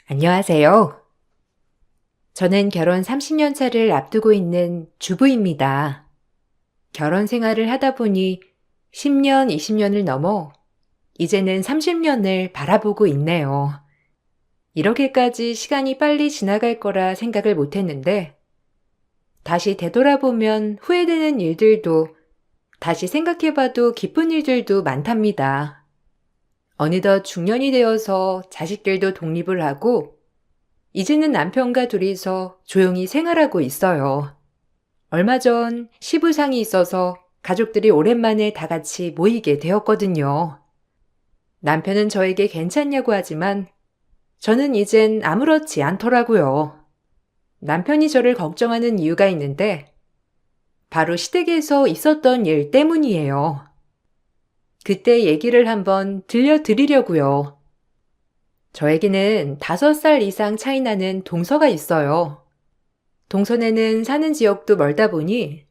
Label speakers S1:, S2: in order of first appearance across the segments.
S1: 안녕하세요. 저는 결혼 30년 차를 앞두고 있는 주부입니다. 결혼 생활을 하다 보니 10년, 20년을 넘어 이제는 30년을 바라보고 있네요. 이렇게까지 시간이 빨리 지나갈 거라 생각을 못 했는데, 다시 되돌아보면 후회되는 일들도, 다시 생각해봐도 기쁜 일들도 많답니다. 어느덧 중년이 되어서 자식들도 독립을 하고, 이제는 남편과 둘이서 조용히 생활하고 있어요. 얼마 전 시부상이 있어서 가족들이 오랜만에 다 같이 모이게 되었거든요. 남편은 저에게 괜찮냐고 하지만 저는 이젠 아무렇지 않더라고요. 남편이 저를 걱정하는 이유가 있는데 바로 시댁에서 있었던 일 때문이에요. 그때 얘기를 한번 들려드리려고요. 저에게는 5살 이상 차이 나는 동서가 있어요. 동선에는 사는 지역도 멀다 보니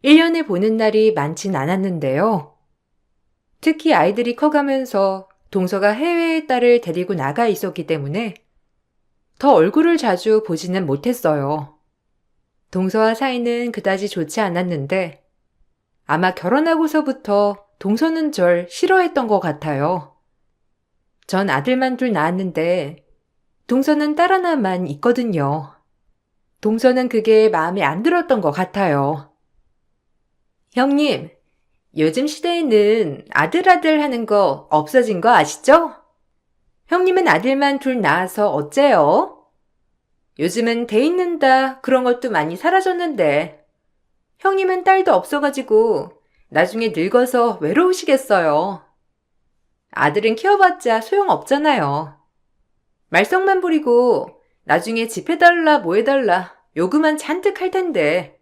S1: 1년에 보는 날이 많진 않았는데요. 특히 아이들이 커가면서 동서가 해외에 딸을 데리고 나가 있었기 때문에 더 얼굴을 자주 보지는 못했어요. 동서와 사이는 그다지 좋지 않았는데 아마 결혼하고서부터 동서는 절 싫어했던 것 같아요. 전 아들만 둘 낳았는데 동서는 딸 하나만 있거든요. 동서는 그게 마음에 안 들었던 것 같아요. 형님, 요즘 시대에는 아들 하는 거 없어진 거 아시죠? 형님은 아들만 둘 낳아서 어째요? 요즘은 돼 있는다 그런 것도 많이 사라졌는데 형님은 딸도 없어가지고 나중에 늙어서 외로우시겠어요. 아들은 키워봤자 소용없잖아요. 말썽만 부리고 나중에 집 해달라 뭐 해달라 요구만 잔뜩 할 텐데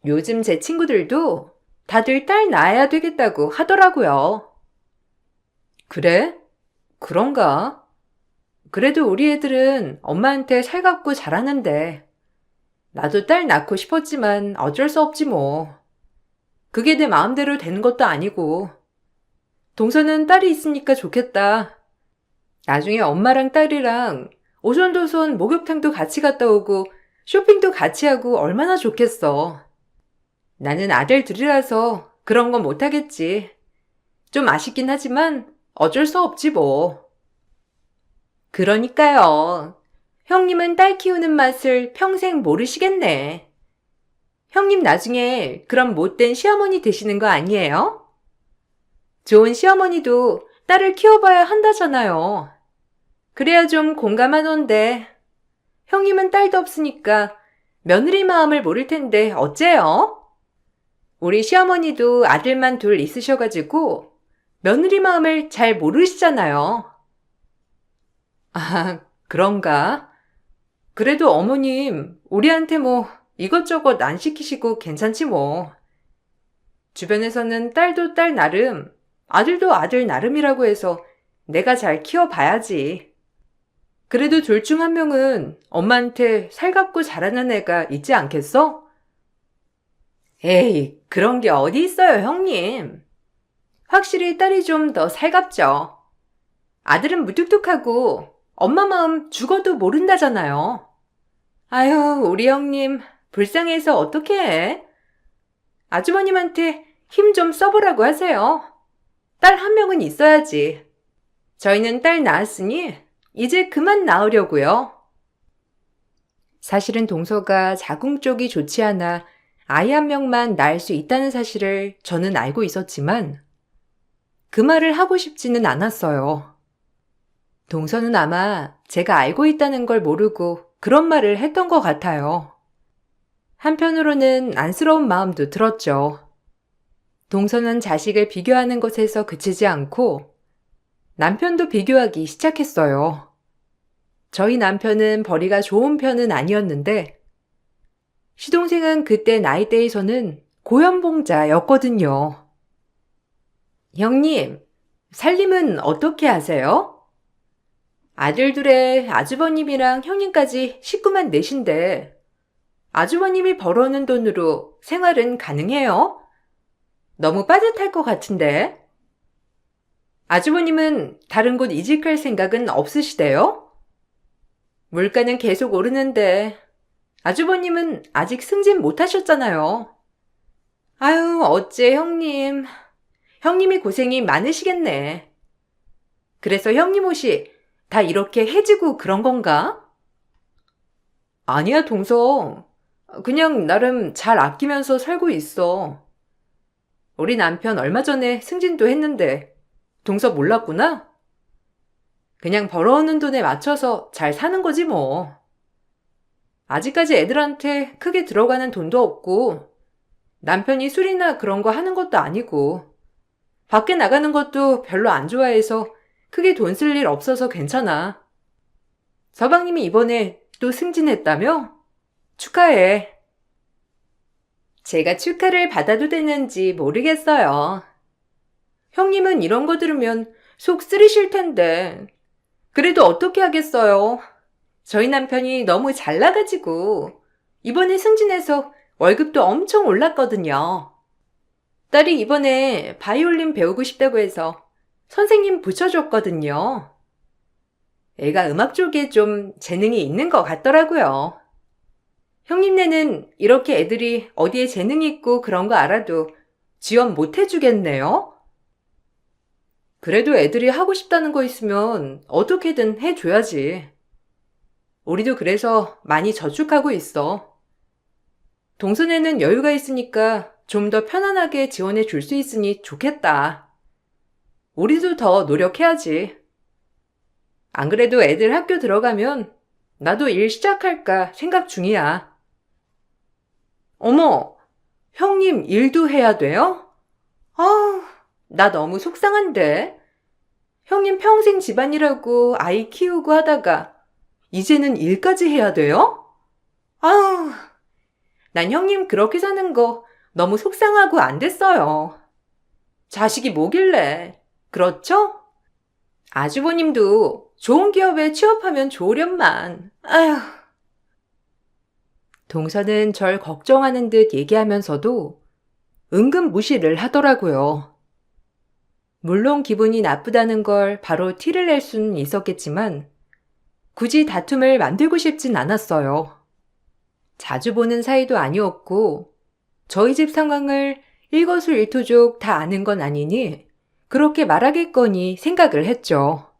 S1: 요즘 제 친구들도 다들 딸 낳아야 되겠다고 하더라고요. 그래? 그런가? 그래도 우리 애들은 엄마한테 살갑고 잘하는데 나도 딸 낳고 싶었지만 어쩔 수 없지 뭐. 그게 내 마음대로 되는 것도 아니고 동서는 딸이 있으니까 좋겠다. 나중에 엄마랑 딸이랑 오손도손 목욕탕도 같이 갔다 오고 쇼핑도 같이 하고 얼마나 좋겠어. 나는 아들 둘이라서 그런 건 못하겠지. 좀 아쉽긴 하지만 어쩔 수 없지 뭐. 그러니까요. 형님은 딸 키우는 맛을 평생 모르시겠네. 형님 나중에 그럼 못된 시어머니 되시는 거 아니에요? 좋은 시어머니도 딸을 키워봐야 한다잖아요. 그래야 좀 공감하던데. 형님은 딸도 없으니까 며느리 마음을 모를 텐데 어째요? 우리 시어머니도 아들만 둘 있으셔가지고 며느리 마음을 잘 모르시잖아요. 아, 그런가? 그래도 어머님, 우리한테 뭐 이것저것 안 시키시고 괜찮지 뭐. 주변에서는 딸도 딸 나름, 아들도 아들 나름이라고 해서 내가 잘 키워봐야지. 그래도 둘 중 한 명은 엄마한테 살갑고 잘하는 애가 있지 않겠어? 에이, 그런 게 어디 있어요, 형님. 확실히 딸이 좀 더 살갑죠. 아들은 무뚝뚝하고 엄마 마음 죽어도 모른다잖아요. 아유, 우리 형님 불쌍해서 어떻게 해? 아주버님한테 힘 좀 써보라고 하세요. 딸 한 명은 있어야지. 저희는 딸 낳았으니 이제 그만 낳으려고요. 사실은 동서가 자궁 쪽이 좋지 않아 아이 한 명만 낳을 수 있다는 사실을 저는 알고 있었지만 그 말을 하고 싶지는 않았어요. 동서는 아마 제가 알고 있다는 걸 모르고 그런 말을 했던 것 같아요. 한편으로는 안쓰러운 마음도 들었죠. 동서는 자식을 비교하는 것에서 그치지 않고 남편도 비교하기 시작했어요. 저희 남편은 벌이가 좋은 편은 아니었는데 시동생은 그때 나이대에서는 고연봉자였거든요. 형님, 살림은 어떻게 하세요? 아들 둘에 아주버님이랑 형님까지 식구만 넷인데 아주버님이 벌어오는 돈으로 생활은 가능해요? 너무 빠듯할 것 같은데. 아주버님은 다른 곳 이직할 생각은 없으시대요? 물가는 계속 오르는데 아주버님은 아직 승진 못 하셨잖아요. 아유, 어째 형님. 형님이 고생이 많으시겠네. 그래서 형님 옷이 다 이렇게 해지고 그런 건가? 아니야, 동서. 그냥 나름 잘 아끼면서 살고 있어. 우리 남편 얼마 전에 승진도 했는데 동서 몰랐구나? 그냥 벌어오는 돈에 맞춰서 잘 사는 거지 뭐. 아직까지 애들한테 크게 들어가는 돈도 없고 남편이 술이나 그런 거 하는 것도 아니고 밖에 나가는 것도 별로 안 좋아해서 크게 돈 쓸 일 없어서 괜찮아. 서방님이 이번에 또 승진했다며? 축하해. 제가 축하를 받아도 되는지 모르겠어요. 형님은 이런 거 들으면 속 쓰리실 텐데. 그래도 어떻게 하겠어요. 저희 남편이 너무 잘 나가지고 이번에 승진해서 월급도 엄청 올랐거든요. 딸이 이번에 바이올린 배우고 싶다고 해서 선생님 붙여줬거든요. 애가 음악 쪽에 좀 재능이 있는 것 같더라고요. 형님네는 이렇게 애들이 어디에 재능이 있고 그런 거 알아도 지원 못 해주겠네요? 그래도 애들이 하고 싶다는 거 있으면 어떻게든 해줘야지. 우리도 그래서 많이 저축하고 있어. 동선에는 여유가 있으니까 좀 더 편안하게 지원해 줄 수 있으니 좋겠다. 우리도 더 노력해야지. 안 그래도 애들 학교 들어가면 나도 일 시작할까 생각 중이야. 어머, 형님 일도 해야 돼요? 나 너무 속상한데. 형님 평생 집안일하고 아이 키우고 하다가 이제는 일까지 해야 돼요? 아우, 난 형님 그렇게 사는 거 너무 속상하고 안 됐어요. 자식이 뭐길래. 그렇죠? 아주버님도 좋은 기업에 취업하면 좋으련만. 아휴. 동서는 절 걱정하는 듯 얘기하면서도 은근 무시를 하더라고요. 물론 기분이 나쁘다는 걸 바로 티를 낼 수는 있었겠지만 굳이 다툼을 만들고 싶진 않았어요. 자주 보는 사이도 아니었고 저희 집 상황을 일거수일투족 다 아는 건 아니니 그렇게 말하겠거니 생각을 했죠.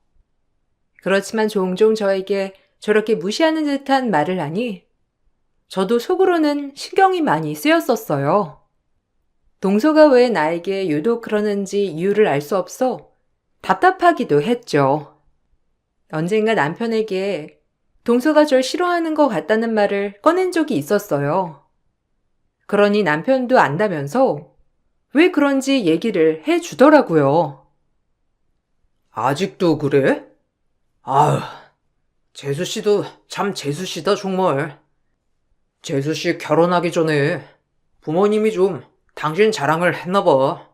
S1: 그렇지만 종종 저에게 저렇게 무시하는 듯한 말을 하니 저도 속으로는 신경이 많이 쓰였었어요. 동서가 왜 나에게 유독 그러는지 이유를 알 수 없어 답답하기도 했죠. 언젠가 남편에게 동서가 절 싫어하는 것 같다는 말을 꺼낸 적이 있었어요. 그러니 남편도 안다면서 왜 그런지 얘기를 해주더라고요.
S2: 아직도 그래? 아휴, 재수씨도 참 재수씨다 정말. 재수씨 결혼하기 전에 부모님이 좀 당신 자랑을 했나봐.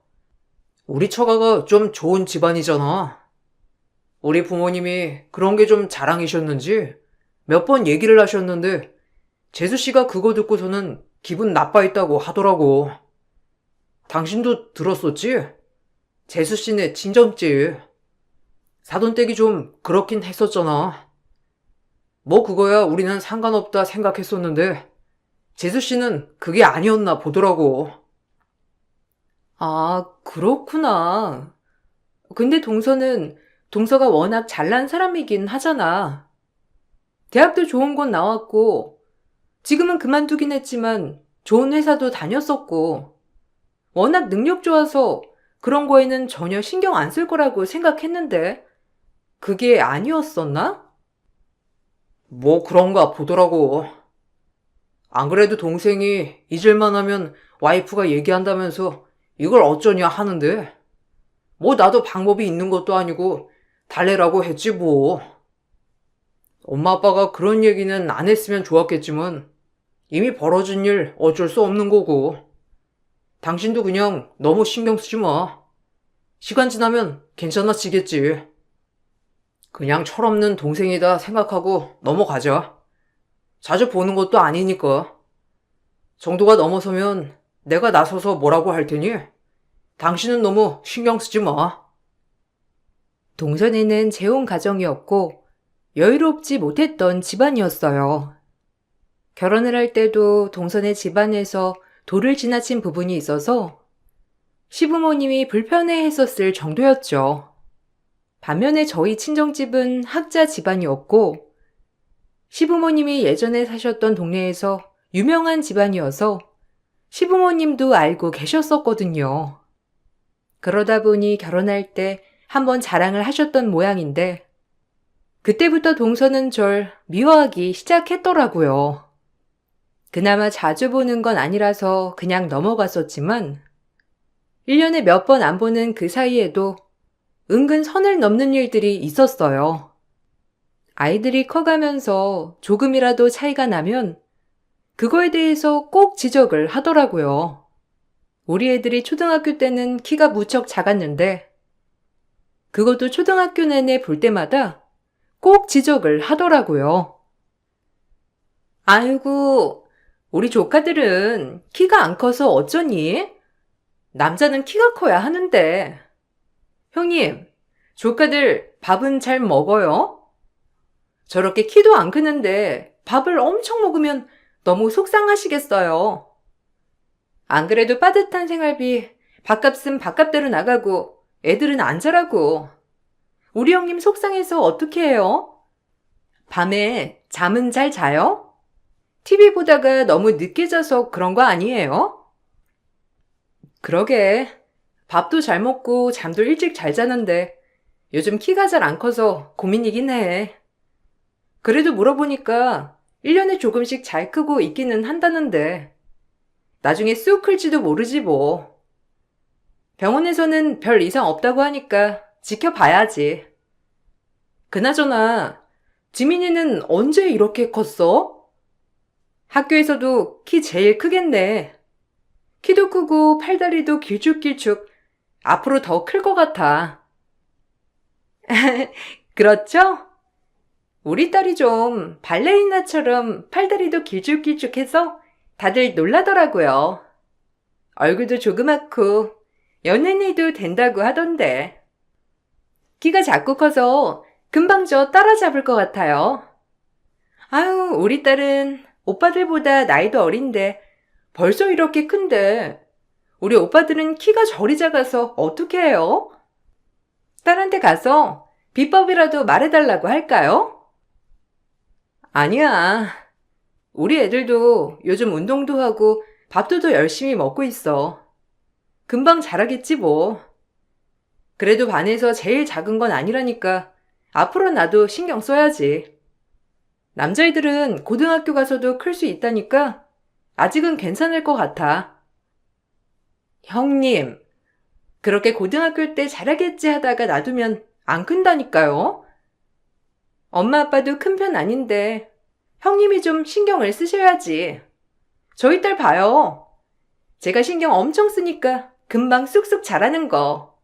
S2: 우리 처가가 좀 좋은 집안이잖아. 우리 부모님이 그런 게 좀 자랑이셨는지 몇 번 얘기를 하셨는데 재수씨가 그거 듣고서는 기분 나빠했다고 하더라고. 당신도 들었었지? 재수씨네 친정집. 사돈댁이 좀 그렇긴 했었잖아. 뭐 그거야 우리는 상관없다 생각했었는데 재수씨는 그게 아니었나 보더라고.
S1: 아, 그렇구나. 근데 동서가 워낙 잘난 사람이긴 하잖아. 대학도 좋은 곳 나왔고, 지금은 그만두긴 했지만 좋은 회사도 다녔었고, 워낙 능력 좋아서 그런 거에는 전혀 신경 안 쓸 거라고 생각했는데, 그게 아니었었나?
S2: 뭐 그런가 보더라고. 안 그래도 동생이 잊을만 하면 와이프가 얘기한다면서 이걸 어쩌냐 하는데 뭐 나도 방법이 있는 것도 아니고 달래라고 했지 뭐. 엄마 아빠가 그런 얘기는 안 했으면 좋았겠지만 이미 벌어진 일 어쩔 수 없는 거고. 당신도 그냥 너무 신경 쓰지 마. 시간 지나면 괜찮아지겠지. 그냥 철없는 동생이다 생각하고 넘어가자. 자주 보는 것도 아니니까. 정도가 넘어서면 내가 나서서 뭐라고 할 테니 당신은 너무 신경 쓰지 마.
S1: 동선에는 재혼 가정이었고, 여유롭지 못했던 집안이었어요. 결혼을 할 때도 동선의 집안에서 도를 지나친 부분이 있어서 시부모님이 불편해 했었을 정도였죠. 반면에 저희 친정집은 학자 집안이었고 시부모님이 예전에 사셨던 동네에서 유명한 집안이어서 시부모님도 알고 계셨었거든요. 그러다 보니 결혼할 때 한번 자랑을 하셨던 모양인데 그때부터 동서는 절 미워하기 시작했더라고요. 그나마 자주 보는 건 아니라서 그냥 넘어갔었지만 1년에 몇 번 안 보는 그 사이에도 은근 선을 넘는 일들이 있었어요. 아이들이 커가면서 조금이라도 차이가 나면 그거에 대해서 꼭 지적을 하더라고요. 우리 애들이 초등학교 때는 키가 무척 작았는데 그것도 초등학교 내내 볼 때마다 꼭 지적을 하더라고요. 아이고, 우리 조카들은 키가 안 커서 어쩌니? 남자는 키가 커야 하는데. 형님, 조카들 밥은 잘 먹어요? 저렇게 키도 안 크는데 밥을 엄청 먹으면 너무 속상하시겠어요. 안 그래도 빠듯한 생활비, 밥값은 밥값대로 나가고 애들은 안 자라고. 우리 형님 속상해서 어떻게 해요? 밤에 잠은 잘 자요? TV 보다가 너무 늦게 자서 그런 거 아니에요? 그러게. 밥도 잘 먹고 잠도 일찍 잘 자는데 요즘 키가 잘 안 커서 고민이긴 해. 그래도 물어보니까 1년에 조금씩 잘 크고 있기는 한다는데 나중에 쑥 클지도 모르지 뭐. 병원에서는 별 이상 없다고 하니까 지켜봐야지. 그나저나 지민이는 언제 이렇게 컸어? 학교에서도 키 제일 크겠네. 키도 크고 팔다리도 길쭉길쭉 앞으로 더 클 것 같아. 그렇죠? 우리 딸이 좀 발레리나처럼 팔다리도 길쭉길쭉해서 다들 놀라더라고요. 얼굴도 조그맣고 연예인도 된다고 하던데. 키가 자꾸 커서 금방 저 따라잡을 것 같아요. 아유, 우리 딸은 오빠들보다 나이도 어린데 벌써 이렇게 큰데 우리 오빠들은 키가 저리 작아서 어떻게 해요? 딸한테 가서 비법이라도 말해달라고 할까요? 아니야. 우리 애들도 요즘 운동도 하고 밥도 더 열심히 먹고 있어. 금방 자라겠지 뭐. 그래도 반에서 제일 작은 건 아니라니까 앞으로 나도 신경 써야지. 남자애들은 고등학교 가서도 클 수 있다니까 아직은 괜찮을 것 같아. 형님, 그렇게 고등학교 때 잘하겠지 하다가 놔두면 안 큰다니까요. 엄마 아빠도 큰 편 아닌데 형님이 좀 신경을 쓰셔야지. 저희 딸 봐요. 제가 신경 엄청 쓰니까 금방 쑥쑥 자라는 거.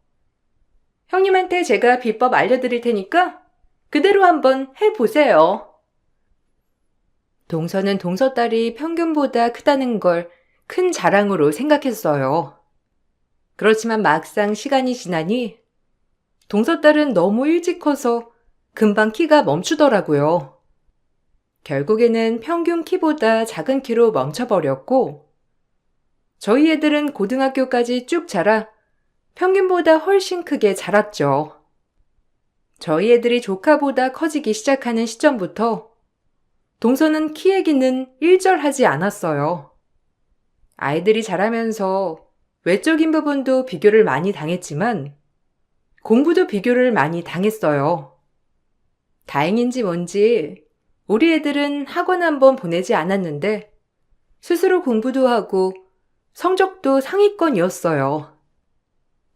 S1: 형님한테 제가 비법 알려드릴 테니까 그대로 한번 해보세요. 동서는 동서딸이 평균보다 크다는 걸 큰 자랑으로 생각했어요. 그렇지만 막상 시간이 지나니 동서딸은 너무 일찍 커서 금방 키가 멈추더라고요. 결국에는 평균 키보다 작은 키로 멈춰버렸고 저희 애들은 고등학교까지 쭉 자라 평균보다 훨씬 크게 자랐죠. 저희 애들이 조카보다 커지기 시작하는 시점부터 동서는 키 얘기는 일절하지 않았어요. 아이들이 자라면서 외적인 부분도 비교를 많이 당했지만 공부도 비교를 많이 당했어요. 다행인지 뭔지 우리 애들은 학원 한번 보내지 않았는데 스스로 공부도 하고 성적도 상위권이었어요.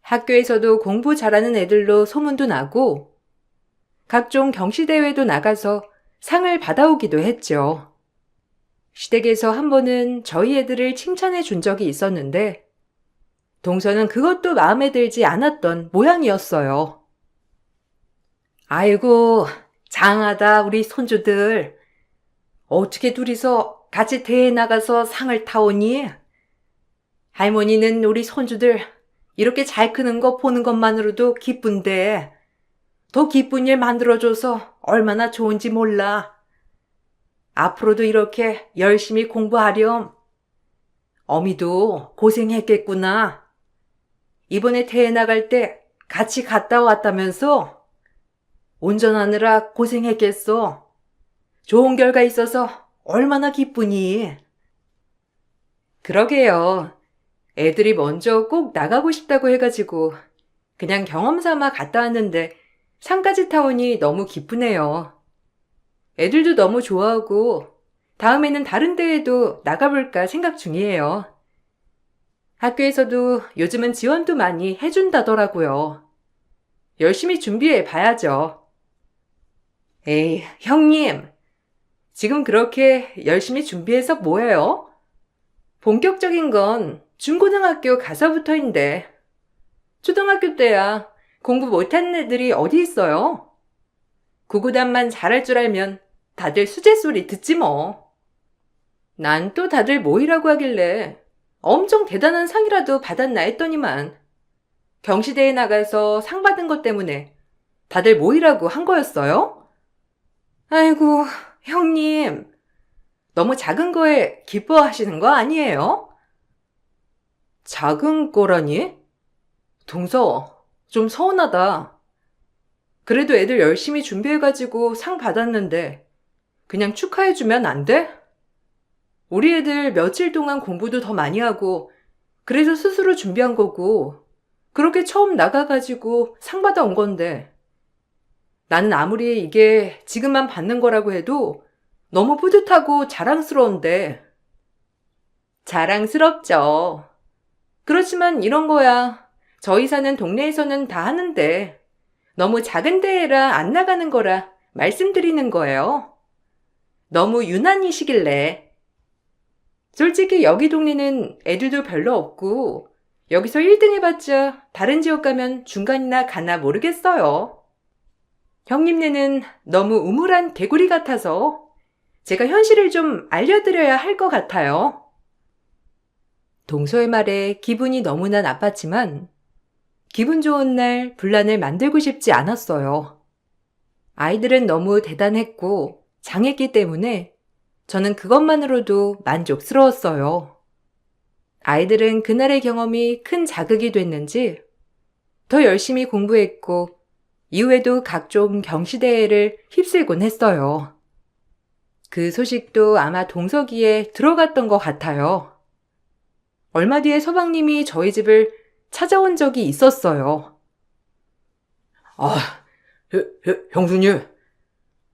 S1: 학교에서도 공부 잘하는 애들로 소문도 나고 각종 경시대회도 나가서 상을 받아오기도 했죠. 시댁에서 한 번은 저희 애들을 칭찬해 준 적이 있었는데 동서는 그것도 마음에 들지 않았던 모양이었어요. 아이고, 장하다 우리 손주들. 어떻게 둘이서 같이 대회 나가서 상을 타오니? 할머니는 우리 손주들 이렇게 잘 크는 거 보는 것만으로도 기쁜데 더 기쁜 일 만들어줘서 얼마나 좋은지 몰라. 앞으로도 이렇게 열심히 공부하렴. 어미도 고생했겠구나. 이번에 대회 나갈 때 같이 갔다 왔다면서? 운전하느라 고생했겠어. 좋은 결과 있어서 얼마나 기쁘니? 그러게요. 애들이 먼저 꼭 나가고 싶다고 해가지고 그냥 경험 삼아 갔다 왔는데 상까지 타오니 너무 기쁘네요. 애들도 너무 좋아하고 다음에는 다른 대회도 나가볼까 생각 중이에요. 학교에서도 요즘은 지원도 많이 해준다더라고요. 열심히 준비해 봐야죠. 에이, 형님. 지금 그렇게 열심히 준비해서 뭐해요? 본격적인 건 중고등학교 가서부터인데 초등학교 때야 공부 못하는 애들이 어디 있어요? 구구단만 잘할 줄 알면 다들 수제 소리 듣지 뭐. 난 또 다들 뭐이라고 하길래 엄청 대단한 상이라도 받았나 했더니만 경시대회 나가서 상 받은 것 때문에 다들 뭐이라고 한 거였어요? 아이고, 형님. 너무 작은 거에 기뻐하시는 거 아니에요? 작은 거라니? 동서, 좀 서운하다. 그래도 애들 열심히 준비해가지고 상 받았는데 그냥 축하해주면 안 돼? 우리 애들 며칠 동안 공부도 더 많이 하고 그래서 스스로 준비한 거고 그렇게 처음 나가가지고 상 받아온 건데 나는 아무리 이게 지금만 받는 거라고 해도 너무 뿌듯하고 자랑스러운데. 자랑스럽죠. 그렇지만 이런 거야 저희 사는 동네에서는 다 하는데 너무 작은 대회라 안 나가는 거라 말씀드리는 거예요. 너무 유난히시길래. 솔직히 여기 동네는 애들도 별로 없고 여기서 1등 해봤자 다른 지역 가면 중간이나 가나 모르겠어요. 형님네는 너무 우물한 개구리 같아서 제가 현실을 좀 알려드려야 할 것 같아요. 동서의 말에 기분이 너무나 나빴지만 기분 좋은 날 분란을 만들고 싶지 않았어요. 아이들은 너무 대단했고 장했기 때문에 저는 그것만으로도 만족스러웠어요. 아이들은 그날의 경험이 큰 자극이 됐는지 더 열심히 공부했고 이후에도 각종 경시대회를 휩쓸곤 했어요. 그 소식도 아마 동서기에 들어갔던 것 같아요. 얼마 뒤에 서방님이 저희 집을 찾아온 적이 있었어요.
S2: 아, 형수님.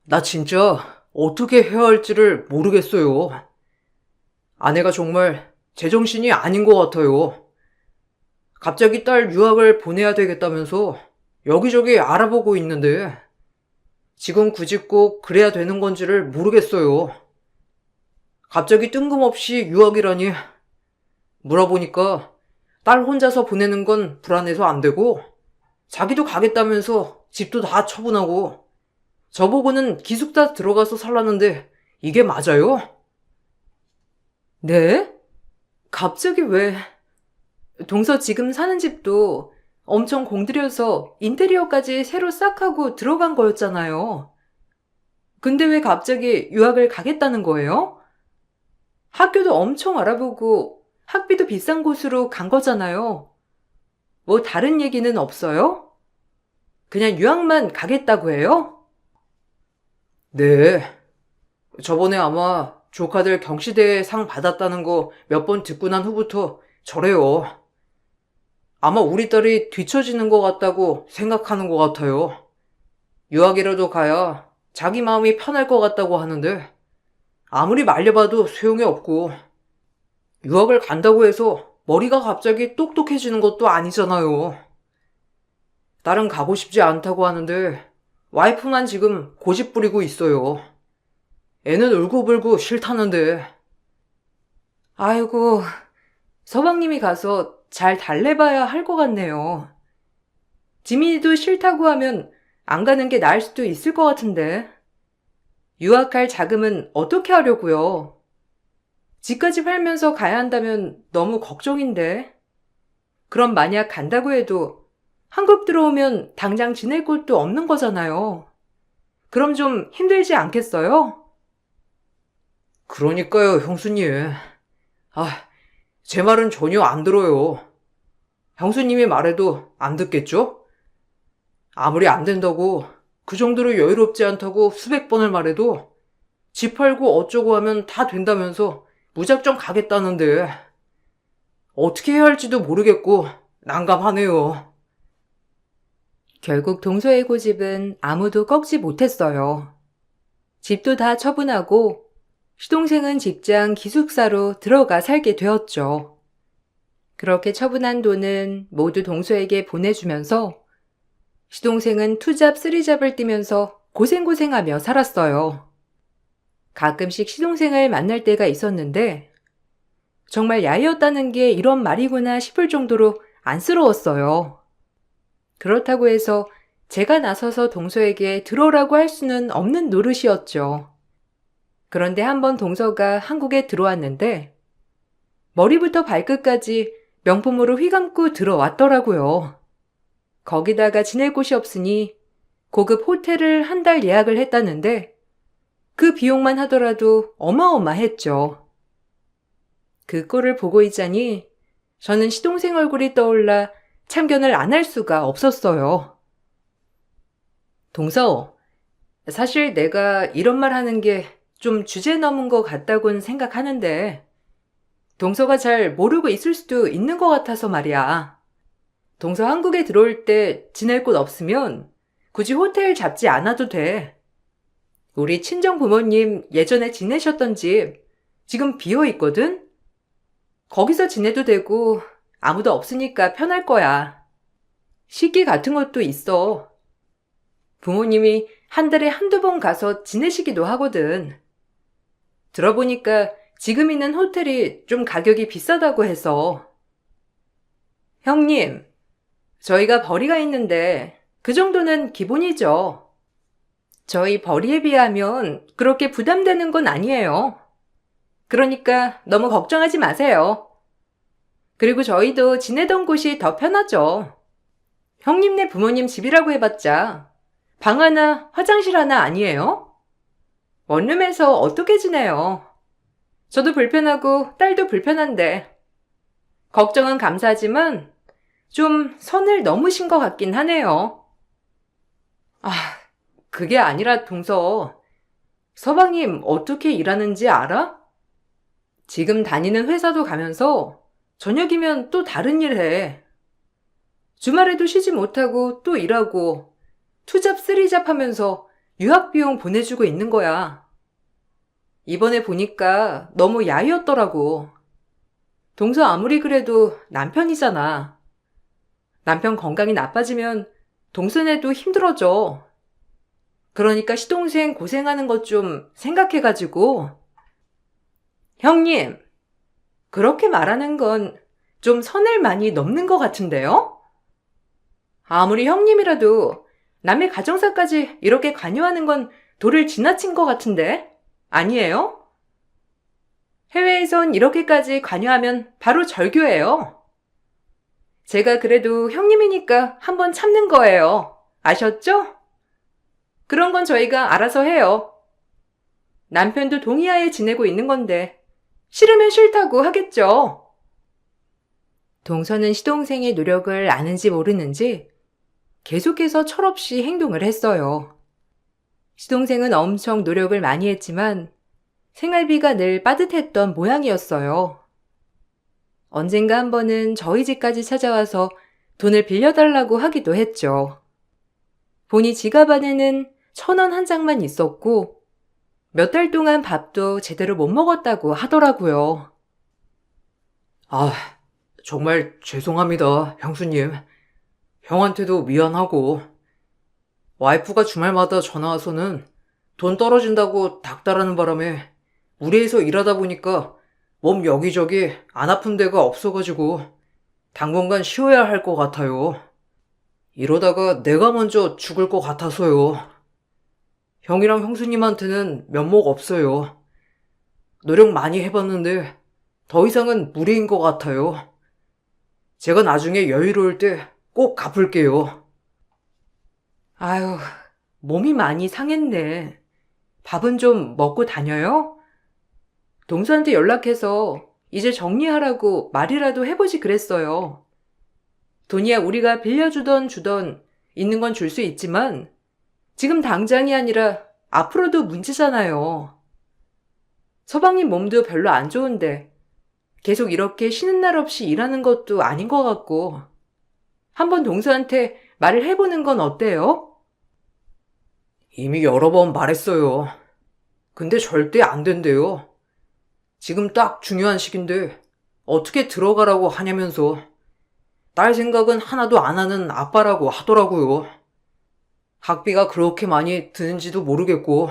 S2: 나 진짜 어떻게 해야 할지를 모르겠어요. 아내가 정말 제정신이 아닌 것 같아요. 갑자기 딸 유학을 보내야 되겠다면서 여기저기 알아보고 있는데 지금 굳이 꼭 그래야 되는 건지를 모르겠어요. 갑자기 뜬금없이 유학이라니. 물어보니까 딸 혼자서 보내는 건 불안해서 안 되고 자기도 가겠다면서 집도 다 처분하고 저보고는 기숙사 들어가서 살라는데 이게 맞아요?
S1: 네? 갑자기 왜? 동서 지금 사는 집도 엄청 공들여서 인테리어까지 새로 싹 하고 들어간 거였잖아요. 근데 왜 갑자기 유학을 가겠다는 거예요? 학교도 엄청 알아보고 학비도 비싼 곳으로 간 거잖아요. 뭐 다른 얘기는 없어요? 그냥 유학만 가겠다고 해요?
S2: 네. 저번에 아마 조카들 경시대회 상 받았다는 거 몇 번 듣고 난 후부터 저래요. 아마 우리 딸이 뒤처지는 것 같다고 생각하는 것 같아요. 유학이라도 가야 자기 마음이 편할 것 같다고 하는데 아무리 말려봐도 소용이 없고 유학을 간다고 해서 머리가 갑자기 똑똑해지는 것도 아니잖아요. 딸은 가고 싶지 않다고 하는데 와이프만 지금 고집 부리고 있어요. 애는 울고불고 싫다는데.
S1: 아이고, 서방님이 가서 잘 달래봐야 할 것 같네요. 지민이도 싫다고 하면 안 가는 게 나을 수도 있을 것 같은데. 유학할 자금은 어떻게 하려고요? 집까지 팔면서 가야 한다면 너무 걱정인데. 그럼 만약 간다고 해도 한국 들어오면 당장 지낼 곳도 없는 거잖아요. 그럼 좀 힘들지 않겠어요?
S2: 그러니까요, 형수님. 제 말은 전혀 안 들어요. 형수님이 말해도 안 듣겠죠? 아무리 안 된다고, 그 정도로 여유롭지 않다고 수백 번을 말해도 집 팔고 어쩌고 하면 다 된다면서 무작정 가겠다는데 어떻게 해야 할지도 모르겠고 난감하네요.
S1: 결국 동서의 고집은 아무도 꺾지 못했어요. 집도 다 처분하고 시동생은 직장 기숙사로 들어가 살게 되었죠. 그렇게 처분한 돈은 모두 동서에게 보내주면서 시동생은 투잡 쓰리잡을 뛰면서 고생고생하며 살았어요. 가끔씩 시동생을 만날 때가 있었는데 정말 야이었다는 게 이런 말이구나 싶을 정도로 안쓰러웠어요. 그렇다고 해서 제가 나서서 동서에게 들어오라고 할 수는 없는 노릇이었죠. 그런데 한번 동서가 한국에 들어왔는데 머리부터 발끝까지 명품으로 휘감고 들어왔더라고요. 거기다가 지낼 곳이 없으니 고급 호텔을 한 달 예약을 했다는데 그 비용만 하더라도 어마어마했죠. 그 꼴을 보고 있자니 저는 시동생 얼굴이 떠올라 참견을 안 할 수가 없었어요. 동서, 사실 내가 이런 말 하는 게 좀 주제 넘은 것 같다고는 생각하는데 동서가 잘 모르고 있을 수도 있는 것 같아서 말이야. 동서 한국에 들어올 때 지낼 곳 없으면 굳이 호텔 잡지 않아도 돼. 우리 친정 부모님 예전에 지내셨던 집 지금 비어 있거든? 거기서 지내도 되고 아무도 없으니까 편할 거야. 식기 같은 것도 있어. 부모님이 한 달에 한두 번 가서 지내시기도 하거든. 들어보니까 지금 있는 호텔이 좀 가격이 비싸다고 해서. 형님, 저희가 벌이가 있는데 그 정도는 기본이죠. 저희 벌이에 비하면 그렇게 부담되는 건 아니에요. 그러니까 너무 걱정하지 마세요. 그리고 저희도 지내던 곳이 더 편하죠. 형님네 부모님 집이라고 해봤자 방 하나, 화장실 하나 아니에요? 원룸에서 어떻게 지내요? 저도 불편하고 딸도 불편한데 걱정은 감사하지만 좀 선을 넘으신 것 같긴 하네요. 그게 아니라 동서, 서방님 어떻게 일하는지 알아? 지금 다니는 회사도 가면서 저녁이면 또 다른 일 해. 주말에도 쉬지 못하고 또 일하고 투잡 쓰리잡 하면서 유학비용 보내주고 있는 거야. 이번에 보니까 너무 야위었더라고. 동서 아무리 그래도 남편이잖아. 남편 건강이 나빠지면 동서네도 힘들어져. 그러니까 시동생 고생하는 것 좀 생각해가지고. 형님, 그렇게 말하는 건 좀 선을 많이 넘는 것 같은데요? 아무리 형님이라도 남의 가정사까지 이렇게 관여하는 건 도를 지나친 것 같은데? 아니에요? 해외에선 이렇게까지 관여하면 바로 절교예요. 제가 그래도 형님이니까 한번 참는 거예요. 아셨죠? 그런 건 저희가 알아서 해요. 남편도 동의하에 지내고 있는 건데 싫으면 싫다고 하겠죠. 동서는 시동생의 노력을 아는지 모르는지 계속해서 철없이 행동을 했어요. 시동생은 엄청 노력을 많이 했지만 생활비가 늘 빠듯했던 모양이었어요. 언젠가 한 번은 저희 집까지 찾아와서 돈을 빌려달라고 하기도 했죠. 보니 지갑 안에는 1,000원 한 장만 있었고 몇 달 동안 밥도 제대로 못 먹었다고 하더라고요.
S2: 정말 죄송합니다, 형수님. 형한테도 미안하고. 와이프가 주말마다 전화와서는 돈 떨어진다고 닥달하는 바람에 무리해서 일하다 보니까 몸 여기저기 안 아픈 데가 없어가지고 당분간 쉬어야 할 것 같아요. 이러다가 내가 먼저 죽을 것 같아서요. 형이랑 형수님한테는 면목 없어요. 노력 많이 해봤는데 더 이상은 무리인 것 같아요. 제가 나중에 여유로울 때 꼭 갚을게요.
S1: 아유, 몸이 많이 상했네. 밥은 좀 먹고 다녀요? 동서한테 연락해서 이제 정리하라고 말이라도 해보지 그랬어요. 돈이야 우리가 빌려주던 주던 있는 건 줄 수 있지만 지금 당장이 아니라 앞으로도 문제잖아요. 서방님 몸도 별로 안 좋은데 계속 이렇게 쉬는 날 없이 일하는 것도 아닌 것 같고 한번 동서한테 말을 해보는 건 어때요?
S2: 이미 여러 번 말했어요. 근데 절대 안 된대요. 지금 딱 중요한 시기인데 어떻게 들어가라고 하냐면서 딸 생각은 하나도 안 하는 아빠라고 하더라고요. 학비가 그렇게 많이 드는지도 모르겠고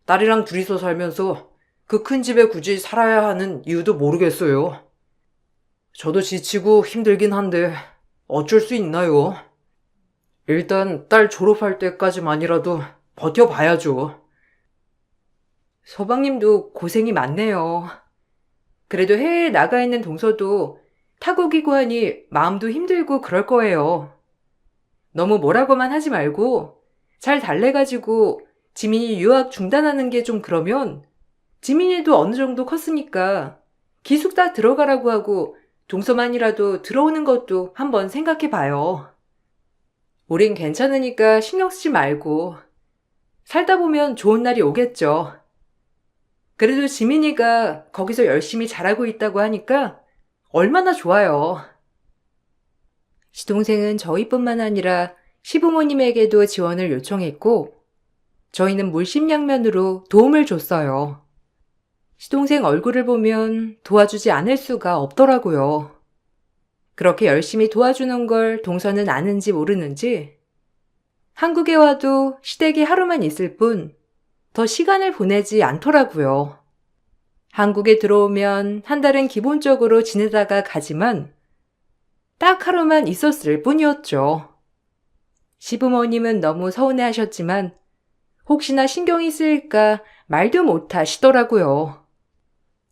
S2: 딸이랑 둘이서 살면서 그 큰 집에 굳이 살아야 하는 이유도 모르겠어요. 저도 지치고 힘들긴 한데 어쩔 수 있나요? 일단 딸 졸업할 때까지만이라도 버텨봐야죠.
S1: 서방님도 고생이 많네요. 그래도 해외에 나가 있는 동서도 타국이고 하니 마음도 힘들고 그럴 거예요. 너무 뭐라고만 하지 말고 잘 달래가지고 지민이 유학 중단하는 게 좀 그러면 지민이도 어느 정도 컸으니까 기숙사 들어가라고 하고 동서만이라도 들어오는 것도 한번 생각해 봐요. 우린 괜찮으니까 신경 쓰지 말고 살다 보면 좋은 날이 오겠죠. 그래도 지민이가 거기서 열심히 잘하고 있다고 하니까 얼마나 좋아요. 시동생은 저희뿐만 아니라 시부모님에게도 지원을 요청했고 저희는 물심양면으로 도움을 줬어요. 시동생 얼굴을 보면 도와주지 않을 수가 없더라고요. 그렇게 열심히 도와주는 걸 동서는 아는지 모르는지 한국에 와도 시댁이 하루만 있을 뿐 더 시간을 보내지 않더라고요. 한국에 들어오면 한 달은 기본적으로 지내다가 가지만 딱 하루만 있었을 뿐이었죠. 시부모님은 너무 서운해 하셨지만 혹시나 신경이 쓰일까 말도 못 하시더라고요.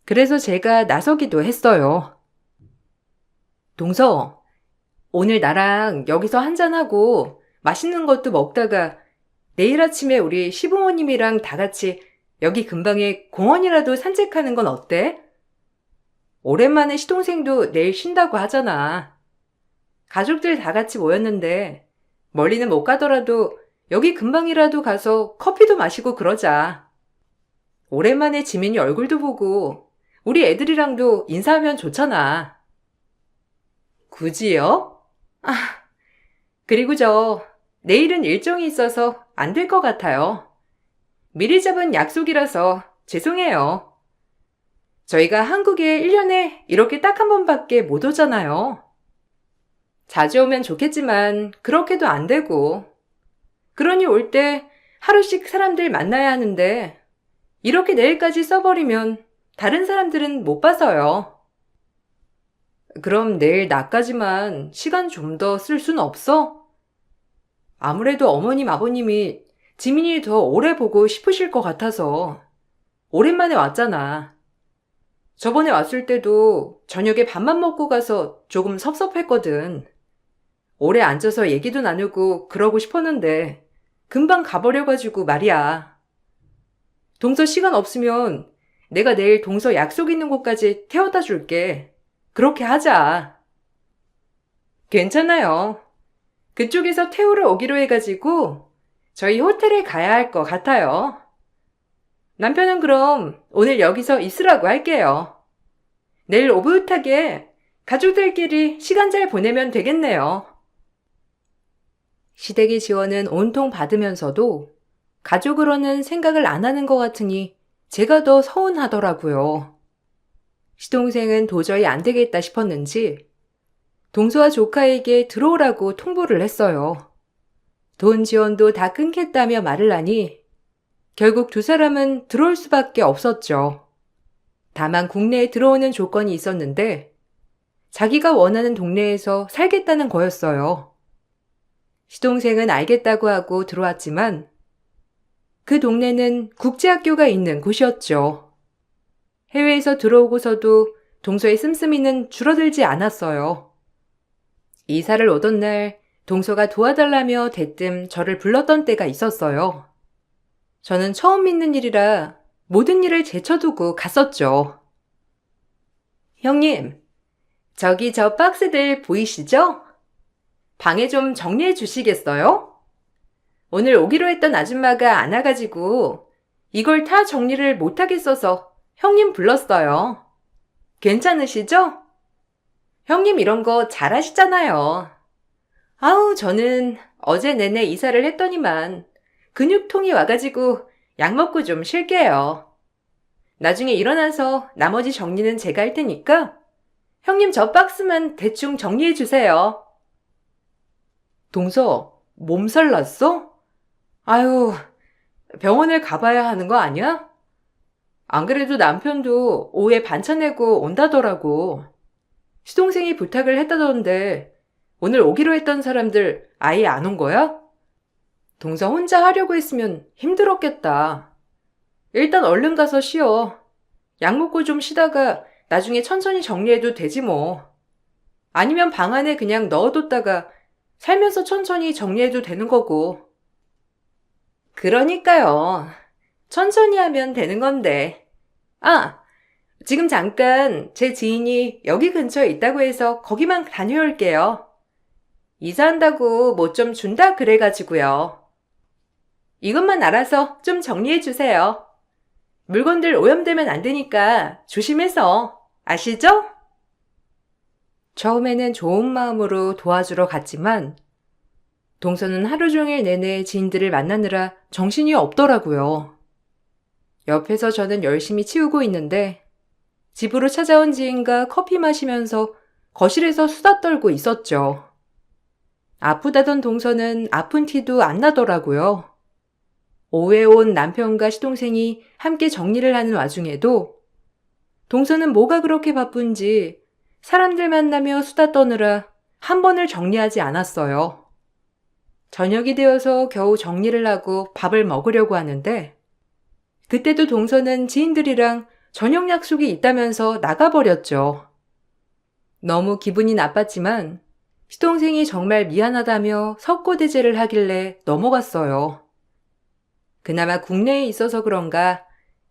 S1: 그래서 제가 나서기도 했어요. 동서, 오늘 나랑 여기서 한잔하고 맛있는 것도 먹다가 내일 아침에 우리 시부모님이랑 다 같이 여기 근방에 공원이라도 산책하는 건 어때? 오랜만에 시동생도 내일 쉰다고 하잖아. 가족들 다 같이 모였는데 멀리는 못 가더라도 여기 근방이라도 가서 커피도 마시고 그러자. 오랜만에 지민이 얼굴도 보고 우리 애들이랑도 인사하면 좋잖아. 굳이요? 아, 그리고 내일은 일정이 있어서 안 될 것 같아요. 미리 잡은 약속이라서 죄송해요. 저희가 한국에 1년에 이렇게 딱 한 번밖에 못 오잖아요. 자주 오면 좋겠지만 그렇게도 안 되고. 그러니 올 때 하루씩 사람들 만나야 하는데 이렇게 내일까지 써버리면 다른 사람들은 못 봐서요. 그럼 내일 나까지만 시간 좀 더 쓸 순 없어? 아무래도 어머님, 아버님이 지민이 더 오래 보고 싶으실 것 같아서 오랜만에 왔잖아. 저번에 왔을 때도 저녁에 밥만 먹고 가서 조금 섭섭했거든. 오래 앉아서 얘기도 나누고 그러고 싶었는데 금방 가버려가지고 말이야. 동서 시간 없으면 내가 내일 동서 약속 있는 곳까지 태워다 줄게. 그렇게 하자. 괜찮아요. 그쪽에서 태우러 오기로 해가지고 저희 호텔에 가야 할 것 같아요. 남편은 그럼 오늘 여기서 있으라고 할게요. 내일 오붓하게 가족들끼리 시간 잘 보내면 되겠네요. 시댁의 지원은 온통 받으면서도 가족으로는 생각을 안 하는 것 같으니 제가 더 서운하더라고요. 시동생은 도저히 안 되겠다 싶었는지 동서와 조카에게 들어오라고 통보를 했어요. 돈 지원도 다 끊겠다며 말을 하니 결국 두 사람은 들어올 수밖에 없었죠. 다만 국내에 들어오는 조건이 있었는데 자기가 원하는 동네에서 살겠다는 거였어요. 시동생은 알겠다고 하고 들어왔지만 그 동네는 국제학교가 있는 곳이었죠. 해외에서 들어오고서도 동서의 씀씀이는 줄어들지 않았어요. 이사를 오던 날 동서가 도와달라며 대뜸 저를 불렀던 때가 있었어요. 저는 처음 믿는 일이라 모든 일을 제쳐두고 갔었죠. 형님, 저기 저 박스들 보이시죠? 방에 좀 정리해 주시겠어요? 오늘 오기로 했던 아줌마가 안 와가지고 이걸 다 정리를 못하겠어서 형님 불렀어요. 괜찮으시죠? 형님 이런 거 잘하시잖아요. 아우, 저는 어제 내내 이사를 했더니만 근육통이 와가지고 약 먹고 좀 쉴게요. 나중에 일어나서 나머지 정리는 제가 할 테니까 형님 저 박스만 대충 정리해 주세요. 동서, 몸살 났어? 아유, 병원을 가봐야 하는 거 아니야? 안 그래도 남편도 오후에 반찬 내고 온다더라고. 시동생이 부탁을 했다던데 오늘 오기로 했던 사람들 아예 안 온 거야? 동서 혼자 하려고 했으면 힘들었겠다. 일단 얼른 가서 쉬어. 약 먹고 좀 쉬다가 나중에 천천히 정리해도 되지 뭐. 아니면 방 안에 그냥 넣어뒀다가 살면서 천천히 정리해도 되는 거고. 그러니까요. 천천히 하면 되는 건데. 아, 지금 잠깐 제 지인이 여기 근처에 있다고 해서 거기만 다녀올게요. 이사한다고 뭐 좀 준다 그래가지고요. 이것만 알아서 좀 정리해 주세요. 물건들 오염되면 안 되니까 조심해서. 아시죠? 처음에는 좋은 마음으로 도와주러 갔지만 동서는 하루 종일 내내 지인들을 만나느라 정신이 없더라고요. 옆에서 저는 열심히 치우고 있는데 집으로 찾아온 지인과 커피 마시면서 거실에서 수다 떨고 있었죠. 아프다던 동서는 아픈 티도 안 나더라고요. 오후에 온 남편과 시동생이 함께 정리를 하는 와중에도 동서는 뭐가 그렇게 바쁜지 사람들 만나며 수다 떠느라 한 번을 정리하지 않았어요. 저녁이 되어서 겨우 정리를 하고 밥을 먹으려고 하는데 그때도 동서는 지인들이랑 저녁 약속이 있다면서 나가버렸죠. 너무 기분이 나빴지만 시동생이 정말 미안하다며 석고대죄를 하길래 넘어갔어요. 그나마 국내에 있어서 그런가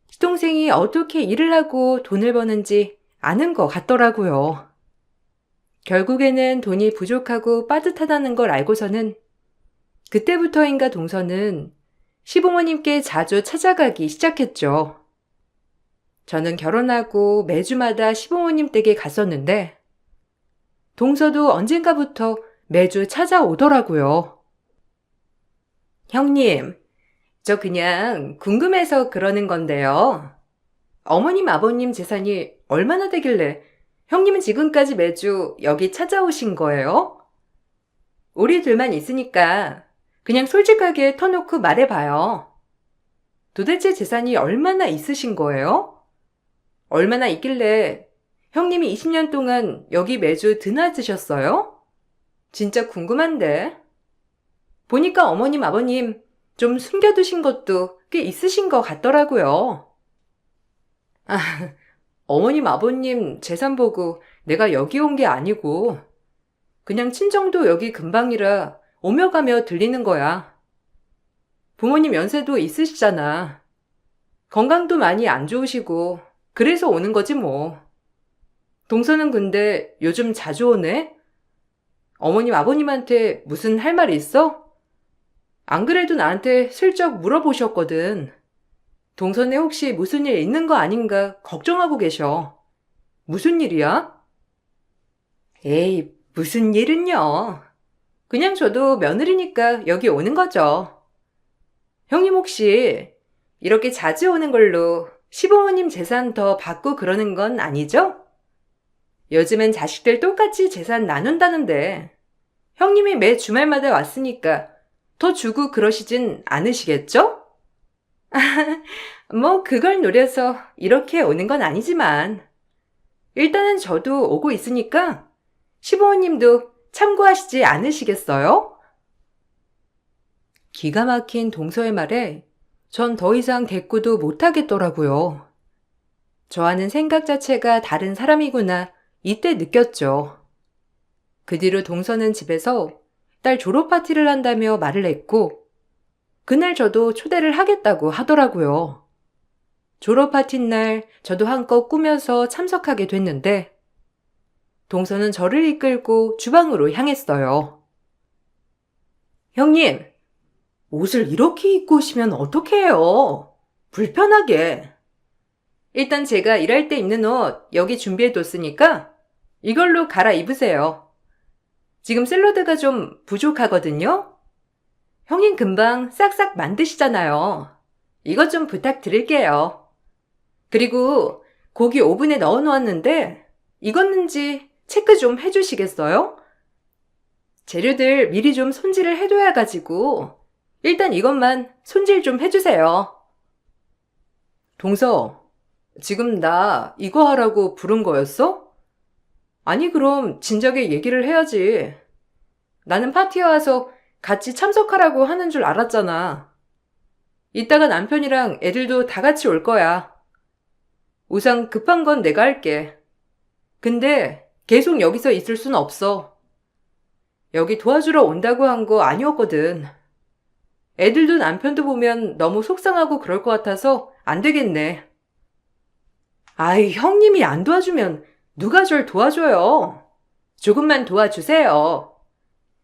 S1: 시동생이 어떻게 일을 하고 돈을 버는지 아는 것 같더라고요. 결국에는 돈이 부족하고 빠듯하다는 걸 알고서는 그때부터인가 동서는 시부모님께 자주 찾아가기 시작했죠. 저는 결혼하고 매주마다 시부모님 댁에 갔었는데 동서도 언젠가부터 매주 찾아오더라고요. 형님, 저 그냥 궁금해서 그러는 건데요. 어머님, 아버님 재산이 얼마나 되길래 형님은 지금까지 매주 여기 찾아오신 거예요? 우리 둘만 있으니까 그냥 솔직하게 터놓고 말해봐요. 도대체 재산이 얼마나 있으신 거예요? 얼마나 있길래 형님이 20년 동안 여기 매주 드나드셨어요? 진짜 궁금한데. 보니까 어머님, 아버님 좀 숨겨두신 것도 꽤 있으신 것 같더라고요. 아, 어머님, 아버님 재산 보고 내가 여기 온 게 아니고 그냥 친정도 여기 근방이라 오며 가며 들리는 거야. 부모님 연세도 있으시잖아. 건강도 많이 안 좋으시고 그래서 오는 거지 뭐. 동서는 근데 요즘 자주 오네? 어머님, 아버님한테 무슨 할 말 있어? 안 그래도 나한테 슬쩍 물어보셨거든. 동선에 혹시 무슨 일 있는 거 아닌가 걱정하고 계셔. 무슨 일이야? 에이, 무슨 일은요. 그냥 저도 며느리니까 여기 오는 거죠. 형님 혹시 이렇게 자주 오는 걸로 시부모님 재산 더 받고 그러는 건 아니죠? 요즘엔 자식들 똑같이 재산 나눈다는데 형님이 매 주말마다 왔으니까 더 주고 그러시진 않으시겠죠? 뭐 그걸 노려서 이렇게 오는 건 아니지만 일단은 저도 오고 있으니까 시부모님도 참고하시지 않으시겠어요? 기가 막힌 동서의 말에 전 더 이상 대꾸도 못하겠더라고요. 저와는 생각 자체가 다른 사람이구나 이때 느꼈죠. 그 뒤로 동서는 집에서 딸 졸업 파티를 한다며 말을 했고, 그날 저도 초대를 하겠다고 하더라고요. 졸업 파티 날 저도 한껏 꾸며서 참석하게 됐는데, 동서는 저를 이끌고 주방으로 향했어요. 형님, 옷을 이렇게 입고 오시면 어떡해요? 불편하게. 일단 제가 일할 때 입는 옷 여기 준비해뒀으니까 이걸로 갈아입으세요. 지금 샐러드가 좀 부족하거든요? 형님 금방 싹싹 만드시잖아요. 이것 좀 부탁드릴게요. 그리고 고기 오븐에 넣어놓았는데 익었는지 체크 좀 해주시겠어요? 재료들 미리 좀 손질을 해둬야 가지고 일단 이것만 손질 좀 해주세요. 동서, 지금 나 이거 하라고 부른 거였어? 아니 그럼 진작에 얘기를 해야지. 나는 파티에 와서 같이 참석하라고 하는 줄 알았잖아. 이따가 남편이랑 애들도 다 같이 올 거야. 우선 급한 건 내가 할게. 근데 계속 여기서 있을 순 없어. 여기 도와주러 온다고 한 거 아니었거든. 애들도 남편도 보면 너무 속상하고 그럴 것 같아서 안 되겠네. 아이, 형님이 안 도와주면 누가 절 도와줘요? 조금만 도와주세요.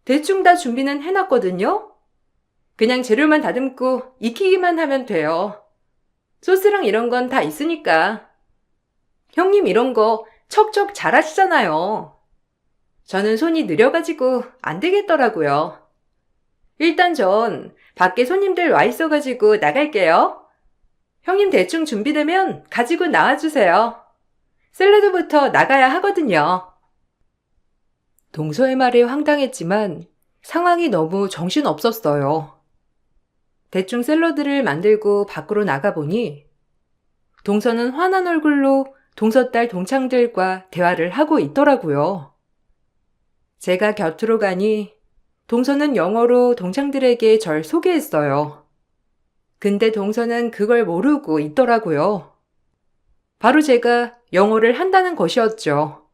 S1: 대충 다 준비는 해놨거든요? 그냥 재료만 다듬고 익히기만 하면 돼요. 소스랑 이런 건 다 있으니까. 형님 이런 거 척척 잘하시잖아요. 저는 손이 느려가지고 안 되겠더라고요. 일단 전 밖에 손님들 와 있어가지고 나갈게요. 형님 대충 준비되면 가지고 나와주세요. 샐러드부터 나가야 하거든요. 동서의 말에 황당했지만 상황이 너무 정신없었어요. 대충 샐러드를 만들고 밖으로 나가보니 동서는 화난 얼굴로 동서딸 동창들과 대화를 하고 있더라고요. 제가 곁으로 가니 동서는 영어로 동창들에게 절 소개했어요. 근데 동서는 그걸 모르고 있더라고요. 바로 제가 영어를 한다는 것이었죠.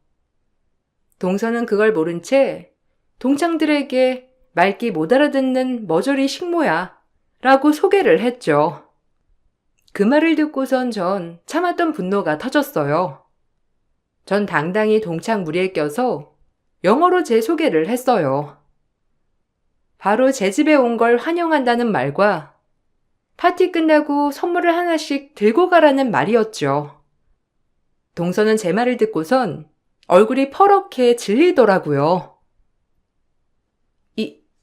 S1: 동서는 그걸 모른 채 동창들에게 말귀 못 알아듣는 머저리 식모야 라고 소개를 했죠. 그 말을 듣고선 전 참았던 분노가 터졌어요. 전 당당히 동창 무리에 껴서 영어로 제 소개를 했어요. 바로 제 집에 온 걸 환영한다는 말과 파티 끝나고 선물을 하나씩 들고 가라는 말이었죠. 동서는 제 말을 듣고선 얼굴이 퍼렇게 질리더라고요.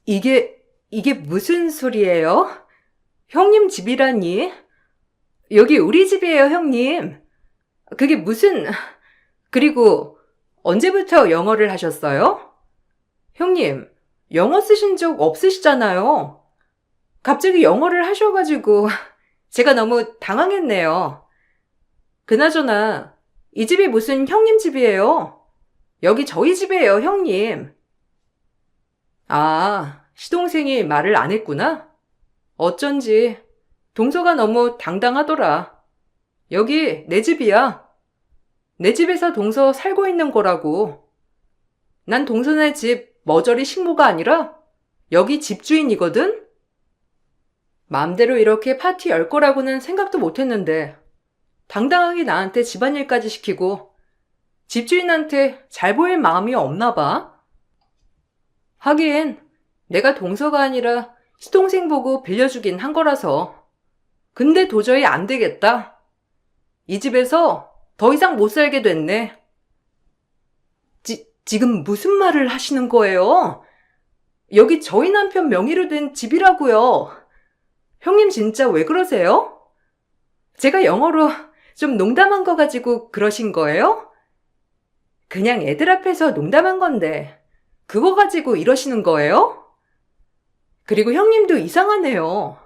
S1: 이게 무슨 소리예요? 형님 집이라니? 여기 우리 집이에요, 형님. 그게 무슨... 그리고 언제부터 영어를 하셨어요? 형님, 영어 쓰신 적 없으시잖아요. 갑자기 영어를 하셔가지고 제가 너무 당황했네요. 그나저나 이 집이 무슨 형님 집이에요? 여기 저희 집이에요, 형님. 아, 시동생이 말을 안 했구나? 어쩐지 동서가 너무 당당하더라. 여기 내 집이야. 내 집에서 동서 살고 있는 거라고. 난 동서네 집 머저리 식모가 아니라 여기 집주인이거든? 맘대로 이렇게 파티 열 거라고는 생각도 못했는데 당당하게 나한테 집안일까지 시키고 집주인한테 잘 보일 마음이 없나 봐. 하긴 내가 동서가 아니라 시동생 보고 빌려주긴 한 거라서. 근데 도저히 안 되겠다. 이 집에서 더 이상 못 살게 됐네. 지금 무슨 말을 하시는 거예요? 여기 저희 남편 명의로 된 집이라고요. 형님 진짜 왜 그러세요? 제가 영어로 좀 농담한 거 가지고 그러신 거예요? 그냥 애들 앞에서 농담한 건데 그거 가지고 이러시는 거예요? 그리고 형님도 이상하네요.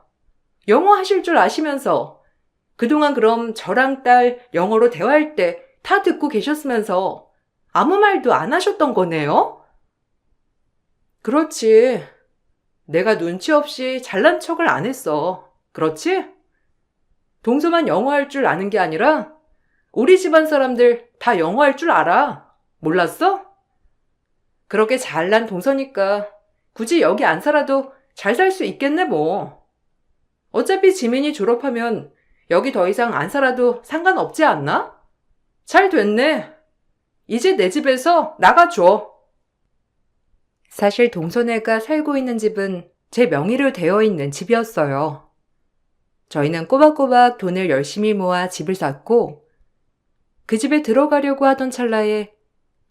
S1: 영어 하실 줄 아시면서 그동안 그럼 저랑 딸 영어로 대화할 때 다 듣고 계셨으면서 아무 말도 안 하셨던 거네요? 그렇지. 내가 눈치 없이 잘난 척을 안 했어. 그렇지? 동서만 영어 할 줄 아는 게 아니라 우리 집안 사람들 다 영어 할 줄 알아. 몰랐어? 그렇게 잘난 동서니까 굳이 여기 안 살아도 잘 살 수 있겠네 뭐. 어차피 지민이 졸업하면 여기 더 이상 안 살아도 상관없지 않나? 잘 됐네. 이제 내 집에서 나가줘. 사실 동선애가 살고 있는 집은 제 명의로 되어 있는 집이었어요. 저희는 꼬박꼬박 돈을 열심히 모아 집을 샀고 그 집에 들어가려고 하던 찰나에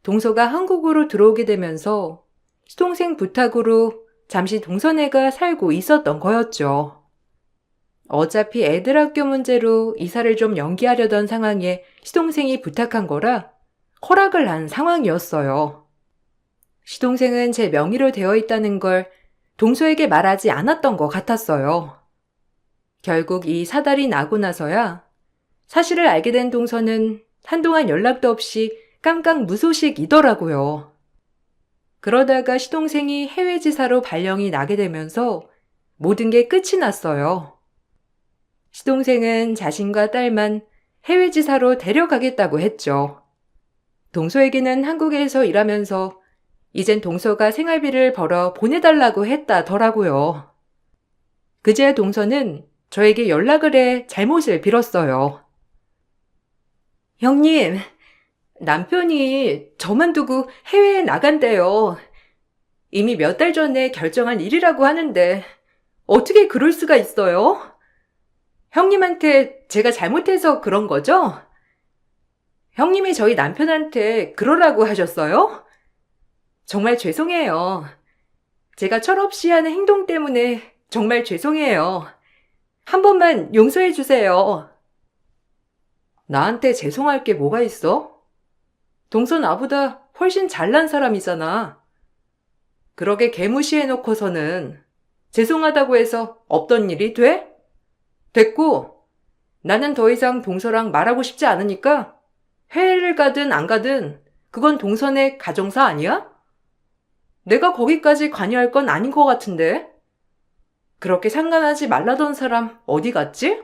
S1: 동서가 한국으로 들어오게 되면서 시동생 부탁으로 잠시 동선애가 살고 있었던 거였죠. 어차피 애들 학교 문제로 이사를 좀 연기하려던 상황에 시동생이 부탁한 거라 허락을 한 상황이었어요. 시동생은 제 명의로 되어 있다는 걸 동서에게 말하지 않았던 것 같았어요. 결국 이 사달이 나고 나서야 사실을 알게 된 동서는 한동안 연락도 없이 깜깜 무소식이더라고요. 그러다가 시동생이 해외지사로 발령이 나게 되면서 모든 게 끝이 났어요. 시동생은 자신과 딸만 해외지사로 데려가겠다고 했죠. 동서에게는 한국에서 일하면서 이젠 동서가 생활비를 벌어 보내달라고 했다더라고요. 그제야 동서는 저에게 연락을 해 잘못을 빌었어요. 형님, 남편이 저만 두고 해외에 나간대요. 이미 몇 달 전에 결정한 일이라고 하는데 어떻게 그럴 수가 있어요? 형님한테 제가 잘못해서 그런 거죠? 형님이 저희 남편한테 그러라고 하셨어요? 정말 죄송해요. 제가 철없이 하는 행동 때문에 정말 죄송해요. 한 번만 용서해 주세요. 나한테 죄송할 게 뭐가 있어? 동서 나보다 훨씬 잘난 사람이잖아. 그러게 개무시해놓고서는 죄송하다고 해서 없던 일이 돼? 됐고, 나는 더 이상 동서랑 말하고 싶지 않으니까 해외를 가든 안 가든 그건 동선의 가정사 아니야? 내가 거기까지 관여할 건 아닌 것 같은데. 그렇게 상관하지 말라던 사람 어디 갔지?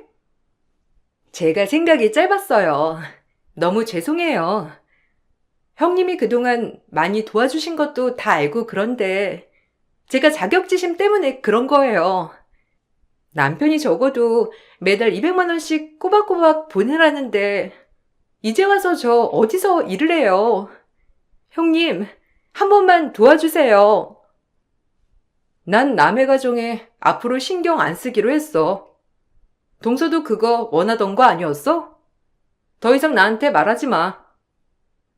S1: 제가 생각이 짧았어요. 너무 죄송해요. 형님이 그동안 많이 도와주신 것도 다 알고 그런데 제가 자격지심 때문에 그런 거예요. 남편이 적어도 매달 200만 원씩 꼬박꼬박 보내라는데 이제 와서 저 어디서 일을 해요. 형님, 한 번만 도와주세요. 난 남의 가정에 앞으로 신경 안 쓰기로 했어. 동서도 그거 원하던 거 아니었어? 더 이상 나한테 말하지 마.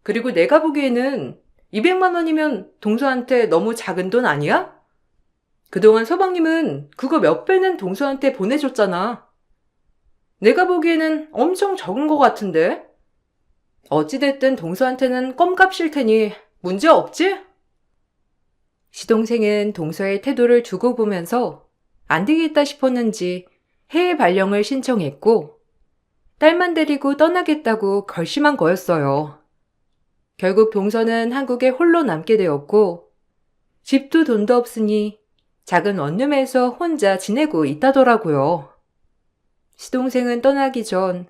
S1: 그리고 내가 보기에는 200만 원이면 동서한테 너무 작은 돈 아니야? 그동안 서방님은 그거 몇 배는 동서한테 보내줬잖아. 내가 보기에는 엄청 적은 것 같은데? 어찌됐든 동서한테는 껌값일 테니 문제 없지? 시동생은 동서의 태도를 두고 보면서 안 되겠다 싶었는지 해외 발령을 신청했고 딸만 데리고 떠나겠다고 결심한 거였어요. 결국 동서는 한국에 홀로 남게 되었고 집도 돈도 없으니 작은 원룸에서 혼자 지내고 있다더라고요. 시동생은 떠나기 전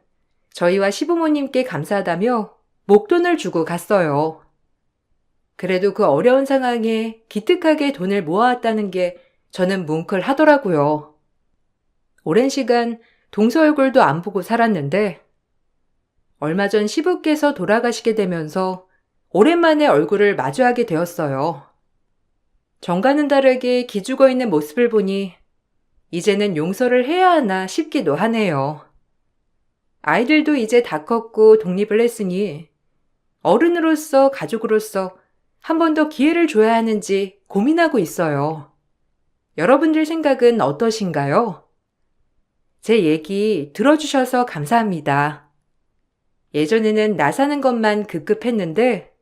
S1: 저희와 시부모님께 감사하다며 목돈을 주고 갔어요. 그래도 그 어려운 상황에 기특하게 돈을 모아왔다는 게 저는 뭉클하더라고요. 오랜 시간 동서 얼굴도 안 보고 살았는데 얼마 전 시부께서 돌아가시게 되면서 오랜만에 얼굴을 마주하게 되었어요. 정과는 다르게 기죽어 있는 모습을 보니 이제는 용서를 해야 하나 싶기도 하네요. 아이들도 이제 다 컸고 독립을 했으니 어른으로서 가족으로서 한 번 더 기회를 줘야 하는지 고민하고 있어요. 여러분들 생각은 어떠신가요? 제 얘기 들어주셔서 감사합니다. 예전에는 나 사는 것만 급급했는데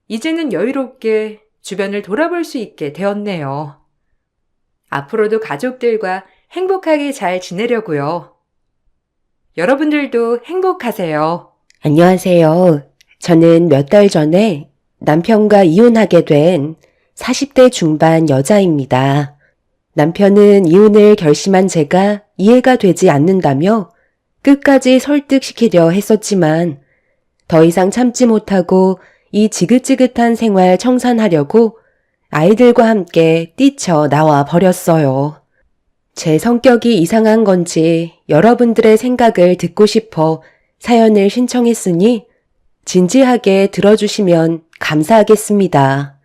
S1: 이제는 여유롭게 주변을 돌아볼 수 있게 되었네요. 앞으로도 가족들과 행복하게 잘 지내려고요. 여러분들도 행복하세요.
S3: 안녕하세요. 저는 몇 달 전에 남편과 이혼하게 된 40대 중반 여자입니다. 남편은 이혼을 결심한 제가 이해가 되지 않는다며 끝까지 설득시키려 했었지만 더 이상 참지 못하고 이 지긋지긋한 생활 청산하려고 아이들과 함께 뛰쳐 나와 버렸어요. 제 성격이 이상한 건지 여러분들의 생각을 듣고 싶어 사연을 신청했으니 진지하게 들어주시면 감사하겠습니다.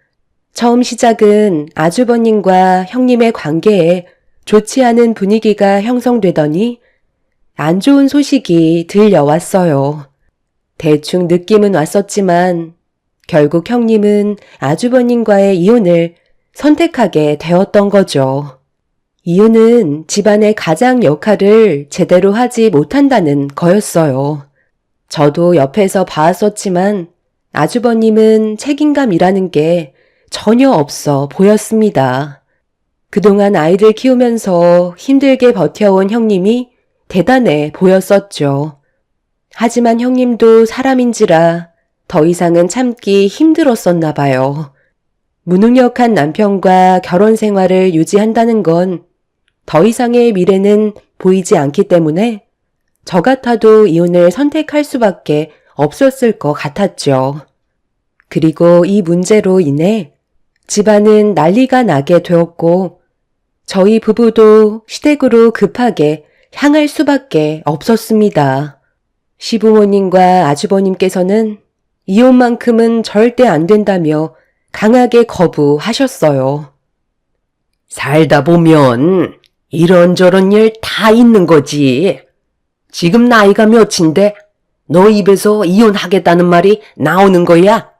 S3: 처음 시작은 아주버님과 형님의 관계에 좋지 않은 분위기가 형성되더니 안 좋은 소식이 들려왔어요. 대충 느낌은 왔었지만 결국 형님은 아주버님과의 이혼을 선택하게 되었던 거죠. 이유는 집안의 가장 역할을 제대로 하지 못한다는 거였어요. 저도 옆에서 봐왔었지만 아주버님은 책임감이라는 게 전혀 없어 보였습니다. 그동안 아이들 키우면서 힘들게 버텨온 형님이 대단해 보였었죠. 하지만 형님도 사람인지라 더 이상은 참기 힘들었었나 봐요. 무능력한 남편과 결혼 생활을 유지한다는 건 더 이상의 미래는 보이지 않기 때문에 저 같아도 이혼을 선택할 수밖에 없었을 것 같았죠. 그리고 이 문제로 인해 집안은 난리가 나게 되었고 저희 부부도 시댁으로 급하게 향할 수밖에 없었습니다. 시부모님과 아주버님께서는 이혼만큼은 절대 안 된다며 강하게 거부하셨어요.
S2: 살다 보면 이런저런 일 다 있는 거지. 지금 나이가 몇인데 너 입에서 이혼하겠다는 말이 나오는 거야?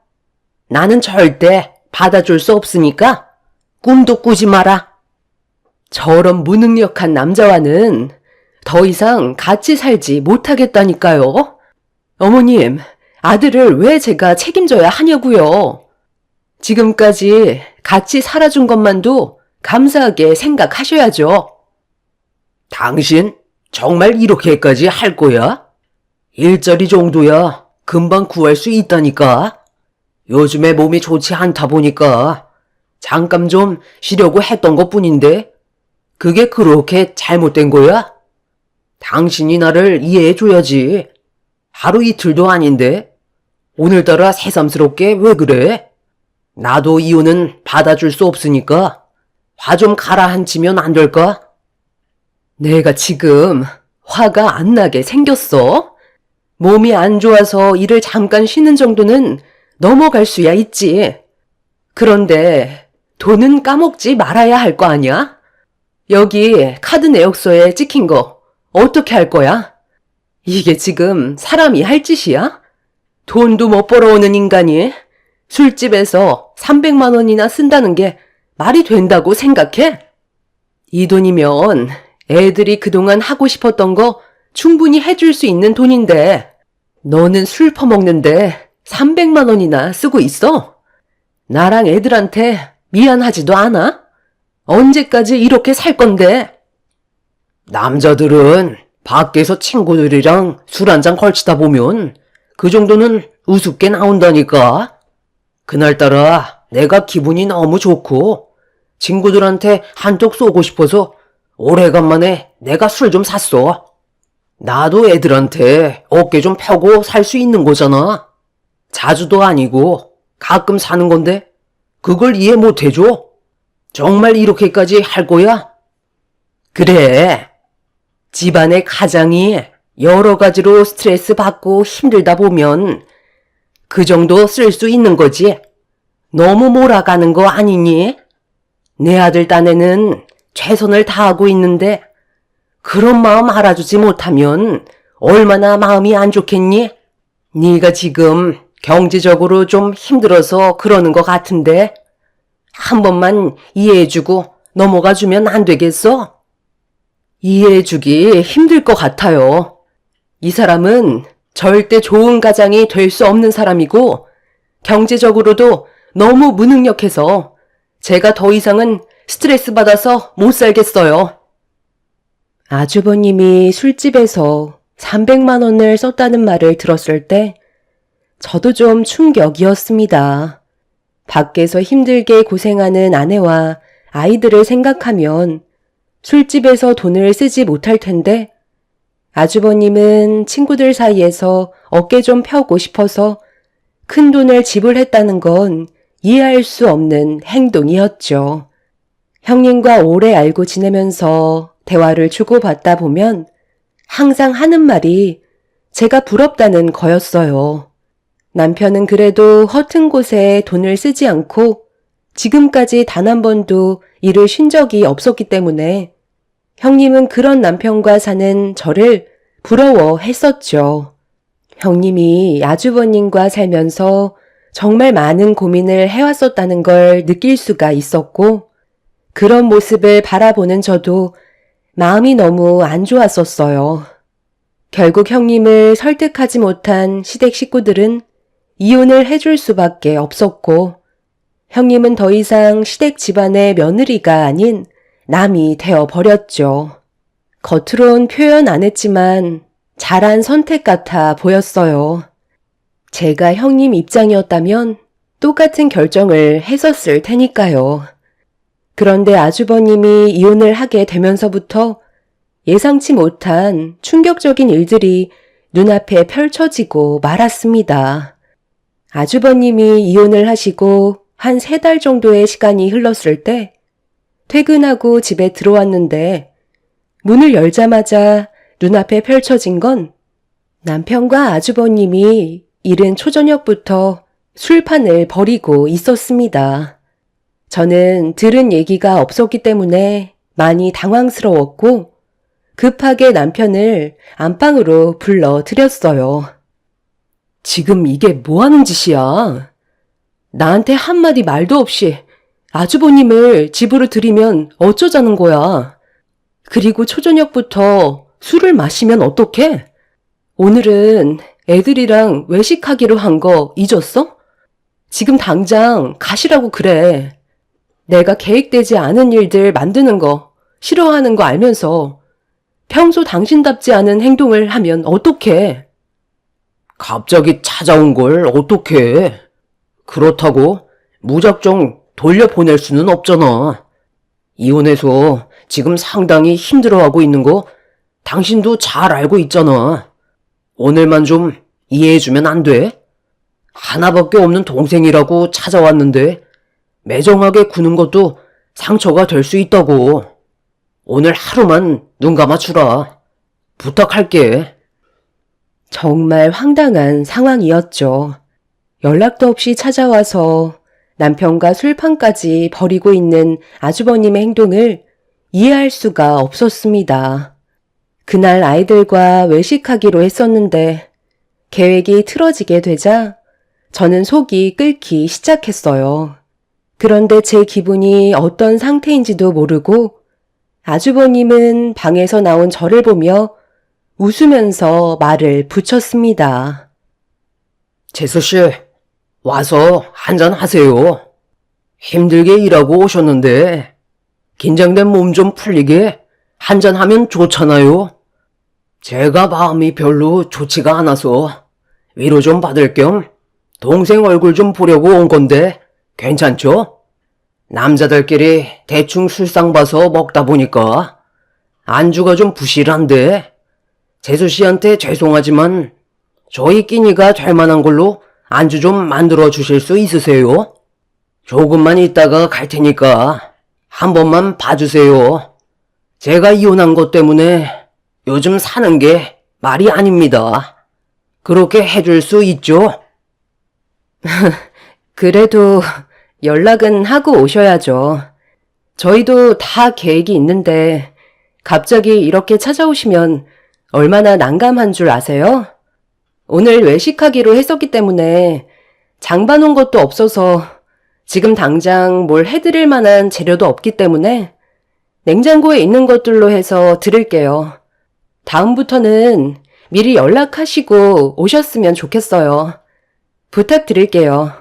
S2: 나는 절대 받아줄 수 없으니까 꿈도 꾸지 마라. 저런 무능력한 남자와는 더 이상 같이 살지 못하겠다니까요. 어머님, 아들을 왜 제가 책임져야 하냐고요. 지금까지 같이 살아준 것만도 감사하게 생각하셔야죠. 당신 정말 이렇게까지 할 거야? 일자리 정도야 금방 구할 수 있다니까. 요즘에 몸이 좋지 않다 보니까 잠깐 좀 쉬려고 했던 것뿐인데 그게 그렇게 잘못된 거야? 당신이 나를 이해해줘야지. 하루 이틀도 아닌데 오늘따라 새삼스럽게 왜 그래? 나도 이혼은 받아줄 수 없으니까 화 좀 가라앉히면 안 될까? 내가 지금 화가 안 나게 생겼어? 몸이 안 좋아서 일을 잠깐 쉬는 정도는 넘어갈 수야 있지. 그런데 돈은 까먹지 말아야 할 거 아니야? 여기 카드 내역서에 찍힌 거 어떻게 할 거야? 이게 지금 사람이 할 짓이야? 돈도 못 벌어오는 인간이 술집에서 300만 원이나 쓴다는 게 말이 된다고 생각해? 이 돈이면 애들이 그동안 하고 싶었던 거 충분히 해줄 수 있는 돈인데 너는 술 퍼먹는데 300만 원이나 쓰고 있어? 나랑 애들한테 미안하지도 않아? 언제까지 이렇게 살 건데? 남자들은 밖에서 친구들이랑 술 한잔 걸치다 보면 그 정도는 우습게 나온다니까. 그날따라 내가 기분이 너무 좋고 친구들한테 한턱 쏘고 싶어서 오래간만에 내가 술 좀 샀어. 나도 애들한테 어깨 좀 펴고 살 수 있는 거잖아. 자주도 아니고 가끔 사는 건데 그걸 이해 못 해줘? 정말 이렇게까지 할 거야? 그래. 집안의 가장이 여러 가지로 스트레스 받고 힘들다 보면 그 정도 쓸 수 있는 거지. 너무 몰아가는 거 아니니? 내 아들 딴에는 최선을 다하고 있는데 그런 마음 알아주지 못하면 얼마나 마음이 안 좋겠니? 네가 지금 경제적으로 좀 힘들어서 그러는 것 같은데 한 번만 이해해주고 넘어가주면 안 되겠어? 이해해주기 힘들 것 같아요. 이 사람은 절대 좋은 가장이 될 수 없는 사람이고 경제적으로도 너무 무능력해서 제가 더 이상은 스트레스 받아서 못 살겠어요.
S3: 아주버님이 술집에서 300만 원을 썼다는 말을 들었을 때 저도 좀 충격이었습니다. 밖에서 힘들게 고생하는 아내와 아이들을 생각하면 술집에서 돈을 쓰지 못할 텐데 아주버님은 친구들 사이에서 어깨 좀 펴고 싶어서 큰 돈을 지불했다는 건 이해할 수 없는 행동이었죠. 형님과 오래 알고 지내면서 대화를 주고받다 보면 항상 하는 말이 제가 부럽다는 거였어요. 남편은 그래도 허튼 곳에 돈을 쓰지 않고 지금까지 단 한 번도 일을 쉰 적이 없었기 때문에 형님은 그런 남편과 사는 저를 부러워했었죠. 형님이 아주버님과 살면서 정말 많은 고민을 해왔었다는 걸 느낄 수가 있었고, 그런 모습을 바라보는 저도 마음이 너무 안 좋았었어요. 결국 형님을 설득하지 못한 시댁 식구들은 이혼을 해줄 수밖에 없었고, 형님은 더 이상 시댁 집안의 며느리가 아닌 남이 되어버렸죠. 겉으론 표현 안 했지만 잘한 선택 같아 보였어요. 제가 형님 입장이었다면 똑같은 결정을 했었을 테니까요. 그런데 아주버님이 이혼을 하게 되면서부터 예상치 못한 충격적인 일들이 눈앞에 펼쳐지고 말았습니다. 아주버님이 이혼을 하시고 한 3달 정도의 시간이 흘렀을 때 퇴근하고 집에 들어왔는데 문을 열자마자 눈앞에 펼쳐진 건 남편과 아주버님이 이른 초저녁부터 술판을 벌이고 있었습니다. 저는 들은 얘기가 없었기 때문에 많이 당황스러웠고 급하게 남편을 안방으로 불러들였어요. 지금 이게 뭐 하는 짓이야? 나한테 한마디 말도 없이 아주버님을 집으로 들이면 어쩌자는 거야? 그리고 초저녁부터 술을 마시면 어떡해? 오늘은 애들이랑 외식하기로 한 거 잊었어? 지금 당장 가시라고 그래. 내가 계획되지 않은 일들 만드는 거 싫어하는 거 알면서 평소 당신답지 않은 행동을 하면 어떡해?
S2: 갑자기 찾아온 걸 어떡해. 그렇다고 무작정 돌려보낼 수는 없잖아. 이혼해서 지금 상당히 힘들어하고 있는 거 당신도 잘 알고 있잖아. 오늘만 좀 이해해주면 안 돼? 하나밖에 없는 동생이라고 찾아왔는데 매정하게 구는 것도 상처가 될 수 있다고. 오늘 하루만 눈 감아주라. 부탁할게.
S3: 정말 황당한 상황이었죠. 연락도 없이 찾아와서 남편과 술판까지 벌이고 있는 아주버님의 행동을 이해할 수가 없었습니다. 그날 아이들과 외식하기로 했었는데 계획이 틀어지게 되자 저는 속이 끓기 시작했어요. 그런데 제 기분이 어떤 상태인지도 모르고 아주버님은 방에서 나온 저를 보며 웃으면서 말을 붙였습니다.
S2: 재수씨, 와서 한잔 하세요. 힘들게 일하고 오셨는데 긴장된 몸 좀 풀리게 한잔하면 좋잖아요. 제가 마음이 별로 좋지가 않아서 위로 좀 받을 겸 동생 얼굴 좀 보려고 온 건데 괜찮죠? 남자들끼리 대충 술상 봐서 먹다 보니까 안주가 좀 부실한데 재수씨한테 죄송하지만 저희 끼니가 될 만한 걸로 안주 좀 만들어 주실 수 있으세요? 조금만 있다가 갈 테니까 한 번만 봐주세요. 제가 이혼한 것 때문에 요즘 사는 게 말이 아닙니다. 그렇게 해줄 수 있죠?
S3: 그래도 연락은 하고 오셔야죠. 저희도 다 계획이 있는데 갑자기 이렇게 찾아오시면 얼마나 난감한 줄 아세요? 오늘 외식하기로 했었기 때문에 장 봐놓은 것도 없어서 지금 당장 뭘 해드릴 만한 재료도 없기 때문에 냉장고에 있는 것들로 해서 드릴게요. 다음부터는 미리 연락하시고 오셨으면 좋겠어요. 부탁드릴게요.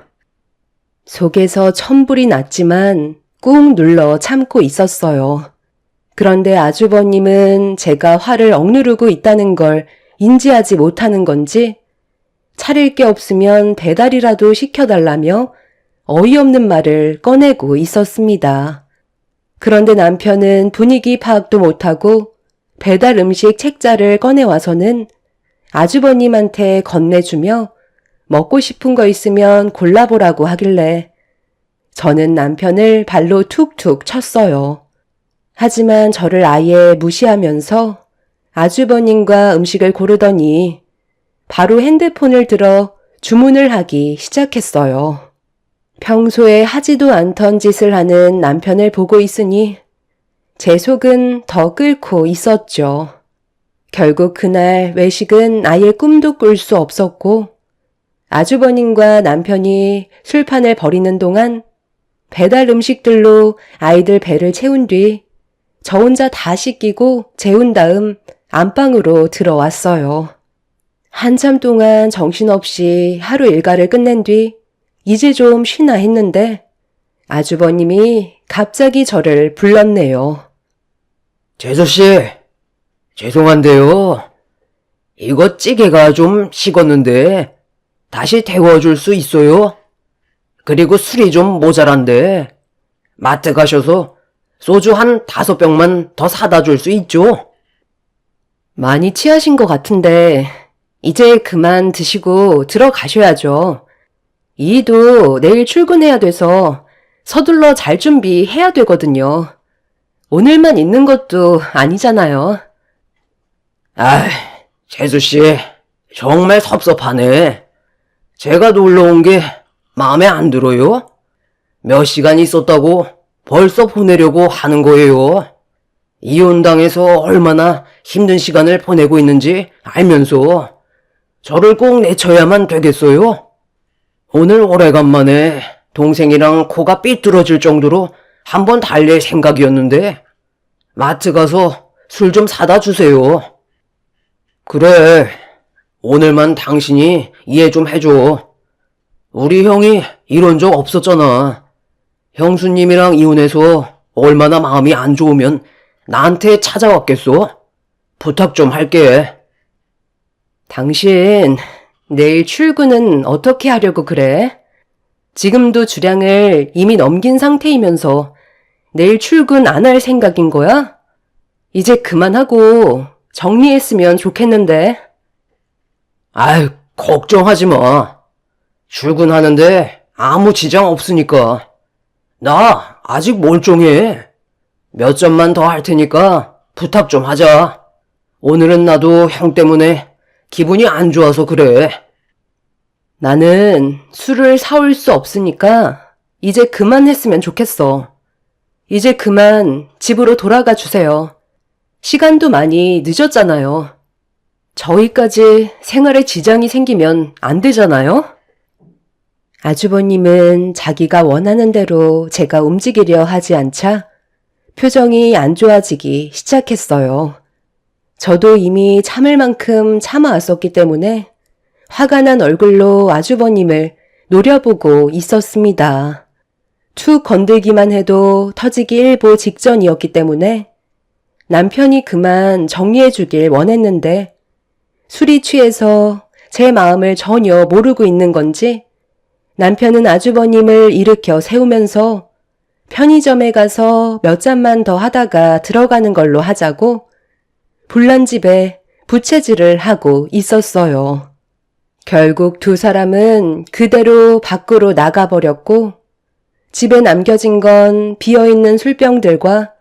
S3: 속에서 천불이 났지만 꾹 눌러 참고 있었어요. 그런데 아주버님은 제가 화를 억누르고 있다는 걸 인지하지 못하는 건지 차릴 게 없으면 배달이라도 시켜달라며 어이없는 말을 꺼내고 있었습니다. 그런데 남편은 분위기 파악도 못하고 배달 음식 책자를 꺼내와서는 아주버님한테 건네주며 먹고 싶은 거 있으면 골라보라고 하길래 저는 남편을 발로 툭툭 쳤어요. 하지만 저를 아예 무시하면서 아주버님과 음식을 고르더니 바로 핸드폰을 들어 주문을 하기 시작했어요. 평소에 하지도 않던 짓을 하는 남편을 보고 있으니 제 속은 더 끓고 있었죠. 결국 그날 외식은 아예 꿈도 꿀 수 없었고 아주버님과 남편이 술판을 벌이는 동안 배달 음식들로 아이들 배를 채운 뒤 저 혼자 다 씻기고 재운 다음 안방으로 들어왔어요. 한참 동안 정신없이 하루 일과를 끝낸 뒤 이제 좀 쉬나 했는데 아주버님이 갑자기 저를 불렀네요.
S2: 재수씨, 죄송한데요. 이거 찌개가 좀 식었는데 다시 데워줄 수 있어요? 그리고 술이 좀 모자란데 마트 가셔서 소주 한 5병만 더 사다 줄 수 있죠?
S3: 많이 취하신 것 같은데 이제 그만 드시고 들어가셔야죠. 이도 내일 출근해야 돼서 서둘러 잘 준비해야 되거든요. 오늘만 있는 것도 아니잖아요.
S2: 아이, 재수씨, 정말 섭섭하네. 제가 놀러 온 게 마음에 안 들어요? 몇 시간 있었다고 벌써 보내려고 하는 거예요. 이혼당해서 얼마나 힘든 시간을 보내고 있는지 알면서 저를 꼭 내쳐야만 되겠어요? 오늘 오래간만에 동생이랑 코가 삐뚤어질 정도로 한번 달랠 생각이었는데 마트 가서 술 좀 사다 주세요. 그래, 오늘만 당신이 이해 좀 해줘. 우리 형이 이런 적 없었잖아. 형수님이랑 이혼해서 얼마나 마음이 안 좋으면 나한테 찾아왔겠어? 부탁 좀 할게.
S3: 당신 내일 출근은 어떻게 하려고 그래? 지금도 주량을 이미 넘긴 상태이면서 내일 출근 안 할 생각인 거야? 이제 그만하고 정리했으면 좋겠는데.
S2: 아이, 걱정하지 마. 출근하는데 아무 지장 없으니까. 나 아직 멀쩡해. 몇 점만 더 할 테니까 부탁 좀 하자. 오늘은 나도 형 때문에 기분이 안 좋아서 그래.
S3: 나는 술을 사올 수 없으니까 이제 그만했으면 좋겠어. 이제 그만 집으로 돌아가 주세요. 시간도 많이 늦었잖아요. 저희까지 생활에 지장이 생기면 안 되잖아요? 아주버님은 자기가 원하는 대로 제가 움직이려 하지 않자 표정이 안 좋아지기 시작했어요. 저도 이미 참을 만큼 참아왔었기 때문에 화가 난 얼굴로 아주버님을 노려보고 있었습니다. 툭 건들기만 해도 터지기 일보 직전이었기 때문에 남편이 그만 정리해주길 원했는데 술이 취해서 제 마음을 전혀 모르고 있는 건지 남편은 아주버님을 일으켜 세우면서 편의점에 가서 몇 잔만 더 하다가 들어가는 걸로 하자고 불난집에 부채질을 하고 있었어요. 결국 두 사람은 그대로 밖으로 나가버렸고 집에 남겨진 건 비어있는 술병들과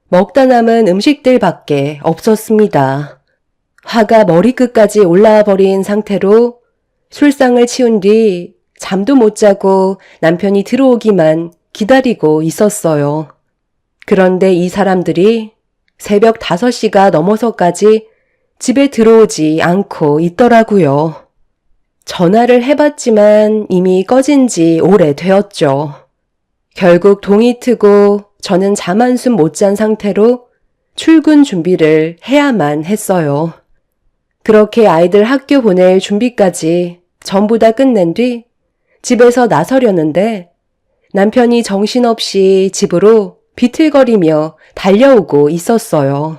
S3: 먹다 남은 음식들밖에 없었습니다. 화가 머리끝까지 올라와 버린 상태로 술상을 치운 뒤 잠도 못 자고 남편이 들어오기만 기다리고 있었어요. 그런데 이 사람들이 새벽 5시가 넘어서까지 집에 들어오지 않고 있더라고요. 전화를 해봤지만 이미 꺼진 지 오래되었죠. 결국 동이 트고 저는 잠 한숨 못 잔 상태로 출근 준비를 해야만 했어요. 그렇게 아이들 학교 보낼 준비까지 전부 다 끝낸 뒤 집에서 나서려는데 남편이 정신없이 집으로 비틀거리며 달려오고 있었어요.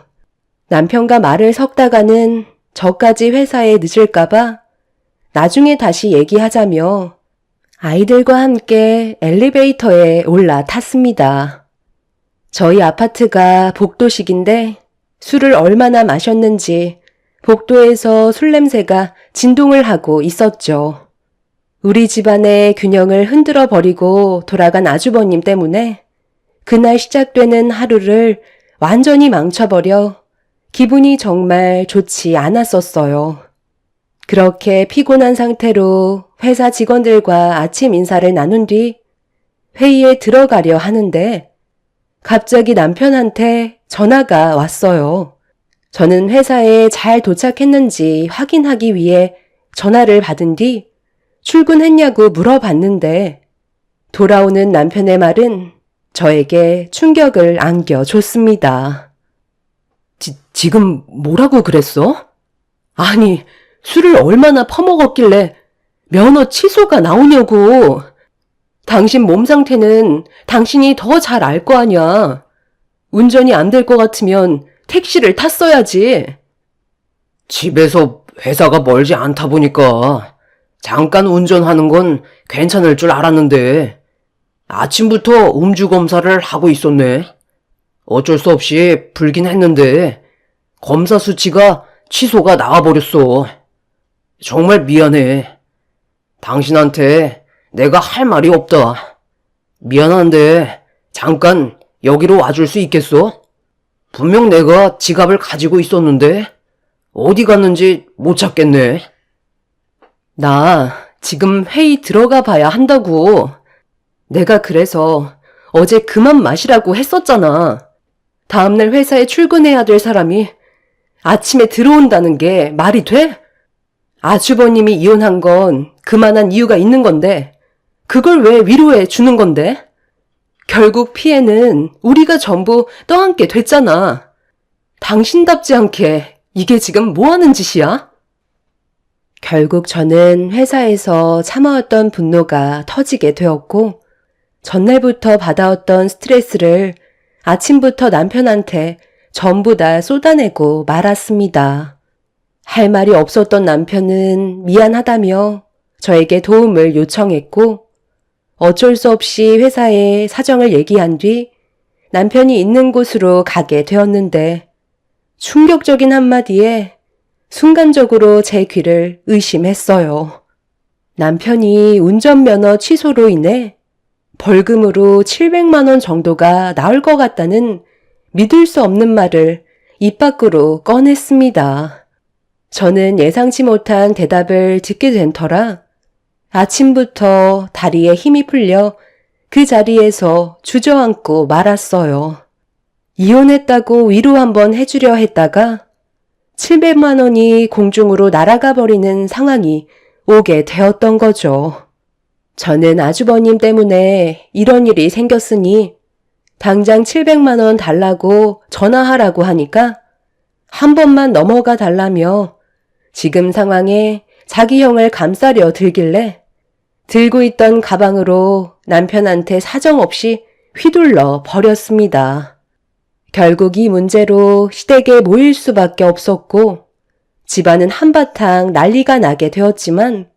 S3: 남편과 말을 섞다가는 저까지 회사에 늦을까봐 나중에 다시 얘기하자며 아이들과 함께 엘리베이터에 올라탔습니다. 저희 아파트가 복도식인데 술을 얼마나 마셨는지 복도에서 술 냄새가 진동을 하고 있었죠. 우리 집안의 균형을 흔들어 버리고 돌아간 아주버님 때문에 그날 시작되는 하루를 완전히 망쳐버려 기분이 정말 좋지 않았었어요. 그렇게 피곤한 상태로 회사 직원들과 아침 인사를 나눈 뒤 회의에 들어가려 하는데 갑자기 남편한테 전화가 왔어요. 저는 회사에 잘 도착했는지 확인하기 위해 전화를 받은 뒤 출근했냐고 물어봤는데 돌아오는 남편의 말은 저에게 충격을 안겨줬습니다. 지금 뭐라고 그랬어? 아니, 술을 얼마나 퍼먹었길래 면허 취소가 나오냐고. 당신 몸 상태는 당신이 더 잘 알 거 아냐. 운전이 안 될 것 같으면 택시를 탔어야지.
S2: 집에서 회사가 멀지 않다 보니까 잠깐 운전하는 건 괜찮을 줄 알았는데 아침부터 음주 검사를 하고 있었네. 어쩔 수 없이 불긴 했는데 검사 수치가 취소가 나와버렸어. 정말 미안해. 당신한테 내가 할 말이 없다. 미안한데 잠깐 여기로 와줄 수 있겠어? 분명 내가 지갑을 가지고 있었는데 어디 갔는지 못 찾겠네.
S3: 나 지금 회의 들어가 봐야 한다고. 내가 그래서 어제 그만 마시라고 했었잖아. 다음날 회사에 출근해야 될 사람이 아침에 들어온다는 게 말이 돼? 아주버님이 이혼한 건 그만한 이유가 있는 건데 그걸 왜 위로해 주는 건데? 결국 피해는 우리가 전부 떠안게 됐잖아. 당신답지 않게 이게 지금 뭐 하는 짓이야? 결국 저는 회사에서 참아왔던 분노가 터지게 되었고 전날부터 받아왔던 스트레스를 아침부터 남편한테 전부 다 쏟아내고 말았습니다. 할 말이 없었던 남편은 미안하다며 저에게 도움을 요청했고 어쩔 수 없이 회사에 사정을 얘기한 뒤 남편이 있는 곳으로 가게 되었는데 충격적인 한마디에 순간적으로 제 귀를 의심했어요. 남편이 운전면허 취소로 인해 벌금으로 700만 원 정도가 나올 것 같다는 믿을 수 없는 말을 입 밖으로 꺼냈습니다. 저는 예상치 못한 대답을 듣게 된 터라 아침부터 다리에 힘이 풀려 그 자리에서 주저앉고 말았어요. 이혼했다고 위로 한번 해주려 했다가 700만 원이 공중으로 날아가 버리는 상황이 오게 되었던 거죠. 저는 아주버님 때문에 이런 일이 생겼으니 당장 700만 원 달라고 전화하라고 하니까 한 번만 넘어가 달라며 지금 상황에 자기 형을 감싸려 들길래 들고 있던 가방으로 남편한테 사정없이 휘둘러 버렸습니다. 결국 이 문제로 시댁에 모일 수밖에 없었고 집안은 한바탕 난리가 나게 되었지만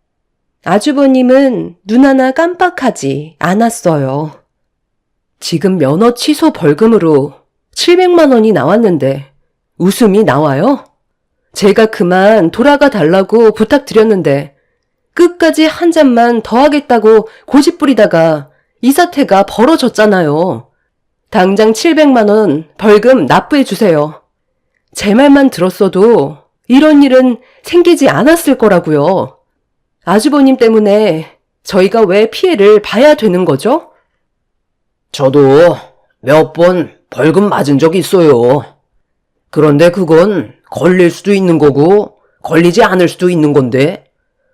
S3: 아주버님은 눈 하나 깜빡하지 않았어요. 지금 면허 취소 벌금으로 700만 원이 나왔는데 웃음이 나와요? 제가 그만 돌아가 달라고 부탁드렸는데 끝까지 한 잔만 더 하겠다고 고집부리다가 이 사태가 벌어졌잖아요. 당장 700만 원 벌금 납부해 주세요. 제 말만 들었어도 이런 일은 생기지 않았을 거라고요. 아주버님 때문에 저희가 왜 피해를 봐야 되는 거죠?
S2: 저도 몇 번 벌금 맞은 적 있어요. 그런데 그건 걸릴 수도 있는 거고 걸리지 않을 수도 있는 건데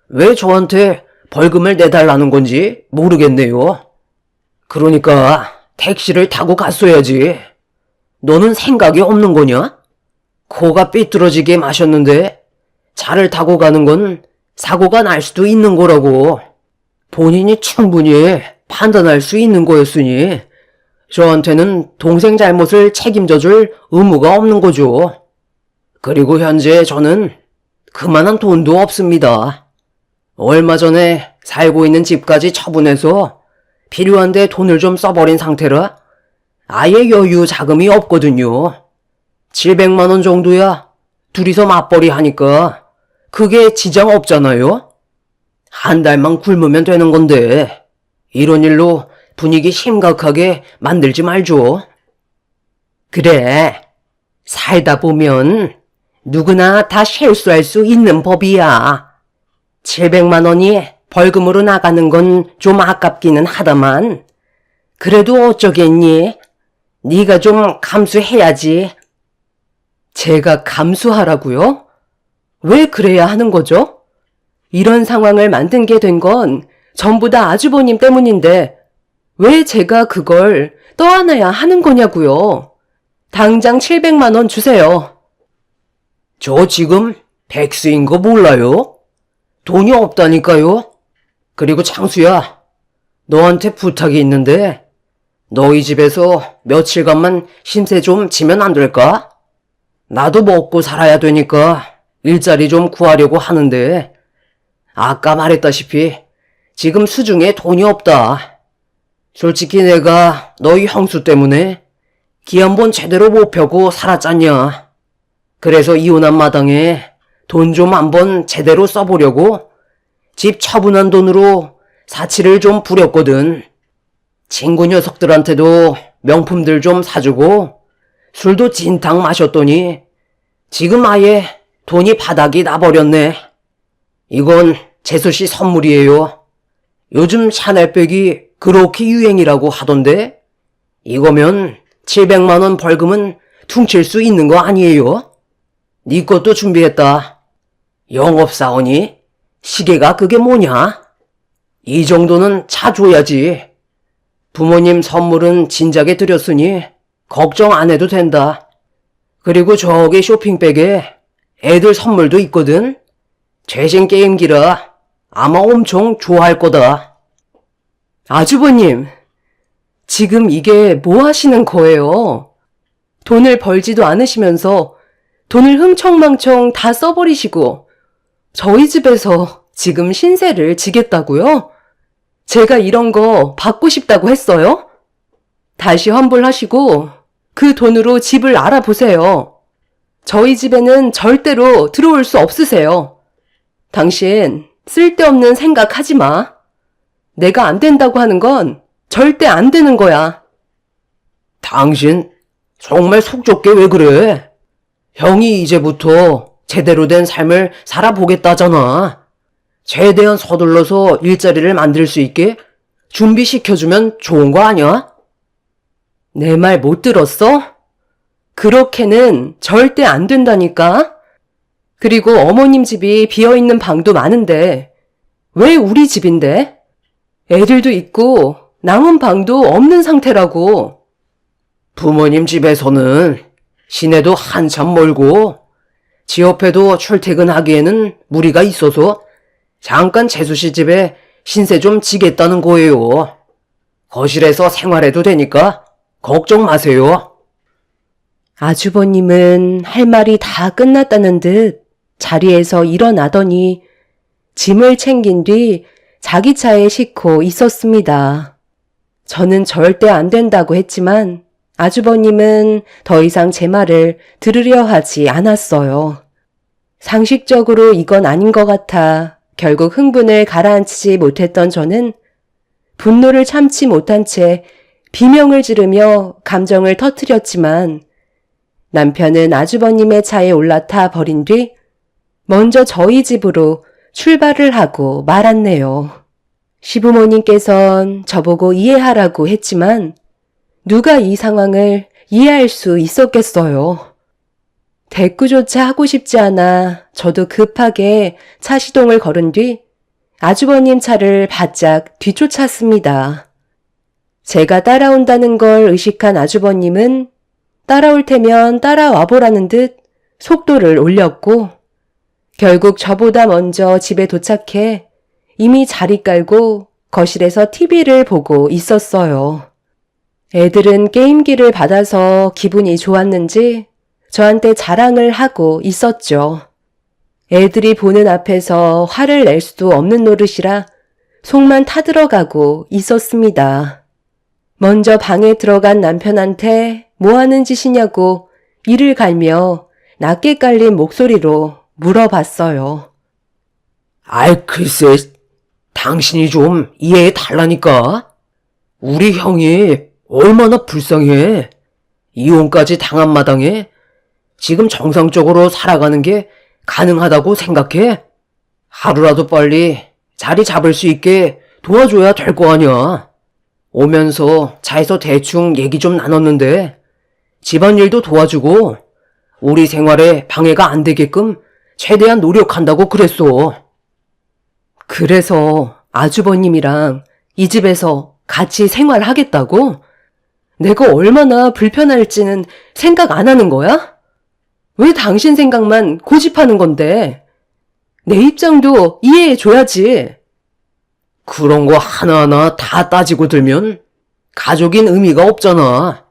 S2: 왜 저한테 벌금을 내달라는 건지 모르겠네요. 그러니까 택시를 타고 갔어야지. 너는 생각이 없는 거냐? 코가 삐뚤어지게 마셨는데 차를 타고 가는 건 사고가 날 수도 있는 거라고. 본인이 충분히 판단할 수 있는 거였으니 저한테는 동생 잘못을 책임져 줄 의무가 없는 거죠. 그리고 현재 저는 그만한 돈도 없습니다. 얼마 전에 살고 있는 집까지 처분해서 필요한데 돈을 좀 써버린 상태라 아예 여유 자금이 없거든요. 700만 원 정도야 둘이서 맞벌이 하니까 그게 지장 없잖아요.
S4: 한 달만 굶으면 되는 건데 이런 일로 분위기 심각하게 만들지 말죠.
S3: 그래. 살다 보면 누구나 다 실수할 수 있는 법이야. 700만 원이 벌금으로 나가는 건 좀 아깝기는 하다만 그래도 어쩌겠니? 네가 좀 감수해야지. 제가 감수하라고요? 왜 그래야 하는 거죠? 이런 상황을 만든 게 된 건 전부 다 아주버님 때문인데 왜 제가 그걸 떠안아야 하는 거냐고요? 당장 700만 원 주세요.
S4: 저 지금 백수인 거 몰라요? 돈이 없다니까요. 그리고 창수야, 너한테 부탁이 있는데 너희 집에서 며칠간만 신세 좀 지면 안 될까? 나도 먹고 살아야 되니까 일자리 좀 구하려고 하는데 아까 말했다시피 지금 수중에 돈이 없다. 솔직히 내가 너희 형수 때문에 기 한 번 제대로 못 펴고 살았잖냐. 그래서 이혼한 마당에 돈 좀 한번 제대로 써보려고 집 처분한 돈으로 사치를 좀 부렸거든. 친구 녀석들한테도 명품들 좀 사주고 술도 진탕 마셨더니 지금 아예 돈이 바닥이 나버렸네. 이건 재수씨 선물이에요. 요즘 샤넬백이 그렇게 유행이라고 하던데 이거면 700만 원 벌금은 퉁칠 수 있는 거 아니에요? 네 것도 준비했다. 영업사원이? 시계가 그게 뭐냐? 이 정도는 차줘야지. 부모님 선물은 진작에 드렸으니 걱정 안 해도 된다. 그리고 저기 쇼핑백에 애들 선물도 있거든. 최신 게임기라 아마 엄청 좋아할 거다.
S3: 아주버님, 지금 이게 뭐 하시는 거예요? 돈을 벌지도 않으시면서 돈을 흥청망청 다 써버리시고 저희 집에서 지금 신세를 지겠다고요? 제가 이런 거 받고 싶다고 했어요? 다시 환불하시고 그 돈으로 집을 알아보세요. 저희 집에는 절대로 들어올 수 없으세요. 당신 쓸데없는 생각하지 마. 내가 안 된다고 하는 건 절대 안 되는 거야.
S4: 당신 정말 속 좁게 왜 그래? 형이 이제부터 제대로 된 삶을 살아보겠다잖아. 최대한 서둘러서 일자리를 만들 수 있게 준비시켜주면 좋은 거 아니야?
S3: 내 말 못 들었어? 그렇게는 절대 안 된다니까? 그리고 어머님 집이 비어있는 방도 많은데 왜 우리 집인데? 애들도 있고 남은 방도 없는 상태라고.
S4: 부모님 집에서는 시내도 한참 멀고 지 옆에도 출퇴근하기에는 무리가 있어서 잠깐 재수씨 집에 신세 좀 지겠다는 거예요. 거실에서 생활해도 되니까 걱정 마세요.
S3: 아주버님은 할 말이 다 끝났다는 듯 자리에서 일어나더니 짐을 챙긴 뒤 자기 차에 싣고 있었습니다. 저는 절대 안 된다고 했지만 아주버님은 더 이상 제 말을 들으려 하지 않았어요. 상식적으로 이건 아닌 것 같아 결국 흥분을 가라앉히지 못했던 저는 분노를 참지 못한 채 비명을 지르며 감정을 터뜨렸지만 남편은 아주버님의 차에 올라타 버린 뒤 먼저 저희 집으로 출발을 하고 말았네요. 시부모님께선 저보고 이해하라고 했지만 누가 이 상황을 이해할 수 있었겠어요. 대꾸조차 하고 싶지 않아 저도 급하게 차 시동을 걸은 뒤 아주버님 차를 바짝 뒤쫓았습니다. 제가 따라온다는 걸 의식한 아주버님은 따라올 테면 따라와 보라는 듯 속도를 올렸고 결국 저보다 먼저 집에 도착해 이미 자리 깔고 거실에서 TV를 보고 있었어요. 애들은 게임기를 받아서 기분이 좋았는지 저한테 자랑을 하고 있었죠. 애들이 보는 앞에서 화를 낼 수도 없는 노릇이라 속만 타들어가고 있었습니다. 먼저 방에 들어간 남편한테 뭐 하는 짓이냐고 이를 갈며 낮게 깔린 목소리로 물어봤어요.
S4: 아이 글쎄 당신이 좀 이해해 달라니까. 우리 형이 얼마나 불쌍해. 이혼까지 당한 마당에 지금 정상적으로 살아가는 게 가능하다고 생각해? 하루라도 빨리 자리 잡을 수 있게 도와줘야 될 거 아니야. 오면서 차에서 대충 얘기 좀 나눴는데 집안일도 도와주고 우리 생활에 방해가 안 되게끔 최대한 노력한다고 그랬어.
S3: 그래서 아주버님이랑 이 집에서 같이 생활하겠다고? 내가 얼마나 불편할지는 생각 안 하는 거야? 왜 당신 생각만 고집하는 건데? 내 입장도 이해해 줘야지.
S4: 그런 거 하나하나 다 따지고 들면 가족인 의미가 없잖아.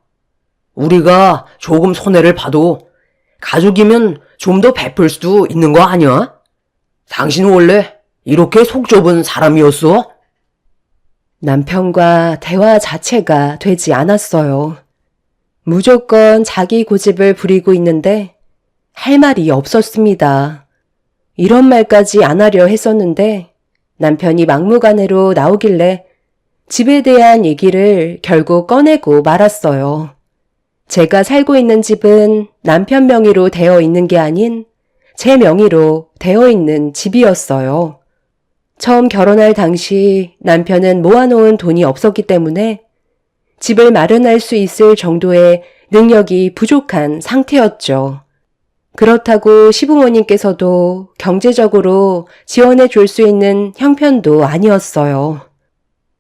S4: 우리가 조금 손해를 봐도 가족이면 좀 더 베풀 수도 있는 거 아니야? 당신 원래 이렇게 속 좁은 사람이었어?
S3: 남편과 대화 자체가 되지 않았어요. 무조건 자기 고집을 부리고 있는데 할 말이 없었습니다. 이런 말까지 안 하려 했었는데 남편이 막무가내로 나오길래 집에 대한 얘기를 결국 꺼내고 말았어요. 제가 살고 있는 집은 남편 명의로 되어 있는 게 아닌 제 명의로 되어 있는 집이었어요. 처음 결혼할 당시 남편은 모아놓은 돈이 없었기 때문에 집을 마련할 수 있을 정도의 능력이 부족한 상태였죠. 그렇다고 시부모님께서도 경제적으로 지원해 줄 수 있는 형편도 아니었어요.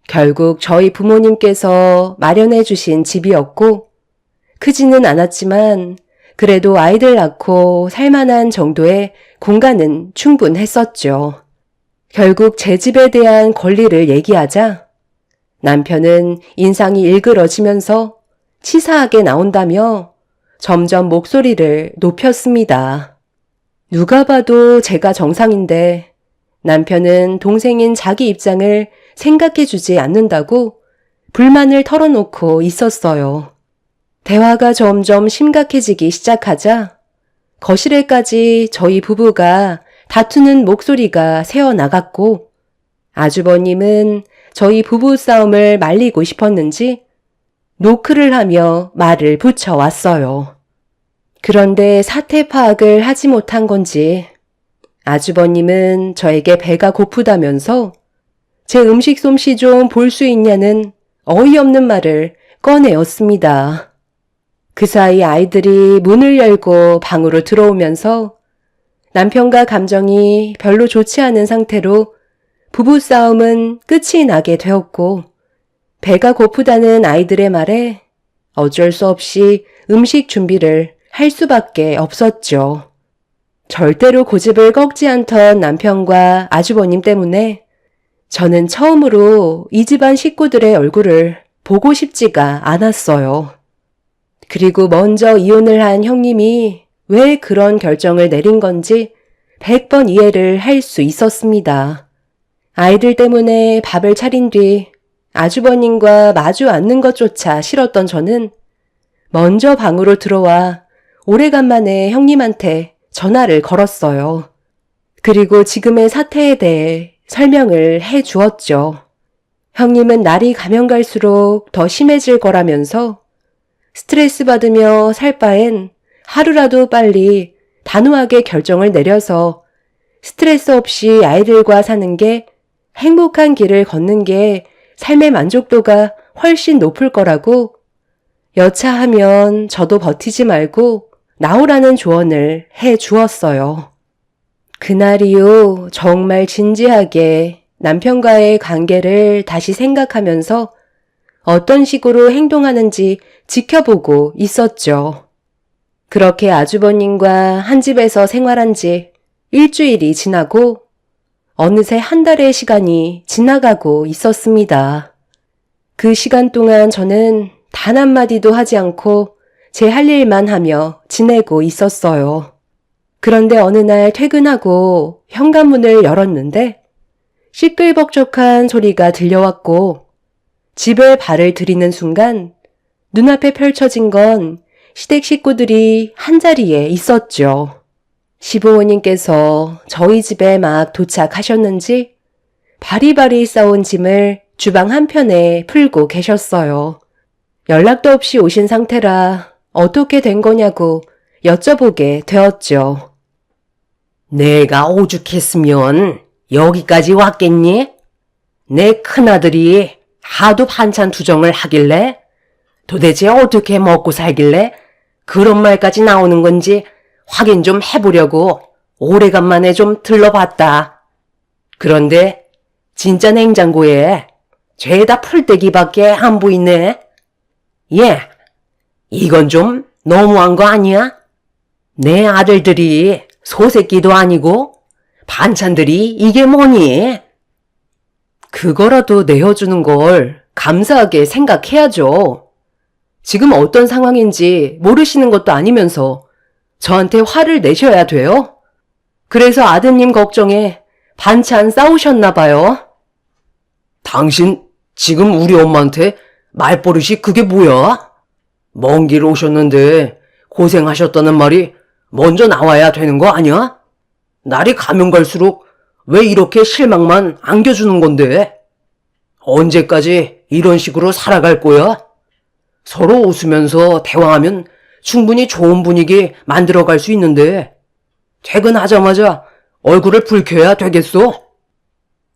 S3: 결국 저희 부모님께서 마련해 주신 집이었고 크지는 않았지만 그래도 아이들 낳고 살만한 정도의 공간은 충분했었죠. 결국 제 집에 대한 권리를 얘기하자 남편은 인상이 일그러지면서 치사하게 나온다며 점점 목소리를 높였습니다. 누가 봐도 제가 정상인데 남편은 동생인 자기 입장을 생각해주지 않는다고 불만을 털어놓고 있었어요. 대화가 점점 심각해지기 시작하자 거실에까지 저희 부부가 다투는 목소리가 새어나갔고 아주버님은 저희 부부싸움을 말리고 싶었는지 노크를 하며 말을 붙여왔어요. 그런데 사태 파악을 하지 못한 건지 아주버님은 저에게 배가 고프다면서 제 음식 솜씨 좀 볼 수 있냐는 어이없는 말을 꺼내었습니다. 그 사이 아이들이 문을 열고 방으로 들어오면서 남편과 감정이 별로 좋지 않은 상태로 부부싸움은 끝이 나게 되었고 배가 고프다는 아이들의 말에 어쩔 수 없이 음식 준비를 할 수밖에 없었죠. 절대로 고집을 꺾지 않던 남편과 아주버님 때문에 저는 처음으로 이 집안 식구들의 얼굴을 보고 싶지가 않았어요. 그리고 먼저 이혼을 한 형님이 왜 그런 결정을 내린 건지 100번 이해를 할 수 있었습니다. 아이들 때문에 밥을 차린 뒤 아주버님과 마주 앉는 것조차 싫었던 저는 먼저 방으로 들어와 오래간만에 형님한테 전화를 걸었어요. 그리고 지금의 사태에 대해 설명을 해 주었죠. 형님은 날이 가면 갈수록 더 심해질 거라면서 스트레스 받으며 살 바엔 하루라도 빨리 단호하게 결정을 내려서 스트레스 없이 아이들과 사는 게 행복한 길을 걷는 게 삶의 만족도가 훨씬 높을 거라고 여차하면 저도 버티지 말고 나오라는 조언을 해 주었어요. 그날 이후 정말 진지하게 남편과의 관계를 다시 생각하면서 어떤 식으로 행동하는지 지켜보고 있었죠. 그렇게 아주버님과 한 집에서 생활한 지 일주일이 지나고 어느새 한 달의 시간이 지나가고 있었습니다. 그 시간 동안 저는 단 한마디도 하지 않고 제 할 일만 하며 지내고 있었어요. 그런데 어느 날 퇴근하고 현관문을 열었는데 시끌벅적한 소리가 들려왔고 집에 발을 들이는 순간 눈앞에 펼쳐진 건 시댁 식구들이 한자리에 있었죠. 시부모님께서 저희 집에 막 도착하셨는지 바리바리 쌓은 짐을 주방 한편에 풀고 계셨어요. 연락도 없이 오신 상태라 어떻게 된 거냐고 여쭤보게 되었죠.
S4: 내가 오죽했으면 여기까지 왔겠니? 내 큰아들이 하도 반찬 투정을 하길래 도대체 어떻게 먹고 살길래 그런 말까지 나오는 건지 확인 좀 해보려고 오래간만에 좀 들러봤다. 그런데 진짜 냉장고에 죄다 풀떼기밖에 안 보이네. 예, 이건 좀 너무한 거 아니야? 내 아들들이 소새끼도 아니고 반찬들이 이게 뭐니?
S3: 그거라도 내어주는 걸 감사하게 생각해야죠. 지금 어떤 상황인지 모르시는 것도 아니면서 저한테 화를 내셔야 돼요? 그래서 아드님 걱정에 반찬 싸우셨나 봐요.
S4: 당신 지금 우리 엄마한테 말버릇이 그게 뭐야? 먼 길 오셨는데 고생하셨다는 말이 먼저 나와야 되는 거 아니야? 날이 가면 갈수록 왜 이렇게 실망만 안겨주는 건데? 언제까지 이런 식으로 살아갈 거야? 서로 웃으면서 대화하면 충분히 좋은 분위기 만들어갈 수 있는데 퇴근하자마자 얼굴을 붉혀야 되겠어?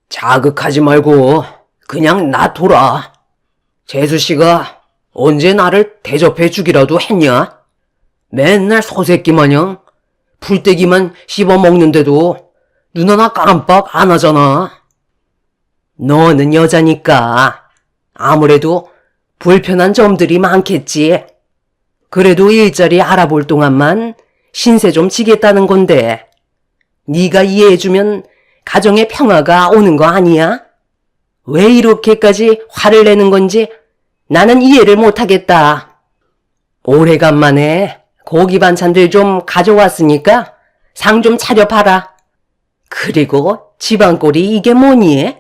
S4: 자극하지 말고 그냥 놔둬라. 재수씨가 언제 나를 대접해 주기라도 했냐? 맨날 소새끼 마냥 풀떼기만 씹어먹는데도 눈 하나 깜빡 안 하잖아. 너는 여자니까 아무래도 불편한 점들이 많겠지. 그래도 일자리 알아볼 동안만 신세 좀 지겠다는 건데 네가 이해해주면 가정의 평화가 오는 거 아니야? 왜 이렇게까지 화를 내는 건지 나는 이해를 못하겠다. 오래간만에 고기 반찬들 좀 가져왔으니까 상 좀 차려봐라. 그리고 집안꼴이 이게 뭐니?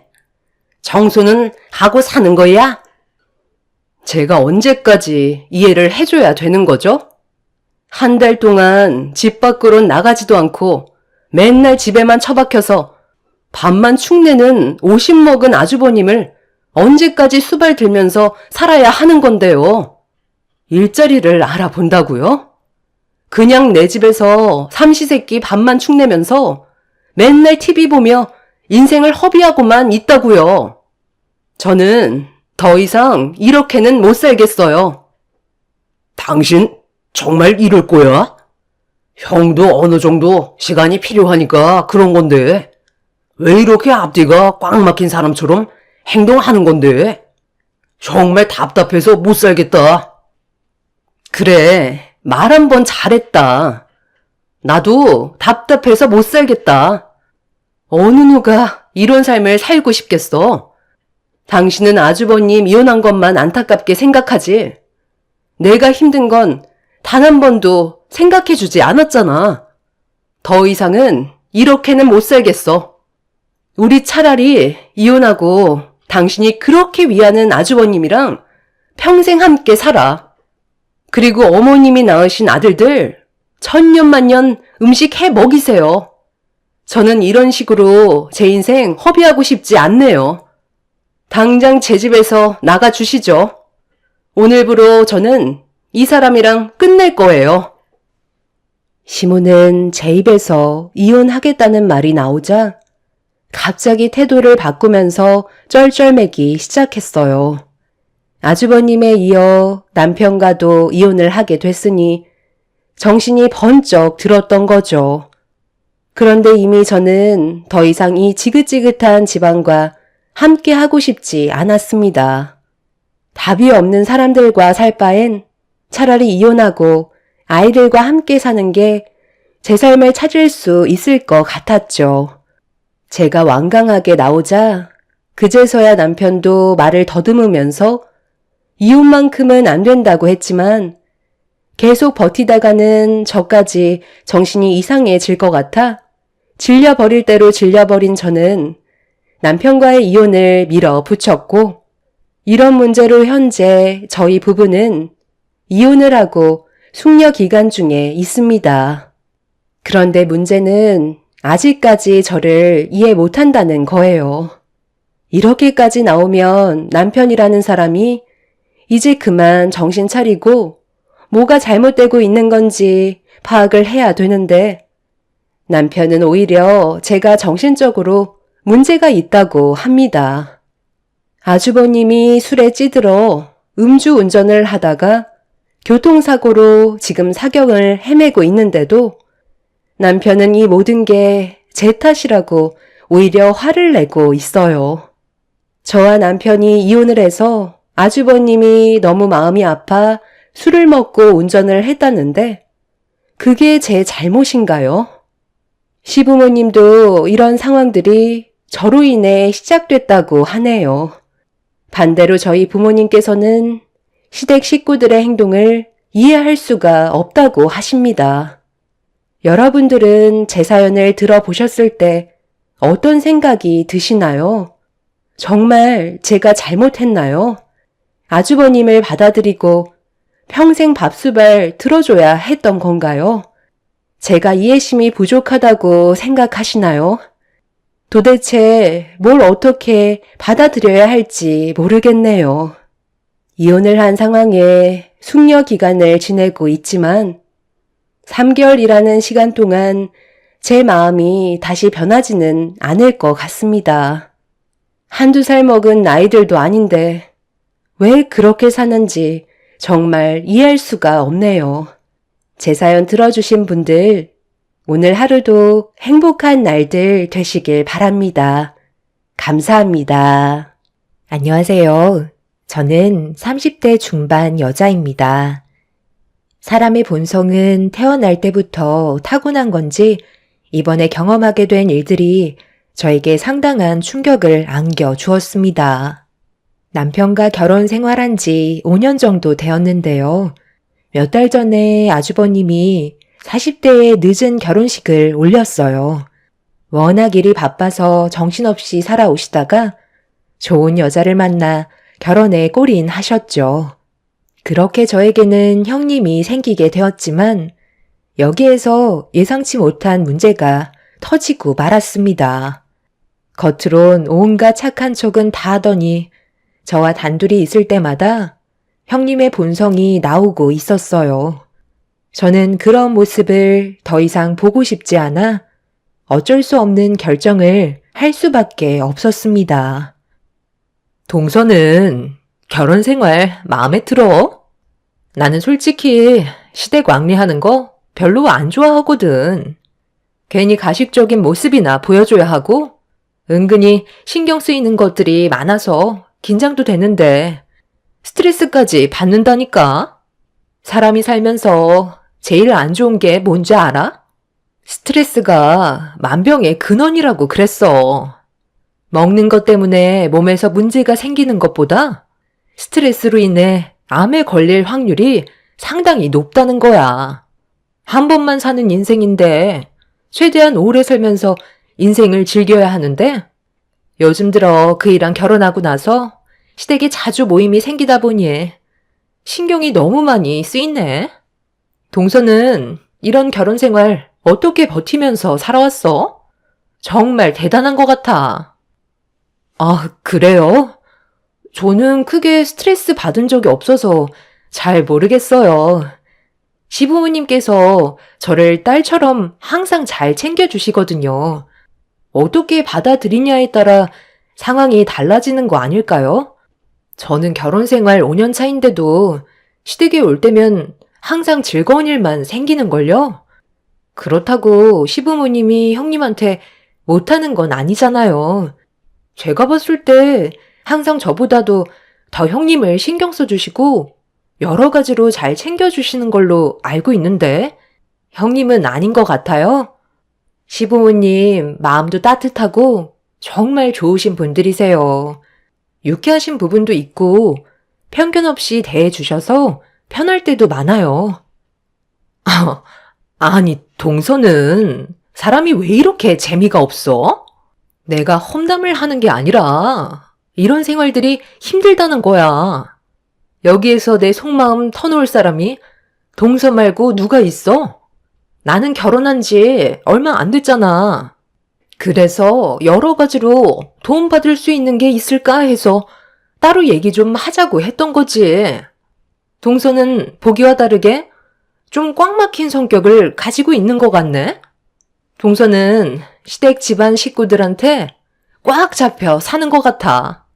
S4: 청소는 하고 사는 거야?
S3: 제가 언제까지 이해를 해줘야 되는 거죠? 한 달 동안 집 밖으로 나가지도 않고 맨날 집에만 처박혀서 밥만 축내는 50 먹은 아주버님을 언제까지 수발 들면서 살아야 하는 건데요. 일자리를 알아본다고요? 그냥 내 집에서 삼시세끼 밥만 축내면서 맨날 TV 보며 인생을 허비하고만 있다고요. 저는 더 이상 이렇게는 못 살겠어요.
S4: 당신 정말 이럴 거야? 형도 어느 정도 시간이 필요하니까 그런 건데 왜 이렇게 앞뒤가 꽉 막힌 사람처럼 행동하는 건데? 정말 답답해서 못 살겠다.
S3: 그래, 말 한 번 잘했다. 나도 답답해서 못 살겠다. 어느 누가 이런 삶을 살고 싶겠어? 당신은 아주버님 이혼한 것만 안타깝게 생각하지. 내가 힘든 건 단 한 번도 생각해주지 않았잖아. 더 이상은 이렇게는 못 살겠어. 우리 차라리 이혼하고 당신이 그렇게 위하는 아주버님이랑 평생 함께 살아. 그리고 어머님이 낳으신 아들들 천년만년 음식 해 먹이세요. 저는 이런 식으로 제 인생 허비하고 싶지 않네요. 당장 제 집에서 나가주시죠. 오늘부로 저는 이 사람이랑 끝낼 거예요. 시모는 제 입에서 이혼하겠다는 말이 나오자 갑자기 태도를 바꾸면서 쩔쩔매기 시작했어요. 아주버님에 이어 남편과도 이혼을 하게 됐으니 정신이 번쩍 들었던 거죠. 그런데 이미 저는 더 이상 이 지긋지긋한 집안과 함께 하고 싶지 않았습니다. 답이 없는 사람들과 살 바엔 차라리 이혼하고 아이들과 함께 사는 게 제 삶을 찾을 수 있을 것 같았죠. 제가 완강하게 나오자 그제서야 남편도 말을 더듬으면서 이혼만큼은 안 된다고 했지만 계속 버티다가는 저까지 정신이 이상해질 것 같아 질려버릴 대로 질려버린 저는 남편과의 이혼을 밀어붙였고 이런 문제로 현재 저희 부부는 이혼을 하고 숙려 기간 중에 있습니다. 그런데 문제는 아직까지 저를 이해 못한다는 거예요. 이렇게까지 나오면 남편이라는 사람이 이제 그만 정신 차리고 뭐가 잘못되고 있는 건지 파악을 해야 되는데 남편은 오히려 제가 정신적으로 문제가 있다고 합니다. 아주버님이 술에 찌들어 음주 운전을 하다가 교통사고로 지금 사경을 헤매고 있는데도 남편은 이 모든 게 제 탓이라고 오히려 화를 내고 있어요. 저와 남편이 이혼을 해서 아주버님이 너무 마음이 아파 술을 먹고 운전을 했다는데 그게 제 잘못인가요? 시부모님도 이런 상황들이 저로 인해 시작됐다고 하네요. 반대로 저희 부모님께서는 시댁 식구들의 행동을 이해할 수가 없다고 하십니다. 여러분들은 제 사연을 들어보셨을 때 어떤 생각이 드시나요? 정말 제가 잘못했나요? 아주버님을 받아들이고 평생 밥수발 들어줘야 했던 건가요? 제가 이해심이 부족하다고 생각하시나요? 도대체 뭘 어떻게 받아들여야 할지 모르겠네요. 이혼을 한 상황에 숙려 기간을 지내고 있지만 3개월이라는 시간 동안 제 마음이 다시 변하지는 않을 것 같습니다. 한두 살 먹은 아이들도 아닌데 왜 그렇게 사는지 정말 이해할 수가 없네요. 제 사연 들어주신 분들, 오늘 하루도 행복한 날들 되시길 바랍니다. 감사합니다.
S5: 안녕하세요. 저는 30대 중반 여자입니다. 사람의 본성은 태어날 때부터 타고난 건지 이번에 경험하게 된 일들이 저에게 상당한 충격을 안겨 주었습니다. 남편과 결혼 생활한 지 5년 정도 되었는데요. 몇 달 전에 아주버님이 40대의 늦은 결혼식을 올렸어요. 워낙 일이 바빠서 정신없이 살아오시다가 좋은 여자를 만나 결혼에 골인하셨죠. 그렇게 저에게는 형님이 생기게 되었지만 여기에서 예상치 못한 문제가 터지고 말았습니다. 겉으론 온갖 착한 척은 다 하더니 저와 단둘이 있을 때마다 형님의 본성이 나오고 있었어요. 저는 그런 모습을 더 이상 보고 싶지 않아 어쩔 수 없는 결정을 할 수밖에 없었습니다.
S2: 동서는 결혼 생활 마음에 들어? 나는 솔직히 시댁 왕래하는 거 별로 안 좋아하거든. 괜히 가식적인 모습이나 보여줘야 하고 은근히 신경 쓰이는 것들이 많아서 긴장도 되는데 스트레스까지 받는다니까. 사람이 살면서 제일 안 좋은 게 뭔지 알아? 스트레스가 만병의 근원이라고 그랬어. 먹는 것 때문에 몸에서 문제가 생기는 것보다 스트레스로 인해 암에 걸릴 확률이 상당히 높다는 거야. 한 번만 사는 인생인데 최대한 오래 살면서 인생을 즐겨야 하는데 요즘 들어 그이랑 결혼하고 나서 시댁에 자주 모임이 생기다 보니 신경이 너무 많이 쓰이네. 동서는 이런 결혼 생활 어떻게 버티면서 살아왔어? 정말 대단한 것 같아. 아, 그래요? 저는 크게 스트레스 받은 적이 없어서 잘 모르겠어요. 시부모님께서 저를 딸처럼 항상 잘 챙겨주시거든요. 어떻게 받아들이냐에 따라 상황이 달라지는 거 아닐까요? 저는 결혼 생활 5년 차인데도 시댁에 올 때면 항상 즐거운 일만 생기는걸요? 그렇다고 시부모님이 형님한테 못하는 건 아니잖아요. 제가 봤을 때 항상 저보다도 더 형님을 신경 써주시고 여러 가지로 잘 챙겨주시는 걸로 알고 있는데 형님은 아닌 것 같아요. 시부모님 마음도 따뜻하고 정말 좋으신 분들이세요. 유쾌하신 부분도 있고 편견 없이 대해주셔서 편할 때도 많아요. 아니, 동서는 사람이 왜 이렇게 재미가 없어? 내가 험담을 하는 게 아니라 이런 생활들이 힘들다는 거야. 여기에서 내 속마음 터놓을 사람이 동서 말고 누가 있어? 나는 결혼한 지 얼마 안 됐잖아.
S1: 그래서 여러 가지로 도움받을 수 있는 게 있을까 해서 따로 얘기 좀 하자고 했던 거지. 동서는 보기와 다르게 좀 꽉 막힌 성격을 가지고 있는 것 같네. 동서는 시댁 집안 식구들한테 꽉 잡혀 사는 것 같아.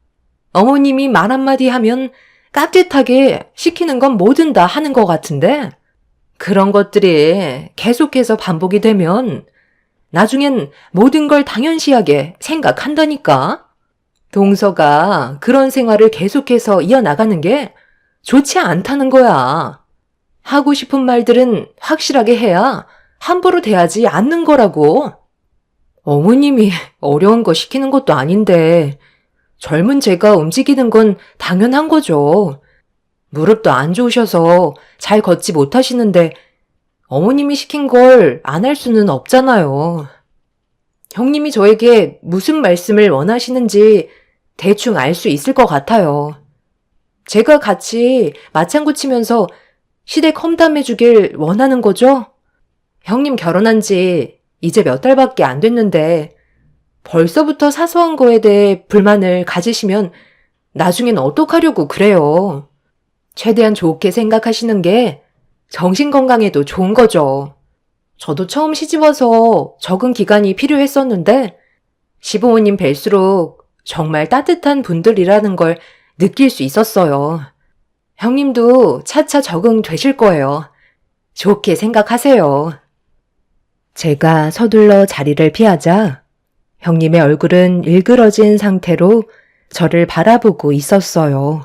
S1: 어머님이 말 한마디 하면 깍듯하게 시키는 건 뭐든 다 하는 것 같은데 그런 것들이 계속해서 반복이 되면 나중엔 모든 걸 당연시하게 생각한다니까. 동서가 그런 생활을 계속해서 이어나가는 게 좋지 않다는 거야. 하고 싶은 말들은 확실하게 해야 함부로 대하지 않는 거라고. 어머님이 어려운 거 시키는 것도 아닌데 젊은 제가 움직이는 건 당연한 거죠. 무릎도 안 좋으셔서 잘 걷지 못하시는데 어머님이 시킨 걸 안 할 수는 없잖아요. 형님이 저에게 무슨 말씀을 원하시는지 대충 알 수 있을 것 같아요. 제가 같이 맞장구 치면서 시댁 험담해 주길 원하는 거죠? 형님 결혼한 지 이제 몇 달밖에 안 됐는데 벌써부터 사소한 거에 대해 불만을 가지시면 나중엔 어떡하려고 그래요. 최대한 좋게 생각하시는 게 정신 건강에도 좋은 거죠. 저도 처음 시집와서 적응 기간이 필요했었는데 시부모님 뵐수록 정말 따뜻한 분들이라는 걸 느낄 수 있었어요. 형님도 차차 적응되실 거예요. 좋게 생각하세요.
S5: 제가 서둘러 자리를 피하자 형님의 얼굴은 일그러진 상태로 저를 바라보고 있었어요.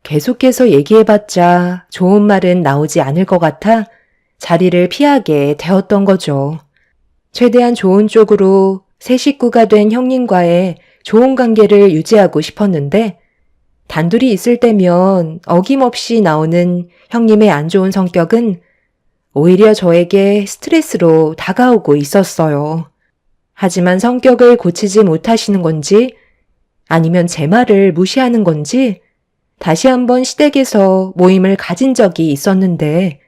S5: 계속해서 얘기해봤자 좋은 말은 나오지 않을 것 같아 자리를 피하게 되었던 거죠. 최대한 좋은 쪽으로 새 식구가 된 형님과의 좋은 관계를 유지하고 싶었는데 단둘이 있을 때면 어김없이 나오는 형님의 안 좋은 성격은 오히려 저에게 스트레스로 다가오고 있었어요. 하지만 성격을 고치지 못하시는 건지 아니면 제 말을 무시하는 건지 다시 한번 시댁에서 모임을 가진 적이 있었는데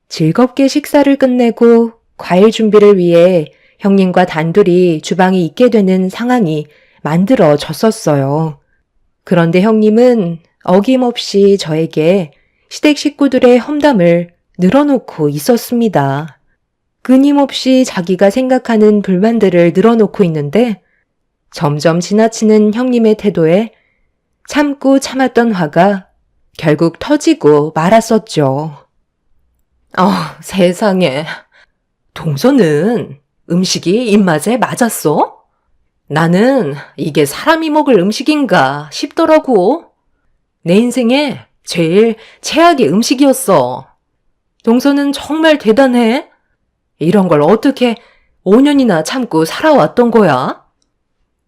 S5: 즐겁게 식사를 끝내고 과일 준비를 위해 형님과 단둘이 주방에 있게 되는 상황이 만들어졌었어요. 그런데 형님은 어김없이 저에게 시댁 식구들의 험담을 늘어놓고 있었습니다. 끊임없이 자기가 생각하는 불만들을 늘어놓고 있는데 점점 지나치는 형님의 태도에 참고 참았던 화가 결국 터지고 말았었죠.
S1: 세상에. 동서는 음식이 입맛에 맞았어? 나는 이게 사람이 먹을 음식인가 싶더라고. 내 인생에 제일 최악의 음식이었어. 동서는 정말 대단해. 이런 걸 어떻게 5년이나 참고 살아왔던 거야?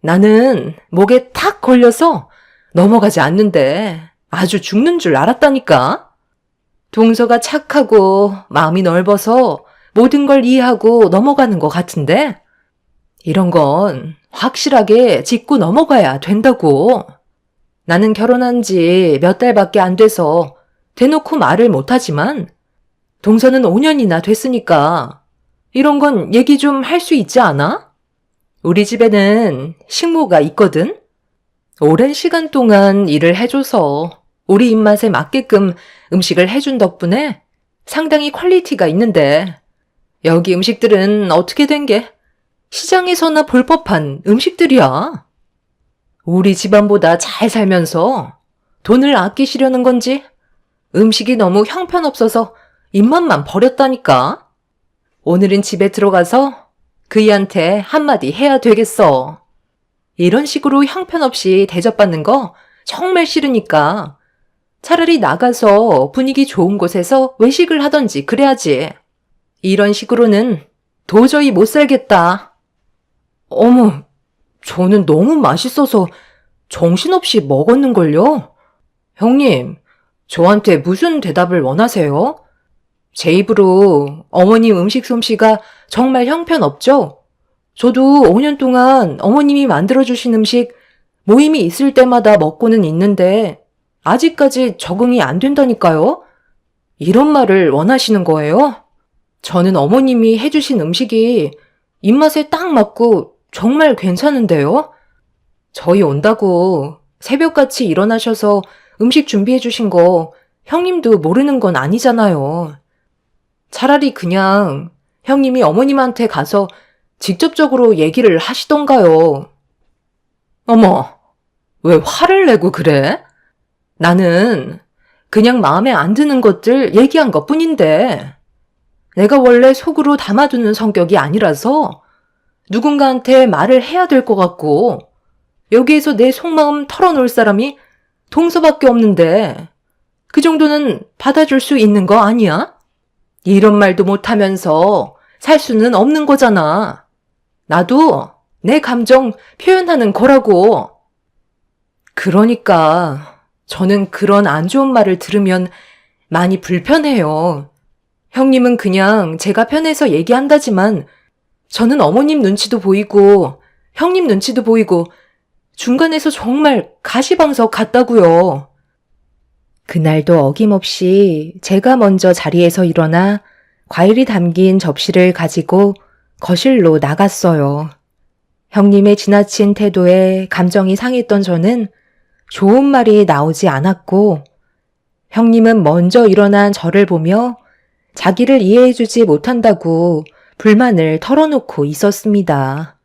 S1: 나는 목에 탁 걸려서 넘어가지 않는데 아주 죽는 줄 알았다니까. 동서가 착하고 마음이 넓어서 모든 걸 이해하고 넘어가는 것 같은데 이런 건 확실하게 짚고 넘어가야 된다고. 나는 결혼한 지 몇 달밖에 안 돼서 대놓고 말을 못하지만 동서는 5년이나 됐으니까 이런 건 얘기 좀 할 수 있지 않아? 우리 집에는 식모가 있거든? 오랜 시간 동안 일을 해줘서 우리 입맛에 맞게끔 음식을 해준 덕분에 상당히 퀄리티가 있는데 여기 음식들은 어떻게 된 게 시장에서나 볼 법한 음식들이야. 우리 집안보다 잘 살면서 돈을 아끼시려는 건지 음식이 너무 형편없어서 입맛만 버렸다니까. 오늘은 집에 들어가서 그이한테 한마디 해야 되겠어. 이런 식으로 형편없이 대접받는 거 정말 싫으니까 차라리 나가서 분위기 좋은 곳에서 외식을 하던지 그래야지. 이런 식으로는 도저히 못 살겠다. 어머, 저는 너무 맛있어서 정신없이 먹었는걸요? 형님, 저한테 무슨 대답을 원하세요? 제 입으로 어머님 음식 솜씨가 정말 형편없죠? 저도 5년 동안 어머님이 만들어주신 음식 모임이 있을 때마다 먹고는 있는데 아직까지 적응이 안 된다니까요? 이런 말을 원하시는 거예요? 저는 어머님이 해주신 음식이 입맛에 딱 맞고
S5: 정말 괜찮은데요? 저희 온다고 새벽같이 일어나셔서 음식 준비해 주신 거 형님도 모르는 건 아니잖아요. 차라리 그냥 형님이 어머님한테 가서 직접적으로 얘기를 하시던가요. 어머, 왜 화를 내고 그래? 나는 그냥 마음에 안 드는 것들 얘기한 것 뿐인데, 내가 원래 속으로 담아두는 성격이 아니라서 누군가한테 말을 해야 될 것 같고, 여기에서 내 속마음 털어놓을 사람이 동서밖에 없는데, 그 정도는 받아줄 수 있는 거 아니야? 이런 말도 못하면서 살 수는 없는 거잖아. 나도 내 감정 표현하는 거라고. 그러니까 저는 그런 안 좋은 말을 들으면 많이 불편해요. 형님은 그냥 제가 편해서 얘기한다지만 저는 어머님 눈치도 보이고 형님 눈치도 보이고 중간에서 정말 가시방석 같다고요. 그날도 어김없이 제가 먼저 자리에서 일어나 과일이 담긴 접시를 가지고 거실로 나갔어요. 형님의 지나친 태도에 감정이 상했던 저는 좋은 말이 나오지 않았고, 형님은 먼저 일어난 저를 보며 자기를 이해해주지 못한다고 불만을 털어놓고 있었습니다.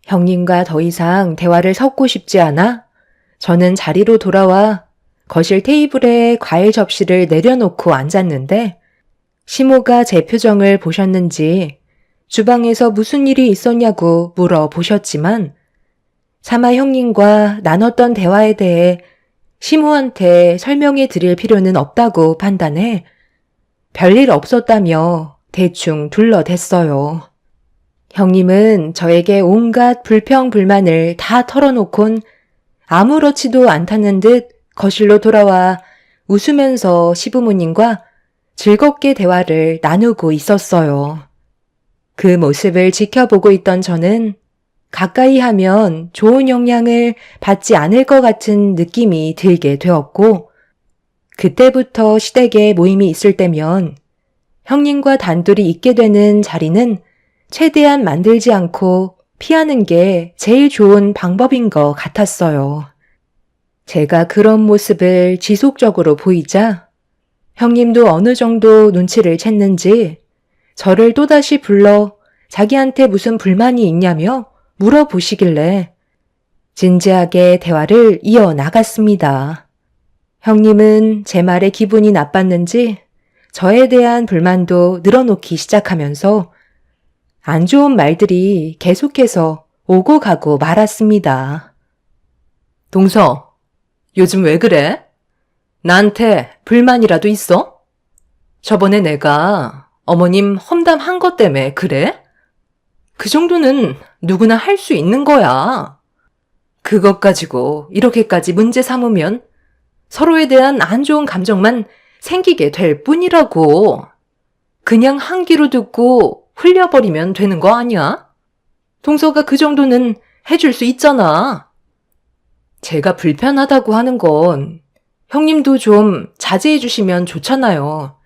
S5: 형님과 더 이상 대화를 섞고 싶지 않아 저는 자리로 돌아와 거실 테이블에 과일 접시를 내려놓고 앉았는데, 시모가 제 표정을 보셨는지 주방에서 무슨 일이 있었냐고 물어보셨지만 차마 형님과 나눴던 대화에 대해 시모한테 설명해 드릴 필요는 없다고 판단해 별일 없었다며 대충 둘러댔어요. 형님은 저에게 온갖 불평불만을 다 털어놓곤 아무렇지도 않다는 듯 거실로 돌아와 웃으면서 시부모님과 즐겁게 대화를 나누고 있었어요. 그 모습을 지켜보고 있던 저는 가까이 하면 좋은 영향을 받지 않을 것 같은 느낌이 들게 되었고, 그때부터 시댁에 모임이 있을 때면 형님과 단둘이 있게 되는 자리는 최대한 만들지 않고 피하는 게 제일 좋은 방법인 것 같았어요. 제가 그런 모습을 지속적으로 보이자 형님도 어느 정도 눈치를 챘는지 저를 또다시 불러 자기한테 무슨 불만이 있냐며 물어보시길래 진지하게 대화를 이어나갔습니다. 형님은 제 말에 기분이 나빴는지 저에 대한 불만도 늘어놓기 시작하면서 안 좋은 말들이 계속해서 오고 가고 말았습니다.
S2: 동서, 요즘 왜 그래? 나한테 불만이라도 있어? 저번에 내가 어머님 험담한 것 때문에 그래? 그 정도는 누구나 할 수 있는 거야. 그것 가지고 이렇게까지 문제 삼으면 서로에 대한 안 좋은 감정만 생기게 될 뿐이라고. 그냥 한 귀로 듣고 흘려버리면 되는 거 아니야? 동서가 그 정도는 해줄 수 있잖아. 제가 불편하다고 하는 건 형님도 좀 자제해 주시면 좋잖아요.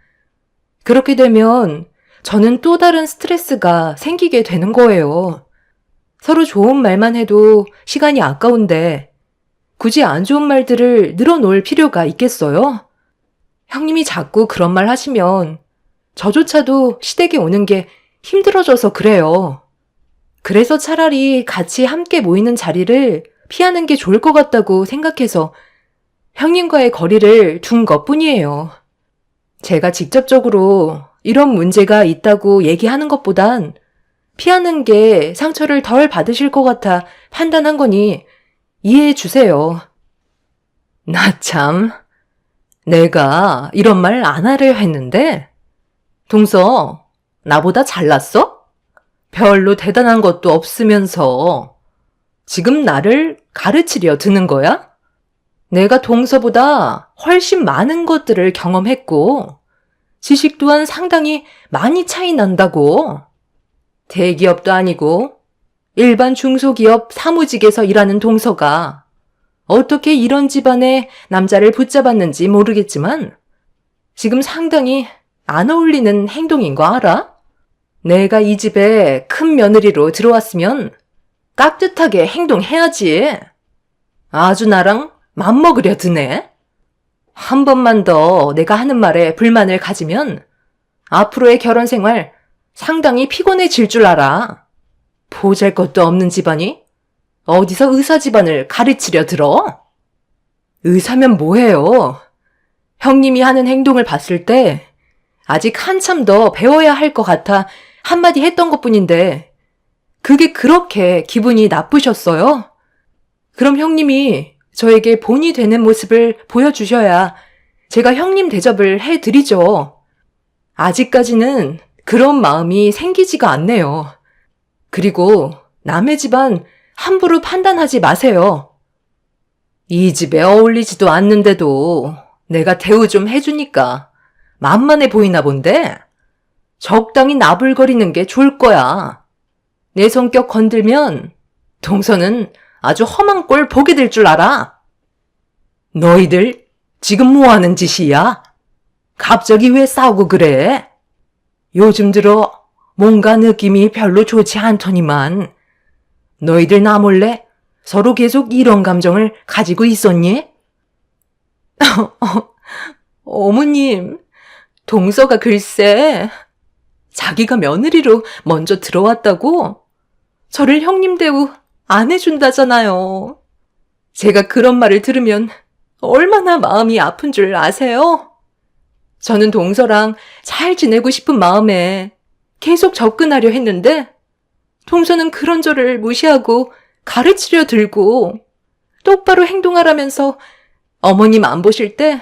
S2: 그렇게 되면 저는 또 다른 스트레스가 생기게 되는 거예요. 서로 좋은 말만 해도 시간이 아까운데 굳이 안 좋은 말들을 늘어놓을 필요가 있겠어요? 형님이 자꾸 그런 말 하시면 저조차도 시댁에 오는 게 힘들어져서 그래요. 그래서 차라리 같이 함께 모이는 자리를 피하는 게 좋을 것 같다고 생각해서 형님과의 거리를 둔 것뿐이에요. 제가 직접적으로 이런 문제가 있다고 얘기하는 것보단 피하는 게 상처를 덜 받으실 것 같아 판단한 거니 이해해 주세요. 나 참, 내가 이런 말 안 하려 했는데, 동서, 나보다 잘났어? 별로 대단한 것도 없으면서 지금 나를 가르치려 드는 거야? 내가 동서보다 훨씬 많은 것들을 경험했고 지식 또한 상당히 많이 차이 난다고. 대기업도 아니고 일반 중소기업 사무직에서 일하는 동서가 어떻게 이런 집안의 남자를 붙잡았는지 모르겠지만 지금 상당히 안 어울리는 행동인 거 알아? 내가 이 집에 큰 며느리로 들어왔으면
S5: 깍듯하게 행동해야지. 아주 나랑 맘먹으려 드네. 한 번만 더 내가 하는 말에 불만을 가지면 앞으로의 결혼 생활 상당히 피곤해질 줄 알아. 보잘것도 없는 집안이 어디서 의사 집안을 가르치려 들어? 의사면 뭐해요? 형님이 하는 행동을 봤을 때 아직 한참 더 배워야 할 것 같아 한마디 했던 것뿐인데 그게 그렇게 기분이 나쁘셨어요? 그럼 형님이 저에게 본이 되는 모습을 보여주셔야 제가 형님 대접을 해드리죠. 아직까지는 그런 마음이 생기지가 않네요. 그리고 남의 집안 함부로 판단하지 마세요. 이 집에 어울리지도 않는데도 내가 대우 좀 해주니까 만만해 보이나 본데? 적당히 나불거리는 게 좋을 거야. 내 성격 건들면 동서는 아주 험한 꼴 보게 될 줄 알아. 너희들 지금 뭐 하는 짓이야? 갑자기 왜 싸우고 그래? 요즘 들어 뭔가 느낌이 별로 좋지 않더니만 너희들 나 몰래 서로 계속 이런 감정을 가지고 있었니? 어머님, 동서가 글쎄 자기가 며느리로 먼저 들어왔다고 저를 형님 대우 안 해준다잖아요. 제가 그런 말을 들으면 얼마나 마음이 아픈 줄 아세요? 저는 동서랑 잘 지내고 싶은 마음에 계속 접근하려 했는데 동서는 그런 저를 무시하고 가르치려 들고 똑바로 행동하라면서 어머님 안 보실 때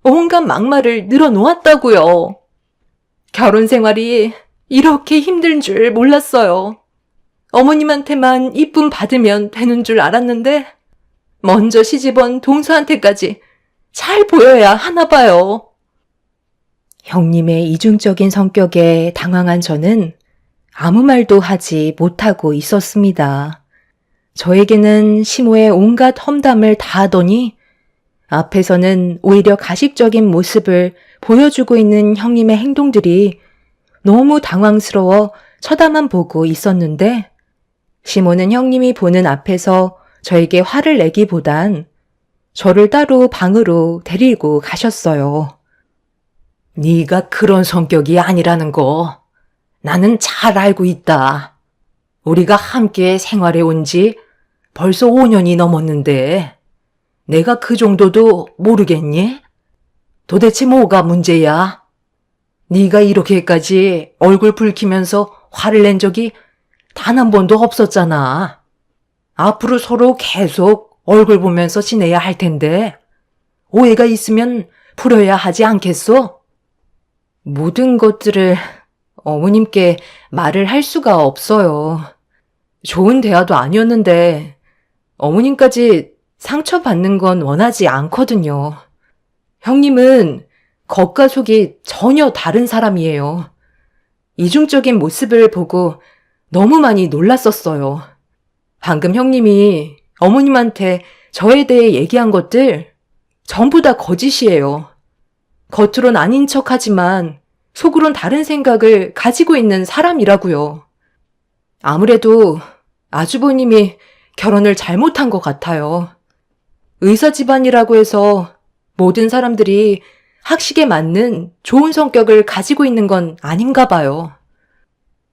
S5: 온갖 막말을 늘어놓았다고요. 결혼 생활이 이렇게 힘든 줄 몰랐어요. 어머님한테만 이쁨 받으면 되는 줄 알았는데 먼저 시집온 동서한테까지 잘 보여야 하나 봐요.
S3: 형님의 이중적인 성격에 당황한 저는 아무 말도 하지 못하고 있었습니다. 저에게는 시모의 온갖 험담을 다 하더니 앞에서는 오히려 가식적인 모습을 보여주고 있는 형님의 행동들이 너무 당황스러워 쳐다만 보고 있었는데 시모는 형님이 보는 앞에서 저에게 화를 내기보단 저를 따로 방으로 데리고 가셨어요.
S5: 네가 그런 성격이 아니라는 거 나는 잘 알고 있다. 우리가 함께 생활해 온 지 벌써 5년이 넘었는데 내가 그 정도도 모르겠니? 도대체 뭐가 문제야? 네가 이렇게까지 얼굴 붉히면서 화를 낸 적이 단 한 번도 없었잖아. 앞으로 서로 계속 얼굴 보면서 지내야 할 텐데 오해가 있으면 풀어야 하지 않겠소?
S3: 모든 것들을 어머님께 말을 할 수가 없어요.
S5: 좋은 대화도 아니었는데 어머님까지 상처받는 건 원하지 않거든요. 형님은 겉과 속이 전혀 다른 사람이에요. 이중적인 모습을 보고 너무 많이 놀랐었어요. 방금 형님이 어머님한테 저에 대해 얘기한 것들 전부 다 거짓이에요. 겉으론 아닌 척하지만 속으론 다른 생각을 가지고 있는 사람이라고요. 아무래도 아주버님이 결혼을 잘못한 것 같아요. 의사 집안이라고 해서 모든 사람들이 학식에 맞는 좋은 성격을 가지고 있는 건 아닌가 봐요.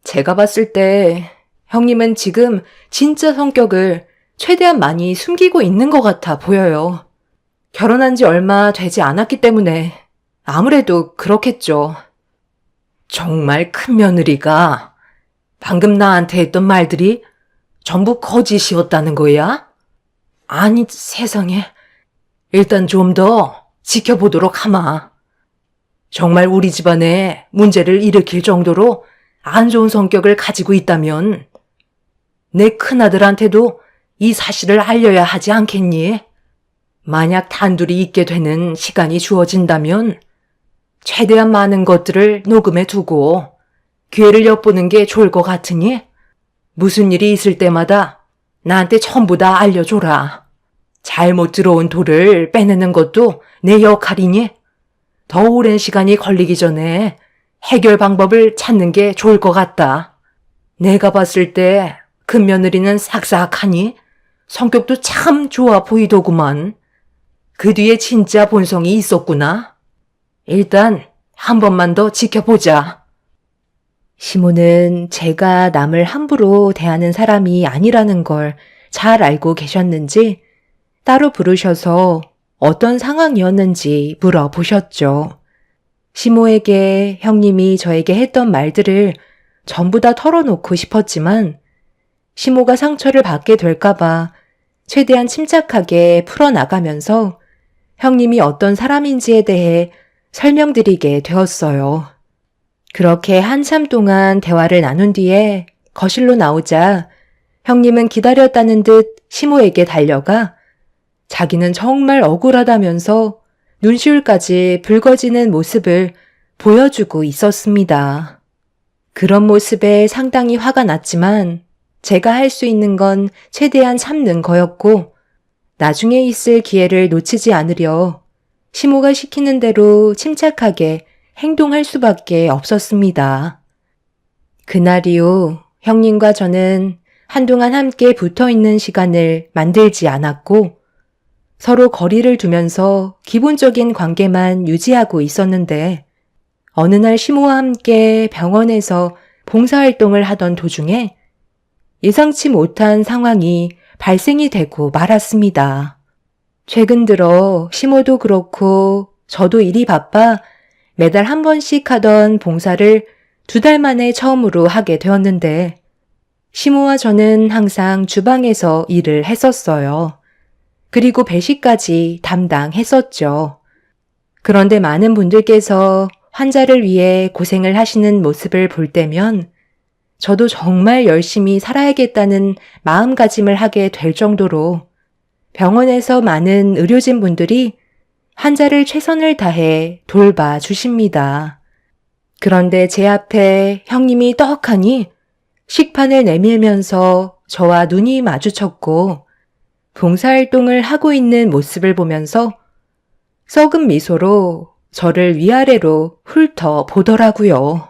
S5: 제가 봤을 때 형님은 지금 진짜 성격을 최대한 많이 숨기고 있는 것 같아 보여요. 결혼한 지 얼마 되지 않았기 때문에 아무래도 그렇겠죠. 정말 큰 며느리가 방금 나한테 했던 말들이 전부 거짓이었다는 거야? 아니 세상에. 일단 좀 더 지켜보도록 하마. 정말 우리 집안에 문제를 일으킬 정도로 안 좋은 성격을 가지고 있다면 내 큰아들한테도 이 사실을 알려야 하지 않겠니? 만약 단둘이 있게 되는 시간이 주어진다면 최대한 많은 것들을 녹음해 두고 기회를 엿보는 게 좋을 것 같으니 무슨 일이 있을 때마다 나한테 전부 다 알려줘라. 잘못 들어온 돌을 빼내는 것도 내 역할이니 더 오랜 시간이 걸리기 전에 해결 방법을 찾는 게 좋을 것 같다. 내가 봤을 때 큰며느리는 싹싹하니 성격도 참 좋아 보이더구만. 그 뒤에 진짜 본성이 있었구나. 일단 한 번만 더 지켜보자.
S3: 시모는 제가 남을 함부로 대하는 사람이 아니라는 걸 잘 알고 계셨는지 따로 부르셔서 어떤 상황이었는지 물어보셨죠. 시모에게 형님이 저에게 했던 말들을 전부 다 털어놓고 싶었지만 시모가 상처를 받게 될까봐 최대한 침착하게 풀어나가면서 형님이 어떤 사람인지에 대해 설명드리게 되었어요. 그렇게 한참 동안 대화를 나눈 뒤에 거실로 나오자 형님은 기다렸다는 듯 시모에게 달려가 자기는 정말 억울하다면서 눈시울까지 붉어지는 모습을 보여주고 있었습니다. 그런 모습에 상당히 화가 났지만 제가 할 수 있는 건 최대한 참는 거였고 나중에 있을 기회를 놓치지 않으려 시모가 시키는 대로 침착하게 행동할 수밖에 없었습니다. 그날 이후 형님과 저는 한동안 함께 붙어 있는 시간을 만들지 않았고 서로 거리를 두면서 기본적인 관계만 유지하고 있었는데 어느 날 시모와 함께 병원에서 봉사활동을 하던 도중에 예상치 못한 상황이 발생이 되고 말았습니다. 최근 들어 시모도 그렇고 저도 일이 바빠 매달 한 번씩 하던 봉사를 2달 만에 처음으로 하게 되었는데 시모와 저는 항상 주방에서 일을 했었어요. 그리고 배식까지 담당했었죠. 그런데 많은 분들께서 환자를 위해 고생을 하시는 모습을 볼 때면 저도 정말 열심히 살아야겠다는 마음가짐을 하게 될 정도로 병원에서 많은 의료진 분들이 환자를 최선을 다해 돌봐주십니다. 그런데 제 앞에 형님이 떡하니 식판을 내밀면서 저와 눈이 마주쳤고 봉사활동을 하고 있는 모습을 보면서 썩은 미소로 저를 위아래로 훑어 보더라고요.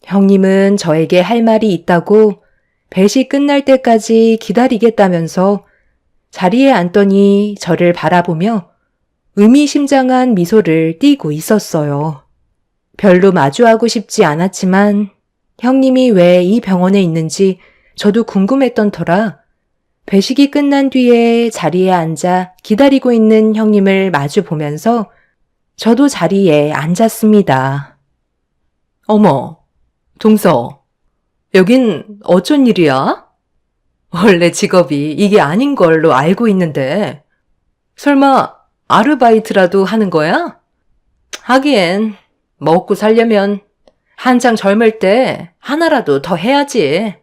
S3: 형님은 저에게 할 말이 있다고 배식 끝날 때까지 기다리겠다면서 자리에 앉더니 저를 바라보며 의미심장한 미소를 띠고 있었어요. 별로 마주하고 싶지 않았지만 형님이 왜 이 병원에 있는지 저도 궁금했던 터라 배식이 끝난 뒤에 자리에 앉아 기다리고 있는 형님을 마주 보면서 저도 자리에 앉았습니다.
S5: 어머, 동서, 여긴 어쩐 일이야? 원래 직업이 이게 아닌 걸로 알고 있는데 설마 아르바이트라도 하는 거야? 하기엔 먹고 살려면 한창 젊을 때 하나라도 더 해야지.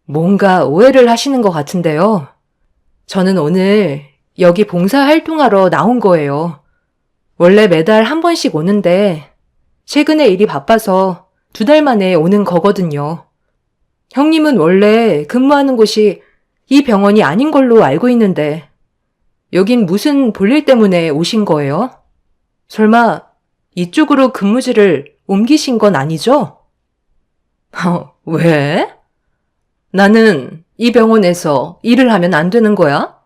S5: 뭔가 오해를 하시는 것 같은데요. 저는 오늘 여기 봉사활동하러 나온 거예요. 원래 매달 한 번씩 오는데 최근에 일이 바빠서 2달 만에 오는 거거든요. 형님은 원래 근무하는 곳이 이 병원이 아닌 걸로 알고 있는데 여긴 무슨 볼일 때문에 오신 거예요? 설마 이쪽으로 근무지를 옮기신 건 아니죠? 왜? 나는 이 병원에서 일을 하면 안 되는 거야?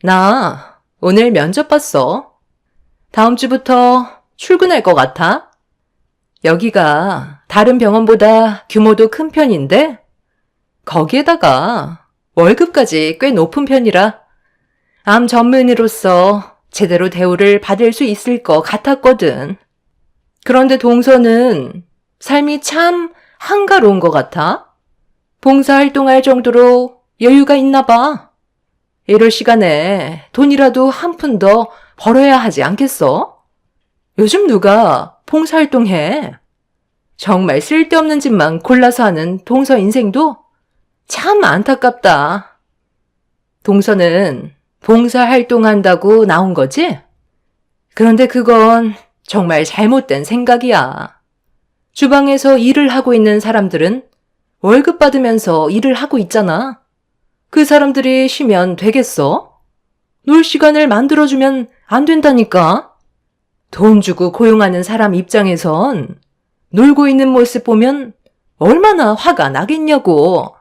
S5: 나 오늘 면접 봤어. 다음 주부터 출근할 것 같아. 여기가 다른 병원보다 규모도 큰 편인데 거기에다가 월급까지 꽤 높은 편이라 암 전문의로서 제대로 대우를 받을 수 있을 것 같았거든. 그런데 동서는 삶이 참 한가로운 것 같아. 봉사활동할 정도로 여유가 있나 봐. 이럴 시간에 돈이라도 한 푼 더 벌어야 하지 않겠어? 요즘 누가 봉사활동해? 정말 쓸데없는 짓만 골라서 하는 동서 인생도 참 안타깝다. 동서는 봉사활동한다고 나온 거지? 그런데 그건 정말 잘못된 생각이야. 주방에서 일을 하고 있는 사람들은 월급 받으면서 일을 하고 있잖아. 그 사람들이 쉬면 되겠어? 놀 시간을 만들어주면 안 된다니까. 돈 주고 고용하는 사람 입장에선 놀고 있는 모습 보면 얼마나 화가 나겠냐고.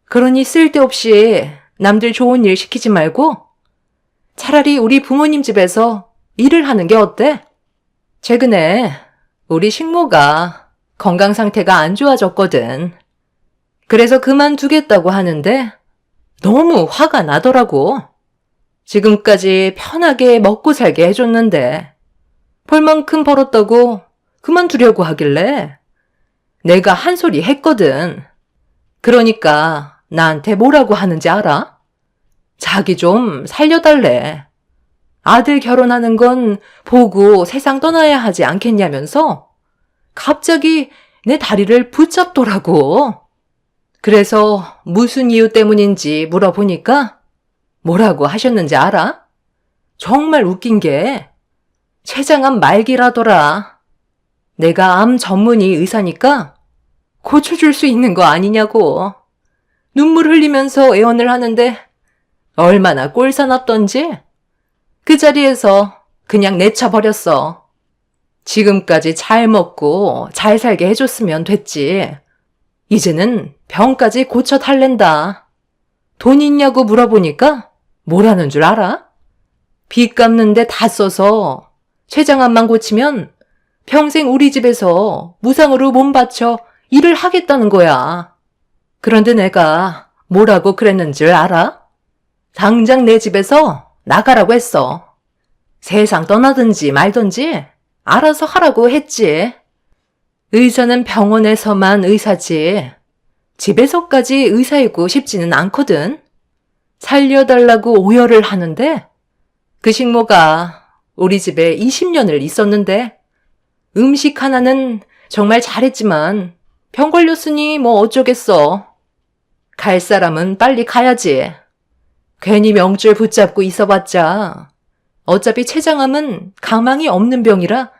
S5: 그러니 쓸데없이 남들 좋은 일 시키지 말고 차라리 우리 부모님 집에서 일을 하는 게 어때? 최근에 우리 식모가 건강 상태가 안 좋아졌거든. 그래서 그만두겠다고 하는데 너무 화가 나더라고. 지금까지 편하게 먹고 살게 해줬는데 벌만큼 벌었다고 그만두려고 하길래 내가 한 소리 했거든. 그러니까 나한테 뭐라고 하는지 알아? 자기 좀 살려달래. 아들 결혼하는 건 보고 세상 떠나야 하지 않겠냐면서 갑자기 내 다리를 붙잡더라고. 그래서 무슨 이유 때문인지 물어보니까 뭐라고 하셨는지 알아? 정말 웃긴 게 췌장암 말기라더라. 내가 암 전문의 의사니까 고쳐줄 수 있는 거 아니냐고. 눈물 흘리면서 애원을 하는데 얼마나 꼴사납던지 그 자리에서 그냥 내쳐버렸어. 지금까지 잘 먹고 잘 살게 해줬으면 됐지. 이제는 병까지 고쳐 달랜다. 돈 있냐고 물어보니까 뭐라는 줄 알아? 빚 갚는데 다 써서 췌장암만 고치면 평생 우리 집에서 무상으로 몸 바쳐 일을 하겠다는 거야. 그런데 내가 뭐라고 그랬는 줄 알아? 당장 내 집에서 나가라고 했어. 세상 떠나든지 말든지 알아서 하라고 했지. 의사는 병원에서만 의사지 집에서까지 의사이고 싶지는 않거든. 살려달라고 오열을 하는데 그 식모가 우리 집에 20년을 있었는데 음식 하나는 정말 잘했지만 병 걸렸으니 뭐 어쩌겠어. 갈 사람은 빨리 가야지. 괜히 명줄 붙잡고 있어봤자 어차피 췌장암은 가망이 없는 병이라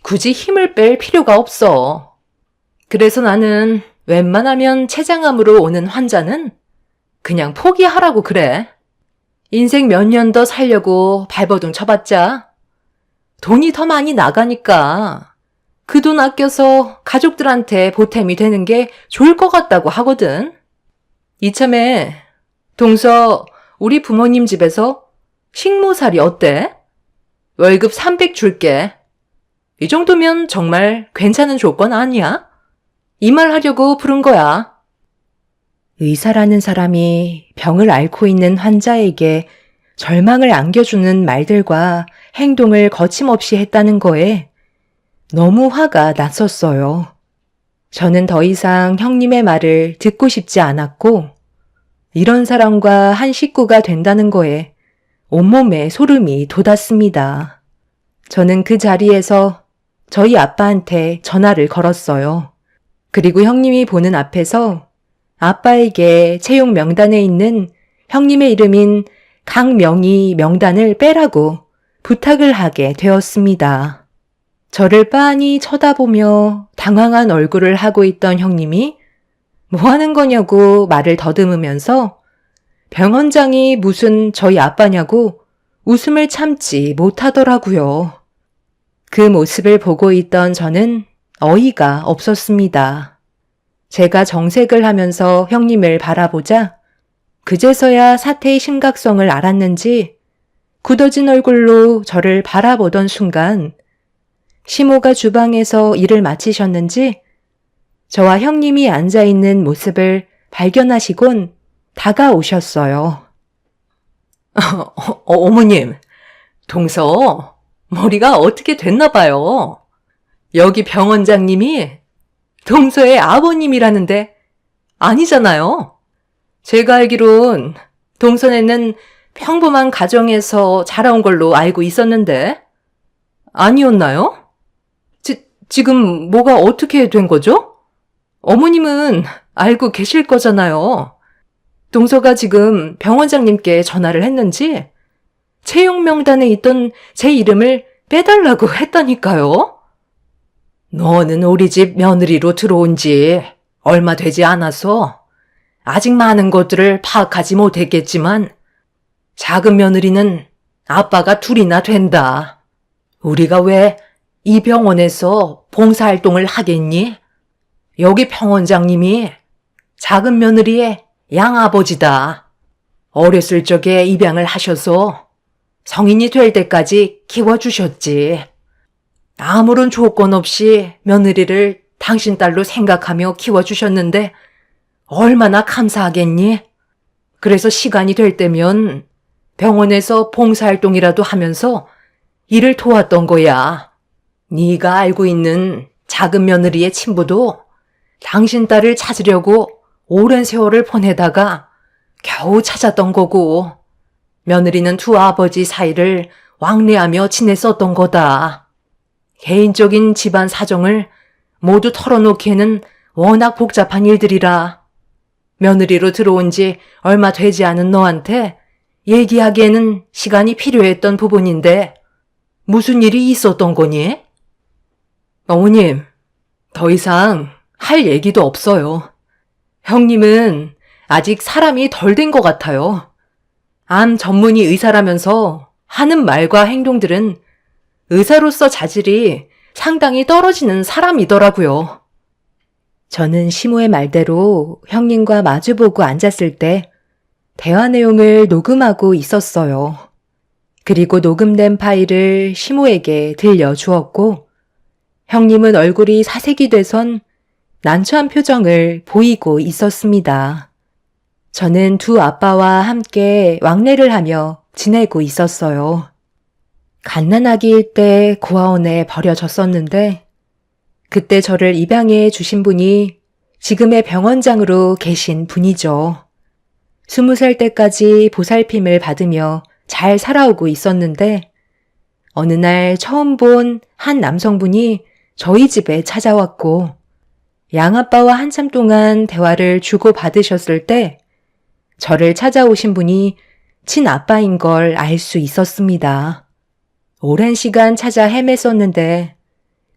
S5: 굳이 힘을 뺄 필요가 없어. 그래서 나는 웬만하면 췌장암으로 오는 환자는 그냥 포기하라고 그래. 인생 몇 년 더 살려고 발버둥 쳐봤자 돈이 더 많이 나가니까 그 돈 아껴서 가족들한테 보탬이 되는 게 좋을 것 같다고 하거든. 이참에 동서 우리 부모님 집에서 식모살이 어때? 월급 300 줄게. 이 정도면 정말 괜찮은 조건 아니야? 이 말 하려고 부른 거야.
S3: 의사라는 사람이 병을 앓고 있는 환자에게 절망을 안겨주는 말들과 행동을 거침없이 했다는 거에 너무 화가 났었어요. 저는 더 이상 형님의 말을 듣고 싶지 않았고 이런 사람과 한 식구가 된다는 거에 온몸에 소름이 돋았습니다. 저는 그 자리에서 저희 아빠한테 전화를 걸었어요. 그리고 형님이 보는 앞에서 아빠에게 채용 명단에 있는 형님의 이름인 강명희 명단을 빼라고 부탁을 하게 되었습니다. 저를 빤히 쳐다보며 당황한 얼굴을 하고 있던 형님이 뭐 하는 거냐고 말을 더듬으면서 병원장이 무슨 저희 아빠냐고 웃음을 참지 못하더라고요. 그 모습을 보고 있던 저는 어이가 없었습니다. 제가 정색을 하면서 형님을 바라보자 그제서야 사태의 심각성을 알았는지 굳어진 얼굴로 저를 바라보던 순간 시모가 주방에서 일을 마치셨는지 저와 형님이 앉아있는 모습을 발견하시곤 다가오셨어요.
S5: 어머님, 동서 머리가 어떻게 됐나 봐요. 여기 병원장님이 동서의 아버님이라는데 아니잖아요. 제가 알기론 동서네는 평범한 가정에서 자라온 걸로 알고 있었는데 아니었나요? 지금 뭐가 어떻게 된 거죠? 어머님은 알고 계실 거잖아요. 동서가 지금 병원장님께 전화를 했는지 채용 명단에 있던 제 이름을 빼달라고 했다니까요. 너는 우리 집 며느리로 들어온 지 얼마 되지 않아서 아직 많은 것들을 파악하지 못했겠지만 작은 며느리는 아빠가 둘이나 된다. 우리가 왜 이 병원에서 봉사활동을 하겠니? 여기 병원장님이 작은 며느리의 양아버지다. 어렸을 적에 입양을 하셔서 성인이 될 때까지 키워주셨지. 아무런 조건 없이 며느리를 당신 딸로 생각하며 키워주셨는데 얼마나 감사하겠니? 그래서 시간이 될 때면 병원에서 봉사활동이라도 하면서 일을 도왔던 거야. 네가 알고 있는 작은 며느리의 친부도 당신 딸을 찾으려고 오랜 세월을 보내다가 겨우 찾았던 거고, 며느리는 두 아버지 사이를 왕래하며 지냈었던 거다. 개인적인 집안 사정을 모두 털어놓기에는 워낙 복잡한 일들이라 며느리로 들어온 지 얼마 되지 않은 너한테 얘기하기에는 시간이 필요했던 부분인데 무슨 일이 있었던 거니? 어머님, 더 이상 할 얘기도 없어요. 형님은 아직 사람이 덜 된 것 같아요. 암 전문의 의사라면서 하는 말과 행동들은 의사로서 자질이 상당히 떨어지는 사람이더라고요.
S3: 저는 시모의 말대로 형님과 마주보고 앉았을 때 대화 내용을 녹음하고 있었어요. 그리고 녹음된 파일을 시모에게 들려주었고, 형님은 얼굴이 사색이 돼선 난처한 표정을 보이고 있었습니다. 저는 두 아빠와 함께 왕래를 하며 지내고 있었어요. 갓난아기일 때 고아원에 버려졌었는데 그때 저를 입양해 주신 분이 지금의 병원장으로 계신 분이죠. 20살 때까지 보살핌을 받으며 잘 살아오고 있었는데 어느 날 처음 본 한 남성분이 저희 집에 찾아왔고 양아빠와 한참 동안 대화를 주고받으셨을 때 저를 찾아오신 분이 친아빠인 걸 알 수 있었습니다. 오랜 시간 찾아 헤맸었는데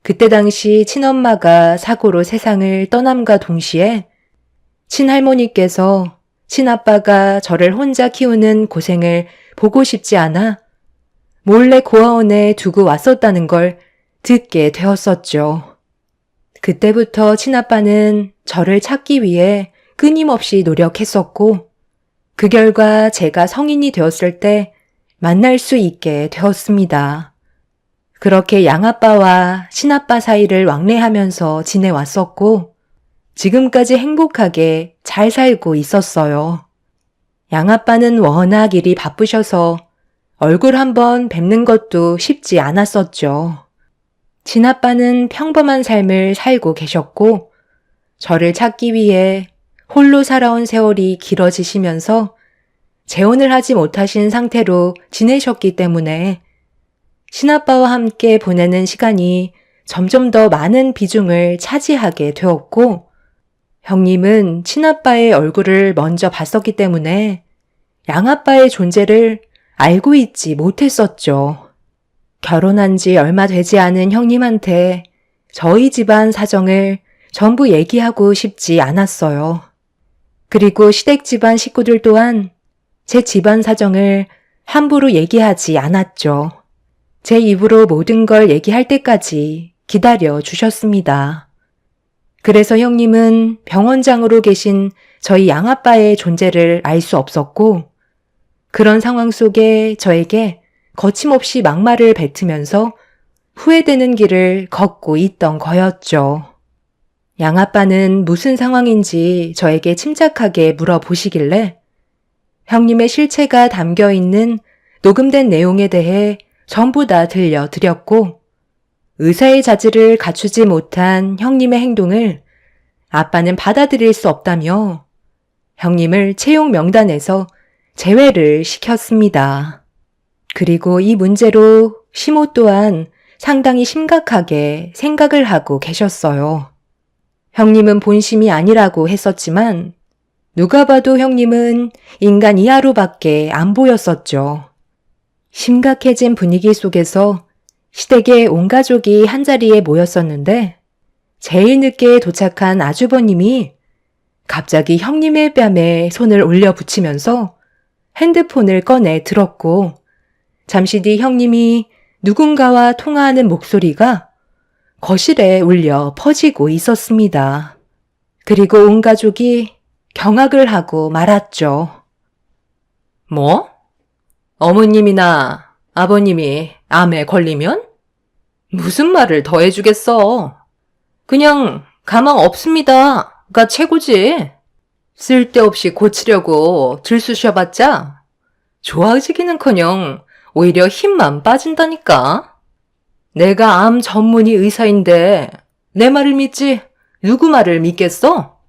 S3: 그때 당시 친엄마가 사고로 세상을 떠남과 동시에 친할머니께서 친아빠가 저를 혼자 키우는 고생을 보고 싶지 않아 몰래 고아원에 두고 왔었다는 걸 듣게 되었었죠. 그때부터 친아빠는 저를 찾기 위해 끊임없이 노력했었고 그 결과 제가 성인이 되었을 때 만날 수 있게 되었습니다. 그렇게 양아빠와 친아빠 사이를 왕래하면서 지내왔었고 지금까지 행복하게 잘 살고 있었어요. 양아빠는 워낙 일이 바쁘셔서 얼굴 한번 뵙는 것도 쉽지 않았었죠. 친아빠는 평범한 삶을 살고 계셨고 저를 찾기 위해 홀로 살아온 세월이 길어지시면서 재혼을 하지 못하신 상태로 지내셨기 때문에 친아빠와 함께 보내는 시간이 점점 더 많은 비중을 차지하게 되었고 형님은 친아빠의 얼굴을 먼저 봤었기 때문에 양아빠의 존재를 알고 있지 못했었죠. 결혼한 지 얼마 되지 않은 형님한테 저희 집안 사정을 전부 얘기하고 싶지 않았어요. 그리고 시댁 집안 식구들 또한 제 집안 사정을 함부로 얘기하지 않았죠. 제 입으로 모든 걸 얘기할 때까지 기다려 주셨습니다. 그래서 형님은 병원장으로 계신 저희 양아빠의 존재를 알 수 없었고 그런 상황 속에 저에게 거침없이 막말을 뱉으면서 후회되는 길을 걷고 있던 거였죠. 양아빠는 무슨 상황인지 저에게 침착하게 물어보시길래 형님의 실체가 담겨있는 녹음된 내용에 대해 전부 다 들려드렸고 의사의 자질을 갖추지 못한 형님의 행동을 아빠는 받아들일 수 없다며 형님을 채용 명단에서 제외를 시켰습니다. 그리고 이 문제로 시모 또한 상당히 심각하게 생각을 하고 계셨어요. 형님은 본심이 아니라고 했었지만 누가 봐도 형님은 인간 이하로밖에 안 보였었죠. 심각해진 분위기 속에서 시댁의 온 가족이 한자리에 모였었는데 제일 늦게 도착한 아주버님이 갑자기 형님의 뺨에 손을 올려 붙이면서 핸드폰을 꺼내 들었고 잠시 뒤 형님이 누군가와 통화하는 목소리가 거실에 울려 퍼지고 있었습니다. 그리고 온 가족이
S5: 경악을 하고 말았죠. 뭐? 어머님이나 아버님이 암에 걸리면? 무슨 말을 더 해주겠어. 그냥 가망 없습니다가 최고지. 쓸데없이 고치려고 들쑤셔봤자 좋아지기는커녕 오히려 힘만 빠진다니까. 내가 암 전문의 의사인데 내 말을 믿지 누구 말을 믿겠어?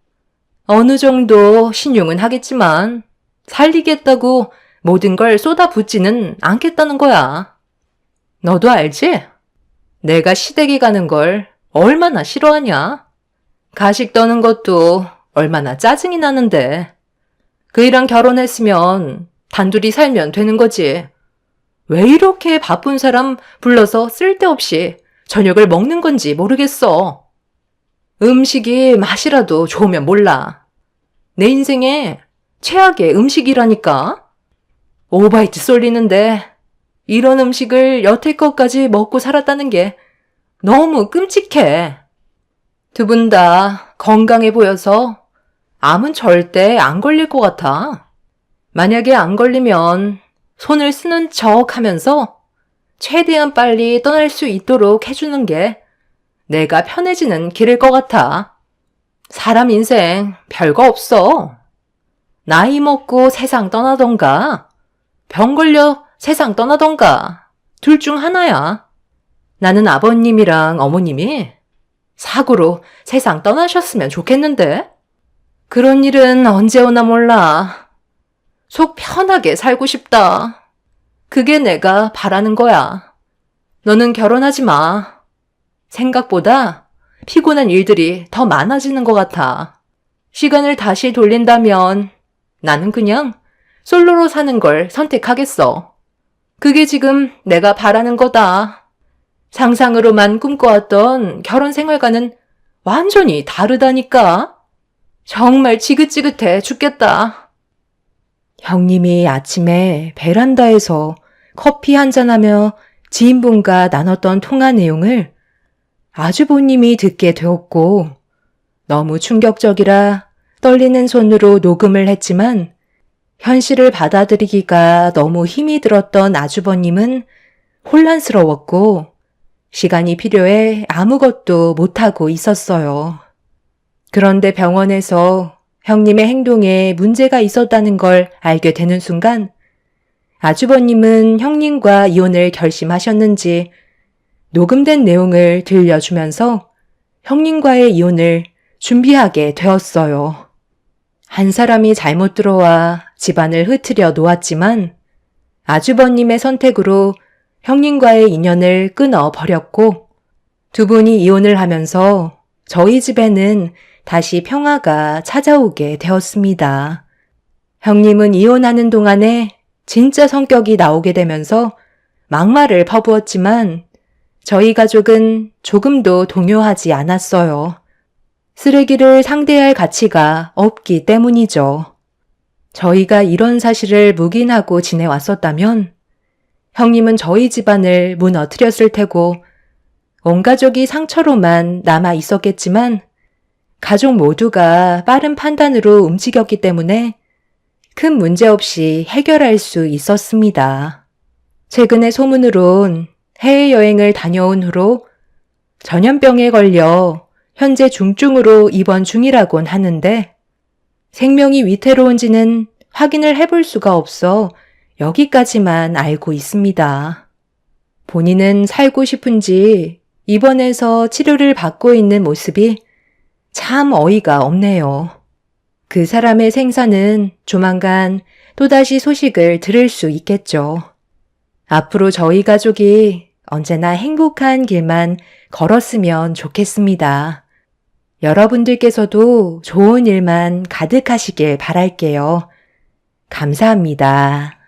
S5: 어느 정도 신용은 하겠지만 살리겠다고 모든 걸 쏟아붓지는 않겠다는 거야. 너도 알지? 내가 시댁에 가는 걸 얼마나 싫어하냐? 가식 떠는 것도 얼마나 짜증이 나는데. 그이랑 결혼했으면 단둘이 살면 되는 거지. 왜 이렇게 바쁜 사람 불러서 쓸데없이 저녁을 먹는 건지 모르겠어. 음식이 맛이라도 좋으면 몰라. 내 인생에 최악의 음식이라니까. 오바이트 쏠리는데 이런 음식을 여태껏까지 먹고 살았다는 게 너무 끔찍해. 두 분 다 건강해 보여서 암은 절대 안 걸릴 것 같아. 만약에 안 걸리면 손을 쓰는 척 하면서 최대한 빨리 떠날 수 있도록 해주는 게 내가 편해지는 길일 것 같아. 사람 인생 별거 없어. 나이 먹고 세상 떠나던가, 병 걸려 세상 떠나던가, 둘 중 하나야. 나는 아버님이랑 어머님이 사고로 세상 떠나셨으면 좋겠는데? 그런 일은 언제 오나 몰라. 속 편하게 살고 싶다. 그게 내가 바라는 거야. 너는 결혼하지 마. 생각보다 피곤한 일들이 더 많아지는 것 같아. 시간을 다시 돌린다면 나는 그냥 솔로로 사는 걸 선택하겠어. 그게 지금 내가 바라는 거다. 상상으로만 꿈꿔왔던 결혼 생활과는 완전히 다르다니까. 정말 지긋지긋해 죽겠다.
S3: 형님이 아침에 베란다에서 커피 한잔하며 지인분과 나눴던 통화 내용을 아주버님이 듣게 되었고 너무 충격적이라 떨리는 손으로 녹음을 했지만 현실을 받아들이기가 너무 힘이 들었던 아주버님은 혼란스러웠고 시간이 필요해 아무것도 못하고 있었어요. 그런데 병원에서 형님의 행동에 문제가 있었다는 걸 알게 되는 순간 아주버님은 형님과 이혼을 결심하셨는지 녹음된 내용을 들려주면서 형님과의 이혼을 준비하게 되었어요. 한 사람이 잘못 들어와 집안을 흐트려 놓았지만 아주버님의 선택으로 형님과의 인연을 끊어버렸고 두 분이 이혼을 하면서 저희 집에는 다시 평화가 찾아오게 되었습니다. 형님은 이혼하는 동안에 진짜 성격이 나오게 되면서 막말을 퍼부었지만 저희 가족은 조금도 동요하지 않았어요. 쓰레기를 상대할 가치가 없기 때문이죠. 저희가 이런 사실을 묵인하고 지내왔었다면 형님은 저희 집안을 무너뜨렸을 테고 온 가족이 상처로만 남아 있었겠지만 가족 모두가 빠른 판단으로 움직였기 때문에 큰 문제 없이 해결할 수 있었습니다. 최근에 소문으론 해외여행을 다녀온 후로 전염병에 걸려 현재 중증으로 입원 중이라곤 하는데 생명이 위태로운지는 확인을 해볼 수가 없어 여기까지만 알고 있습니다. 본인은 살고 싶은지 입원해서 치료를 받고 있는 모습이 참 어이가 없네요. 그 사람의 생사는 조만간 또다시 소식을 들을 수 있겠죠. 앞으로 저희 가족이 언제나 행복한 길만 걸었으면 좋겠습니다. 여러분들께서도 좋은 일만 가득하시길 바랄게요. 감사합니다.